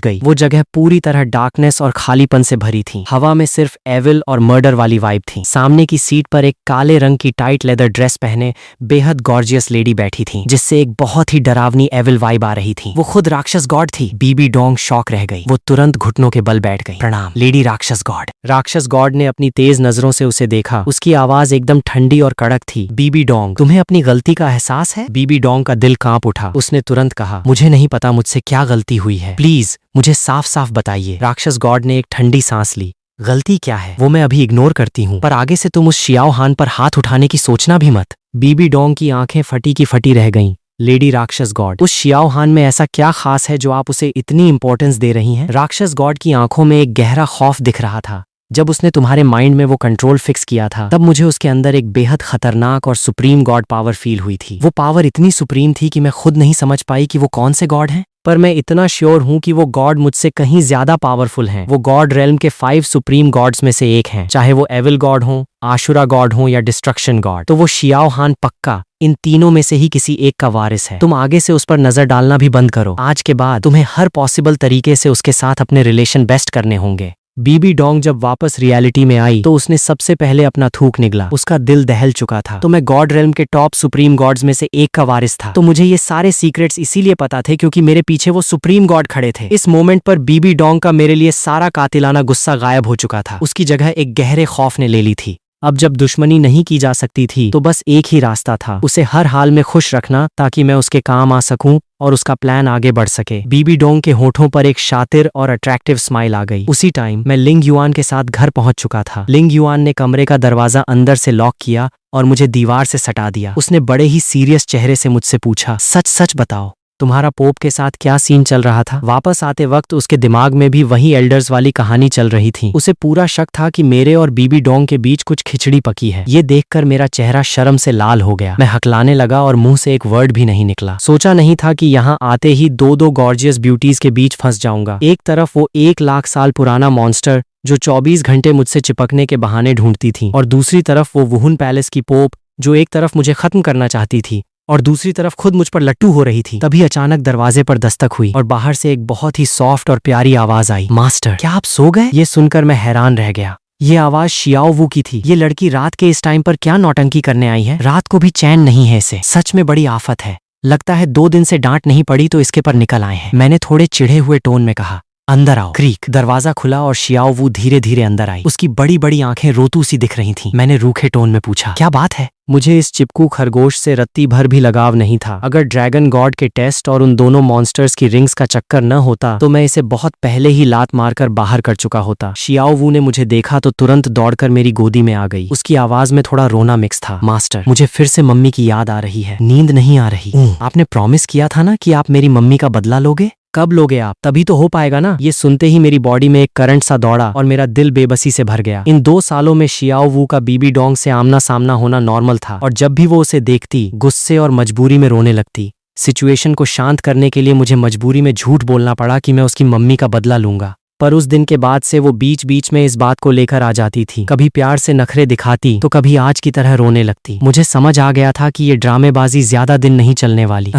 गई। वो जगह पूरी तरह डार्कनेस और खालीपन से भरी थी। हवा में सिर्फ एविल और मर्डर वाली वाइब थी। सामने की सीट पर एक काले रंग की टाइट लेदर ड्रेस पहने बेहद गॉर्जियस लेडी बैठी थी, जिससे एक बहुत ही डरावनी एविल वाइब आ रही थी। वो खुद राक्षस गॉड थी। बीबी डोंग शॉक रह गई। वो तुरंत घुटनों के बल बैठ गई। प्रणाम लेडी राक्षस गॉड। राक्षस गॉड ने अपनी तेज नजरों से उसे देखा। उसकी आवाज एकदम ठंडी और कड़क थी। बीबी डोंग, तुम्हें अपनी गलती का एहसास है? बीबी डोंग का दिल कांप उठा। उसने तुरंत कहा, मुझे नहीं पता मुझसे क्या गलती हुई है, प्लीज मुझे साफ साफ बताइए। राक्षस गॉड ने एक ठंडी सांस ली। गलती क्या है वो मैं अभी इग्नोर करती हूँ, पर आगे से तुम उस शियाओ हान पर हाथ उठाने की सोचना भी मत। बीबी डोंग की आंखें फटी की फटी रह गईं। लेडी राक्षस गॉड, उस शियाओ हान में ऐसा क्या खास है जो आप उसे इतनी इंपॉर्टेंस दे रही हैं? राक्षस गॉड की आंखों में एक गहरा खौफ दिख रहा था। जब उसने तुम्हारे माइंड में वो कंट्रोल फिक्स किया था, तब मुझे उसके अंदर एक बेहद खतरनाक और सुप्रीम गॉड पावर फील हुई थी। वो पावर इतनी सुप्रीम थी कि मैं खुद नहीं समझ पाई कि वो कौन से गॉड हैं, पर मैं इतना श्योर हूं कि वो गॉड मुझसे कहीं ज्यादा पावरफुल हैं। वो गॉड रेल्म के 5 सुप्रीम गॉड्स में से एक हैं, चाहे वो एविल गॉड हो, आशुरा गॉड हो या डिस्ट्रक्शन गॉड। तो वो शियाओ हान पक्का इन तीनों में से ही किसी एक का वारिस है। तुम आगे से उस पर नजर डालना भी बंद करो। आज के बाद तुम्हें हर पॉसिबल तरीके से उसके साथ अपने रिलेशन बेस्ट करने होंगे। बीबी डोंग जब वापस रियलिटी में आई तो उसने सबसे पहले अपना थूक निगला। उसका दिल दहल चुका था। तो मैं गॉड रेल्म के टॉप सुप्रीम गॉड्स में से एक का वारिस था। तो मुझे ये सारे सीक्रेट्स इसीलिए पता थे क्योंकि मेरे पीछे वो सुप्रीम गॉड खड़े थे। इस मोमेंट पर बीबी डोंग का मेरे लिए सारा कातिलाना गुस्सा गायब हो चुका था। उसकी जगह एक गहरे खौफ ने ले ली थी। अब जब दुश्मनी नहीं की जा सकती थी तो बस एक ही रास्ता था, उसे हर हाल में खुश रखना ताकि मैं उसके काम आ सकूं और उसका प्लान आगे बढ़ सके। बीबी डोंग के होठों पर एक शातिर और अट्रैक्टिव स्माइल आ गई। उसी टाइम मैं लिंग युआन के साथ घर पहुंच चुका था। लिंग युआन ने कमरे का दरवाजा अंदर से लॉक किया और मुझे दीवार से सटा दिया। उसने बड़े ही सीरियस चेहरे से मुझसे पूछा, सच सच बताओ तुम्हारा पोप के साथ क्या सीन चल रहा था? वापस आते वक्त उसके दिमाग में भी वही एल्डर्स वाली कहानी चल रही थी। उसे पूरा शक था कि मेरे और बीबी डोंग के बीच कुछ खिचड़ी पकी है। ये देखकर मेरा चेहरा शर्म से लाल हो गया। मैं हकलाने लगा और मुंह से एक वर्ड भी नहीं निकला। सोचा नहीं था कि यहाँ आते ही दो गॉर्जियस ब्यूटीज के बीच फंस जाऊंगा। एक तरफ वो 1 लाख साल पुराना मॉन्स्टर जो 24 घंटे मुझसे चिपकने के बहाने ढूंढती थी, और दूसरी तरफ वो वुहुन पैलेस की पोप जो एक तरफ मुझे खत्म करना चाहती थी और दूसरी तरफ खुद मुझ पर लट्टू हो रही थी। तभी अचानक दरवाजे पर दस्तक हुई और बाहर से एक बहुत ही सॉफ्ट और प्यारी आवाज आई, मास्टर क्या आप सो गए? ये सुनकर मैं हैरान रह गया। ये आवाज शियाओ वू की थी। ये लड़की रात के इस टाइम पर क्या नौटंकी करने आई है? रात को भी चैन नहीं है इसे। सच में बड़ी आफत है। लगता है 2 दिन से डांट नहीं पड़ी तो इसके पर निकल आए हैं। मैंने थोड़े चिढ़े हुए टोन में कहा, अंदर आओ। क्रीक दरवाजा खुला और शियाओ वू धीरे धीरे अंदर आई। उसकी बड़ी बड़ी आंखें रोतू सी दिख रही थीं। मैंने रूखे टोन में पूछा, क्या बात है? मुझे इस चिपकू खरगोश से रत्ती भर भी लगाव नहीं था। अगर ड्रैगन गॉड के टेस्ट और उन दोनों मॉन्स्टर्स की रिंग्स का चक्कर न होता तो मैं इसे बहुत पहले ही लात मारकर बाहर कर चुका होता। शियाओ वू ने मुझे देखा तो तुरंत दौड़कर मेरी गोदी में आ गई। उसकी आवाज में थोड़ा रोना मिक्स था। मास्टर, मुझे फिर से मम्मी की याद आ रही है। नींद नहीं आ रही। आपने प्रॉमिस किया था ना कि आप मेरी मम्मी का बदला लोगे। कब लोगे आप? तभी तो हो पाएगा ना। ये सुनते ही मेरी बॉडी में एक करंट सा दौड़ा और मेरा दिल बेबसी से भर गया। इन 2 सालों में शियाओ वू का बीबी डोंग से आमना सामना होना नॉर्मल था और जब भी वो उसे देखती गुस्से और मजबूरी में रोने लगती। सिचुएशन को शांत करने के लिए मुझे मजबूरी में झूठ बोलना पड़ा कि मैं उसकी मम्मी का बदला लूंगा। पर उस दिन के बाद से वो बीच बीच में इस बात को लेकर आ जाती थी। कभी प्यार से नखरे दिखाती तो कभी आज की तरह रोने लगती। मुझे समझ आ गया था कि ये ड्रामेबाजी ज्यादा दिन नहीं चलने वाली।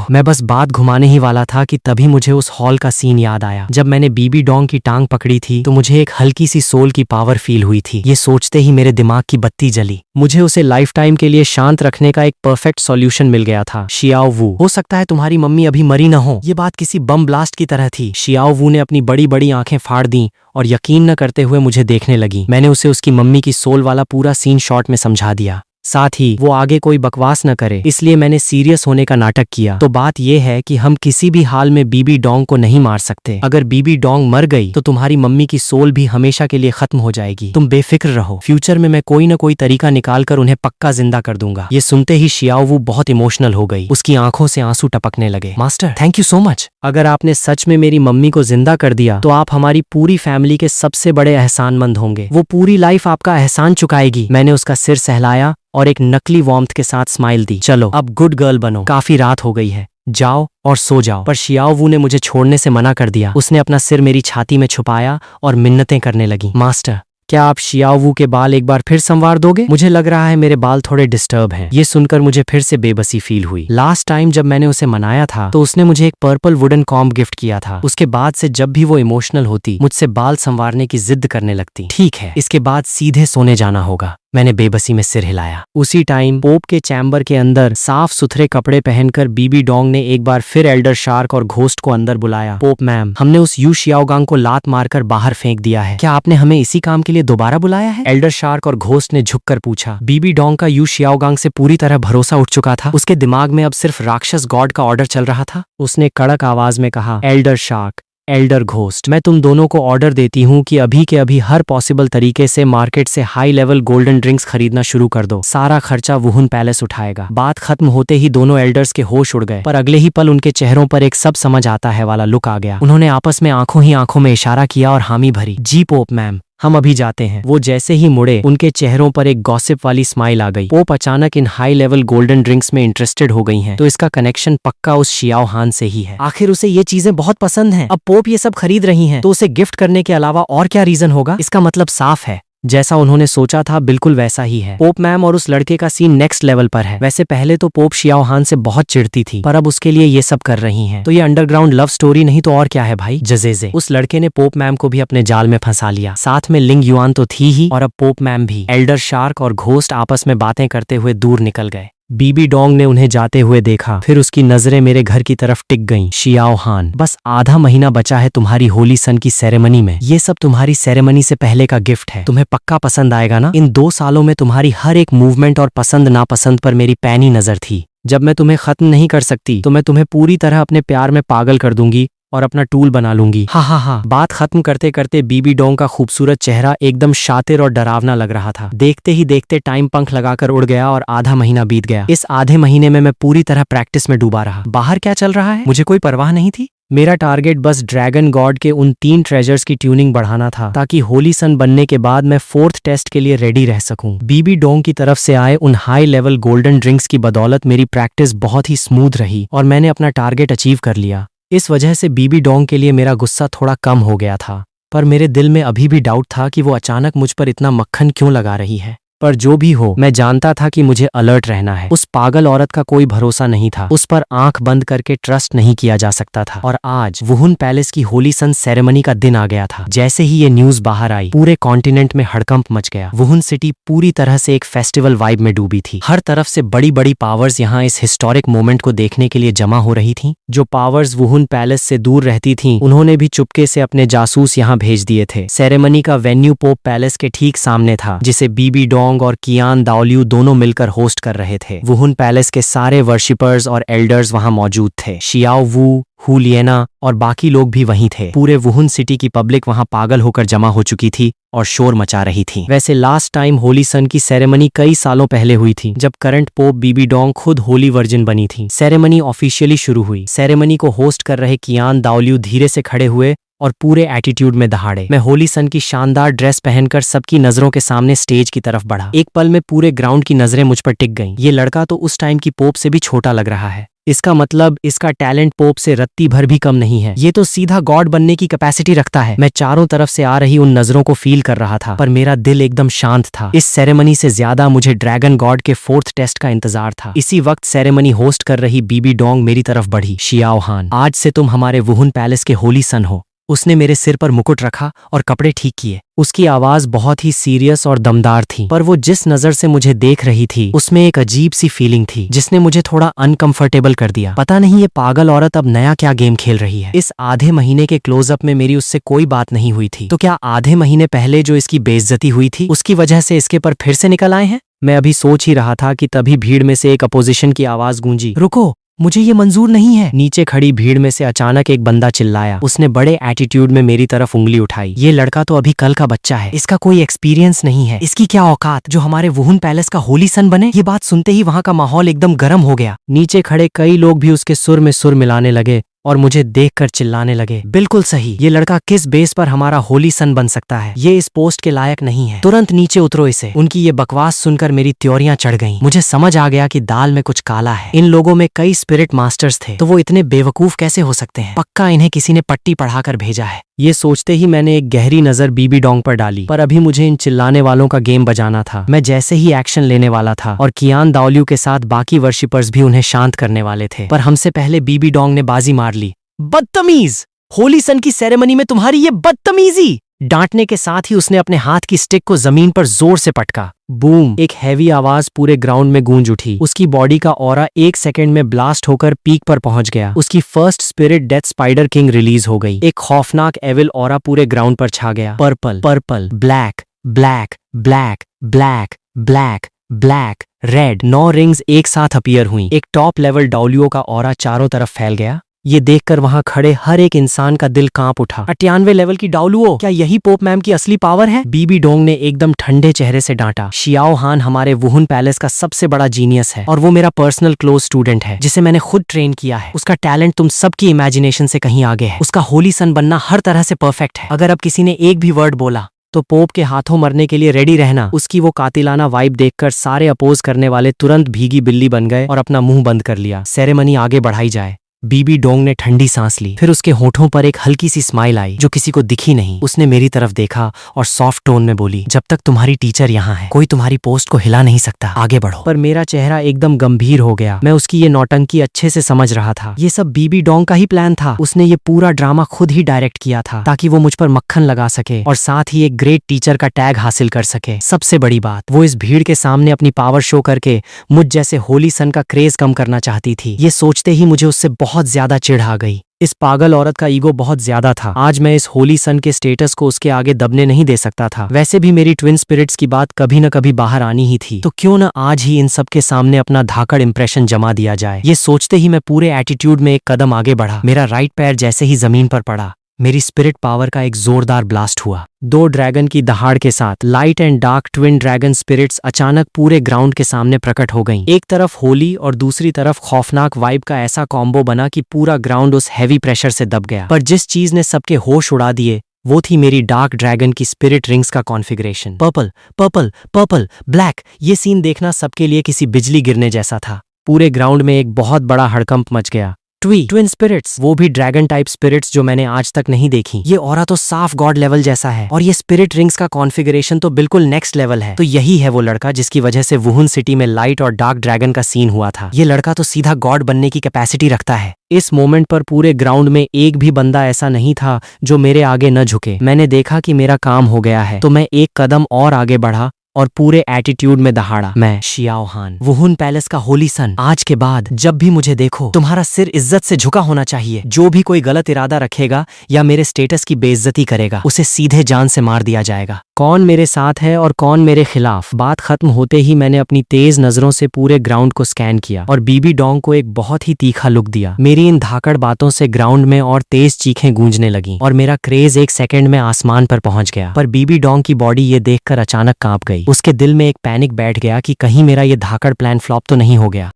मैं बस बात घुमाने ही वाला था कि तभी मुझे उस हॉल का सीन याद आया। जब मैंने बीबी डोंग की टांग पकड़ी थी तो मुझे एक हल्की सी सोल की पावर फील हुई थी। ये सोचते ही मेरे दिमाग की बत्ती जली। मुझे उसे लाइफ टाइम के लिए शांत रखने का एक परफेक्ट सॉल्यूशन मिल गया था। शियाओ वू, हो सकता है तुम्हारी मम्मी अभी मरी न हो। ये बात किसी बम ब्लास्ट की तरह थी। शियाओ वू ने अपनी बड़ी बड़ी आंखें फाड़ दी और यकीन न करते हुए मुझे देखने लगी। मैंने उसे उसकी मम्मी की सोल वाला पूरा सीन शॉर्ट में समझा दिया। साथ ही वो आगे कोई बकवास न करे इसलिए मैंने सीरियस होने का नाटक किया। तो बात यह है कि हम किसी भी हाल में बीबी डोंग को नहीं मार सकते। अगर बीबी डोंग मर गई तो तुम्हारी मम्मी की सोल भी हमेशा के लिए खत्म हो जाएगी। तुम बेफिक्र रहो, फ्यूचर में मैं कोई न कोई तरीका निकाल कर उन्हें पक्का जिंदा कर दूंगा। ये सुनते ही शियाओ वू बहुत इमोशनल हो गई। उसकी आंखों से आंसू टपकने लगे। Master, thank you so much. अगर आपने सच में मेरी मम्मी को जिंदा कर दिया तो आप हमारी पूरी फैमिली के सबसे बड़े एहसानमंद होंगे। वो पूरी लाइफ आपका एहसान चुकाएगी। मैंने उसका सिर सहलाया और एक नकली वार्मथ के साथ स्माइल दी। चलो अब गुड गर्ल बनो, काफी रात हो गई है, जाओ और सो जाओ। पर शियाओ वू ने मुझे छोड़ने से मना कर दिया। उसने अपना सिर मेरी छाती में छुपाया और मिन्नतें करने लगी। मास्टर, क्या आप शियाओ वू के बाल एक बार फिर संवार दोगे? मुझे लग रहा है मेरे बाल थोड़े डिस्टर्ब हैं। ये सुनकर मुझे फिर से बेबसी फील हुई। लास्ट टाइम जब मैंने उसे मनाया था तो उसने मुझे एक पर्पल वुडन कॉम्ब गिफ्ट किया था। उसके बाद से जब भी वो इमोशनल होती मुझसे बाल संवारने की जिद करने लगती। ठीक है, इसके बाद सीधे सोने जाना होगा। मैंने बेबसी में सिर हिलाया। उसी टाइम पोप के चैम्बर के अंदर साफ सुथरे कपड़े पहनकर बीबी डोंग ने एक बार फिर एल्डर शार्क और घोस्ट को अंदर बुलाया। पोप मैम, हमने उस यू शियाओगांग को लात मारकर बाहर फेंक दिया है। क्या आपने हमें इसी काम के लिए दोबारा बुलाया है? एल्डर शार्क और घोस्ट ने झुककर पूछा। बीबी डोंग का यू शियाओगांग से पूरी तरह भरोसा उठ चुका था। उसके दिमाग में अब सिर्फ राक्षस गॉड का ऑर्डर चल रहा था। उसने कड़क आवाज में कहा, एल्डर शार्क, एल्डर घोस्ट, मैं तुम दोनों को ऑर्डर देती हूँ कि अभी के अभी हर पॉसिबल तरीके से मार्केट से हाई लेवल गोल्डन ड्रिंक्स खरीदना शुरू कर दो। सारा खर्चा वुहुन पैलेस उठाएगा। बात खत्म होते ही दोनों एल्डर्स के होश उड़ गए, पर अगले ही पल उनके चेहरों पर एक सब समझ आता है वाला लुक आ गया। उन्होंने आपस में आंखों ही आंखों में इशारा किया और हामी भरी। जी पोप मैम, हम अभी जाते हैं। वो जैसे ही मुड़े उनके चेहरों पर एक गॉसिप वाली स्माइल आ गई। पोप अचानक इन हाई लेवल गोल्डन ड्रिंक्स में इंटरेस्टेड हो गई हैं, तो इसका कनेक्शन पक्का उस शियाओ हान से ही है। आखिर उसे ये चीजें बहुत पसंद हैं। अब पोप ये सब खरीद रही हैं, तो उसे गिफ्ट करने के अलावा और क्या रीजन होगा? इसका मतलब साफ है, जैसा उन्होंने सोचा था बिल्कुल वैसा ही है। पोप मैम और उस लड़के का सीन नेक्स्ट लेवल पर है। वैसे पहले तो पोप शियाओ हान से बहुत चिढ़ती थी, पर अब उसके लिए ये सब कर रही हैं। तो ये अंडरग्राउंड लव स्टोरी नहीं तो और क्या है भाई? जजेजे। उस लड़के ने पोप मैम को भी अपने जाल में फंसा लिया। साथ में लिंग युआन तो थी ही और अब पोप मैम भी। एल्डर शार्क और घोस्ट आपस में बातें करते हुए दूर निकल गए। बीबी डोंग ने उन्हें जाते हुए देखा, फिर उसकी नजरें मेरे घर की तरफ टिक गईं। शियाओ हान, बस आधा महीना बचा है तुम्हारी होली सन की सेरेमनी में। ये सब तुम्हारी सेरेमनी से पहले का गिफ्ट है। तुम्हें पक्का पसंद आएगा ना? इन 2 सालों में तुम्हारी हर एक मूवमेंट और पसंद नापसंद पर मेरी पैनी नजर थी। जब मैं तुम्हें खत्म नहीं कर सकती तो मैं तुम्हें पूरी तरह अपने प्यार में पागल कर दूंगी और अपना टूल बना लूंगी। हा। बात खत्म करते करते बीबी डोंग का खूबसूरत चेहरा एकदम शातिर और डरावना लग रहा था। देखते ही देखते टाइम पंख लगाकर उड़ गया और आधा महीना बीत गया। इस आधे महीने में मैं पूरी तरह प्रैक्टिस में डूबा रहा। बाहर क्या चल रहा है मुझे कोई परवाह नहीं थी। मेरा टारगेट बस ड्रैगन गॉड के उन 3 ट्रेजर्स की ट्यूनिंग बढ़ाना था, ताकि होली सन बनने के बाद मैं 4th टेस्ट के लिए रेडी रह सकूं। बीबी डोंग की तरफ से आए उन हाई लेवल गोल्डन ड्रिंक्स की बदौलत मेरी प्रैक्टिस बहुत ही स्मूथ रही और मैंने अपना टारगेट अचीव कर लिया। इस वजह से बीबी डोंग के लिए मेरा गुस्सा थोड़ा कम हो गया था, पर मेरे दिल में अभी भी डाउट था कि वो अचानक मुझ पर इतना मक्खन क्यों लगा रही है। पर जो भी हो, मैं जानता था कि मुझे अलर्ट रहना है। उस पागल औरत का कोई भरोसा नहीं था, उस पर आंख बंद करके ट्रस्ट नहीं किया जा सकता था। और आज वुहुन पैलेस की होली सन सेरेमनी का दिन आ गया था। जैसे ही ये न्यूज बाहर आई, पूरे कॉन्टिनेंट में हड़कंप मच गया। वुहुन सिटी पूरी तरह से एक फेस्टिवल वाइब में डूबी थी। हर तरफ से बड़ी बड़ी पावर्स यहाँ इस हिस्टोरिक मोमेंट को देखने के लिए जमा हो रही थी। जो पावर्स वुहुन पैलेस से दूर रहती थीं, उन्होंने भी चुपके से अपने जासूस यहाँ भेज दिए थे। सेरेमनी का वेन्यू पोप पैलेस के ठीक सामने था, जिसे बीबी डोंग और कियान दाओलियू दोनों मिलकर होस्ट कर रहे थे। वुहुन पैलेस के सारे वर्शिपर्स और एल्डर्स वहां मौजूद थे। शियाओ वू, हु लिएना और बाकी लोग भी वहीं थे। पूरे वुहुन सिटी की पब्लिक वहां पागल होकर जमा हो चुकी थी और शोर मचा रही थी। वैसे लास्ट टाइम होली सन की सेरेमनी कई सालों पहले हुई थी, जब करंट पोप बीबी डोंग खुद होली वर्जिन बनी थी। सेरेमनी ऑफिशियली शुरू हुई। सेरेमनी को होस्ट कर रहे कियान दाओलियू धीरे से खड़े हुए और पूरे एटीट्यूड में दहाड़े। मैं होली सन की शानदार ड्रेस पहनकर सबकी नजरों के सामने स्टेज की तरफ बढ़ा। एक पल में पूरे ग्राउंड की नजरें मुझ पर टिक गईं। ये लड़का तो उस टाइम की पोप से भी छोटा लग रहा है। इसका मतलब इसका टैलेंट पोप से रत्ती भर भी कम नहीं है। ये तो सीधा गॉड बनने की कैपेसिटी रखता है। मैं चारों तरफ से आ रही उन नजरों को फील कर रहा था, पर मेरा दिल एकदम शांत था। इस सेरेमनी से ज्यादा मुझे ड्रैगन गॉड के 4th टेस्ट का इंतजार था। इसी वक्त सेरेमनी होस्ट कर रही बीबी डोंग मेरी तरफ बढ़ी। शियाओ हान, आज से तुम हमारे वुहुन पैलेस के होली सन हो। उसने मेरे सिर पर मुकुट रखा और कपड़े ठीक किए। उसकी आवाज बहुत ही सीरियस और दमदार थी, पर वो जिस नजर से मुझे देख रही थी, उसमें एक अजीब सी फीलिंग थी, जिसने मुझे थोड़ा अनकंफर्टेबल कर दिया। पता नहीं ये पागल औरत अब नया क्या गेम खेल रही है। इस आधे महीने के क्लोजअप में मेरी उससे कोई बात नहीं हुई थी, तो क्या आधे महीने पहले जो इसकी बेइज्जती हुई थी, उसकी वजह से इसके पर फिर से निकल आए हैं? मैं अभी सोच ही रहा था कि तभी भीड़ में से एक अपोजिशन की आवाज गूंजी, रुको, मुझे ये मंजूर नहीं है। नीचे खड़ी भीड़ में से अचानक एक बंदा चिल्लाया। उसने बड़े एटीट्यूड में मेरी तरफ उंगली उठाई। ये लड़का तो अभी कल का बच्चा है, इसका कोई एक्सपीरियंस नहीं है। इसकी क्या औकात जो हमारे वुहुन पैलेस का होली सन बने। ये बात सुनते ही वहां का माहौल एकदम गर्म हो गया। नीचे खड़े कई लोग भी उसके सुर में सुर मिलाने लगे और मुझे देखकर चिल्लाने लगे, बिल्कुल सही, ये लड़का किस बेस पर हमारा होली सन बन सकता है? ये इस पोस्ट के लायक नहीं है, तुरंत नीचे उतरो इसे। उनकी ये बकवास सुनकर मेरी त्योरियां चढ़ गईं। मुझे समझ आ गया कि दाल में कुछ काला है। इन लोगों में कई स्पिरिट मास्टर्स थे, तो वो इतने बेवकूफ कैसे हो सकते हैं? पक्का इन्हें किसी ने पट्टी पढ़ाकर भेजा है। ये सोचते ही मैंने एक गहरी नजर बीबी डोंग पर डाली, पर अभी मुझे इन चिल्लाने वालों का गेम बजाना था। मैं जैसे ही एक्शन लेने वाला था और कियान दाओलियू के साथ बाकी वर्शिपर्स भी उन्हें शांत करने वाले थे, पर हमसे पहले बीबी डोंग ने बाजी मार ली। बदतमीज, होली सन की सेरेमनी में तुम्हारी ये बदतमीजी! डांटने के साथ ही उसने अपने हाथ की स्टिक को जमीन पर जोर से पटका। बूम! एक हैवी आवाज पूरे ग्राउंड में गूंज उठी। उसकी बॉडी का ऑरा 1 सेकंड में ब्लास्ट होकर पीक पर पहुंच गया। उसकी first spirit death spider king release हो गई। एक खौफनाक एविल ऑरा पूरे ग्राउंड पर छा गया। Purple, purple, black, black, black, black, black, black, red. 9 rings एक साथ अपीयर हुई। एक टॉप लेवल डाउलियो का ऑरा चारों तरफ फैल गया। ये देखकर वहां खड़े हर एक इंसान का दिल कांप उठा। 98 लेवल की डाउलुओ, क्या यही पोप मैम की असली पावर है? बीबी डोंग ने एकदम ठंडे चेहरे से डांटा। शियाओ हान हमारे वुहुन पैलेस का सबसे बड़ा जीनियस है और वो मेरा पर्सनल क्लोज स्टूडेंट है, जिसे मैंने खुद ट्रेन किया है। उसका टैलेंट तुम सबकी इमेजिनेशन से कहीं आगे है। उसका होली सन बनना हर तरह से परफेक्ट है। अगर अब किसी ने एक भी वर्ड बोला तो पोप के हाथों मरने के लिए रेडी रहना। उसकी वो कातिलाना वाइब देखकर सारे अपोज करने वाले तुरंत भीगी बिल्ली बन गए और अपना मुंह बंद कर लिया। सेरेमनी आगे बढ़ाई जाए। बीबी डोंग ने ठंडी सांस ली, फिर उसके होठों पर एक हल्की सी स्माइल आई जो किसी को दिखी नहीं। उसने मेरी तरफ देखा और सॉफ्ट टोन में बोली, जब तक तुम्हारी टीचर यहाँ है, कोई तुम्हारी पोस्ट को हिला नहीं सकता, आगे बढ़ो। पर मेरा चेहरा एकदम गंभीर हो गया। मैं उसकी ये नौटंकी अच्छे से समझ रहा था। ये सब बीबी डोंग का ही प्लान था। उसने ये पूरा ड्रामा खुद ही डायरेक्ट किया था ताकि वो मुझ पर मक्खन लगा सके और साथ ही एक ग्रेट टीचर का टैग हासिल कर सके। सबसे बड़ी बात, वो इस भीड़ के सामने अपनी पावर शो करके मुझ जैसे होली सन का क्रेज कम करना चाहती थी। ये सोचते ही मुझे उससे बहुत ज्यादा चिढ़ आ गई। इस पागल औरत का ईगो बहुत ज्यादा था। आज मैं इस होली सन के स्टेटस को उसके आगे दबने नहीं दे सकता था। वैसे भी मेरी ट्विन स्पिरिट्स की बात कभी न कभी बाहर आनी ही थी, तो क्यों न आज ही इन सब के सामने अपना धाकड़ इंप्रेशन जमा दिया जाए। ये सोचते ही मैं पूरे एटीट्यूड में एक कदम आगे बढ़ा। मेरा राइट पैर जैसे ही जमीन पर पड़ा, मेरी स्पिरिट पावर का एक जोरदार ब्लास्ट हुआ। 2 ड्रैगन की दहाड़ के साथ light and dark twin dragon spirits अचानक पूरे ग्राउंड के सामने प्रकट हो गईं। एक तरफ होली और दूसरी तरफ खौफनाक वाइब का ऐसा कॉम्बो बना कि पूरा ग्राउंड उस हैवी प्रेशर से दब गया। पर जिस चीज ने सबके होश उड़ा दिए वो थी मेरी डार्क ड्रैगन की स्पिरिट रिंग्स का configuration. Purple, purple, purple, black. ये सीन देखना सबके लिए किसी बिजली गिरने जैसा था। पूरे ग्राउंड में एक बहुत बड़ा हड़कंप मच गया। ट्विन स्पिरिट्स, वो भी ड्रैगन टाइप स्पिरिट्स जो मैंने आज तक नहीं देखी। ये ऑरा तो साफ गॉड लेवल जैसा है और ये स्पिरिट रिंग्स का कॉन्फ़िगरेशन तो बिल्कुल नेक्स्ट लेवल है। तो यही है वो लड़का जिसकी वजह से वुहुन सिटी में लाइट और डार्क ड्रैगन का सीन हुआ था। ये लड़का तो सीधा गॉड बनने की कैपेसिटी रखता है। इस मोमेंट पर पूरे ग्राउंड में एक भी बंदा ऐसा नहीं था जो मेरे आगे न झुके। मैंने देखा कि मेरा काम हो गया है तो मैं एक कदम और आगे बढ़ा और पूरे एटीट्यूड में दहाड़ा, मैं शियाओ हान, वुहुन पैलेस का होली सन, आज के बाद जब भी मुझे देखो तुम्हारा सिर इज्जत से झुका होना चाहिए। जो भी कोई गलत इरादा रखेगा या मेरे स्टेटस की बेइज्जती करेगा उसे सीधे जान से मार दिया जाएगा। कौन मेरे साथ है और कौन मेरे खिलाफ। बात खत्म होते ही मैंने अपनी तेज नजरों से पूरे ग्राउंड को स्कैन किया और बीबी डोंग को एक बहुत ही तीखा लुक दिया। मेरी इन धाकड़ बातों से ग्राउंड में और तेज चीखें गूंजने लगी और मेरा क्रेज एक सेकंड में आसमान पर पहुंच गया। पर बीबी डोंग की बॉडी ये देखकर अचानक कांप गई। उसके दिल में एक पैनिक बैठ गया कि कहीं मेरा ये धाकड़ प्लान फ्लॉप तो नहीं हो गया।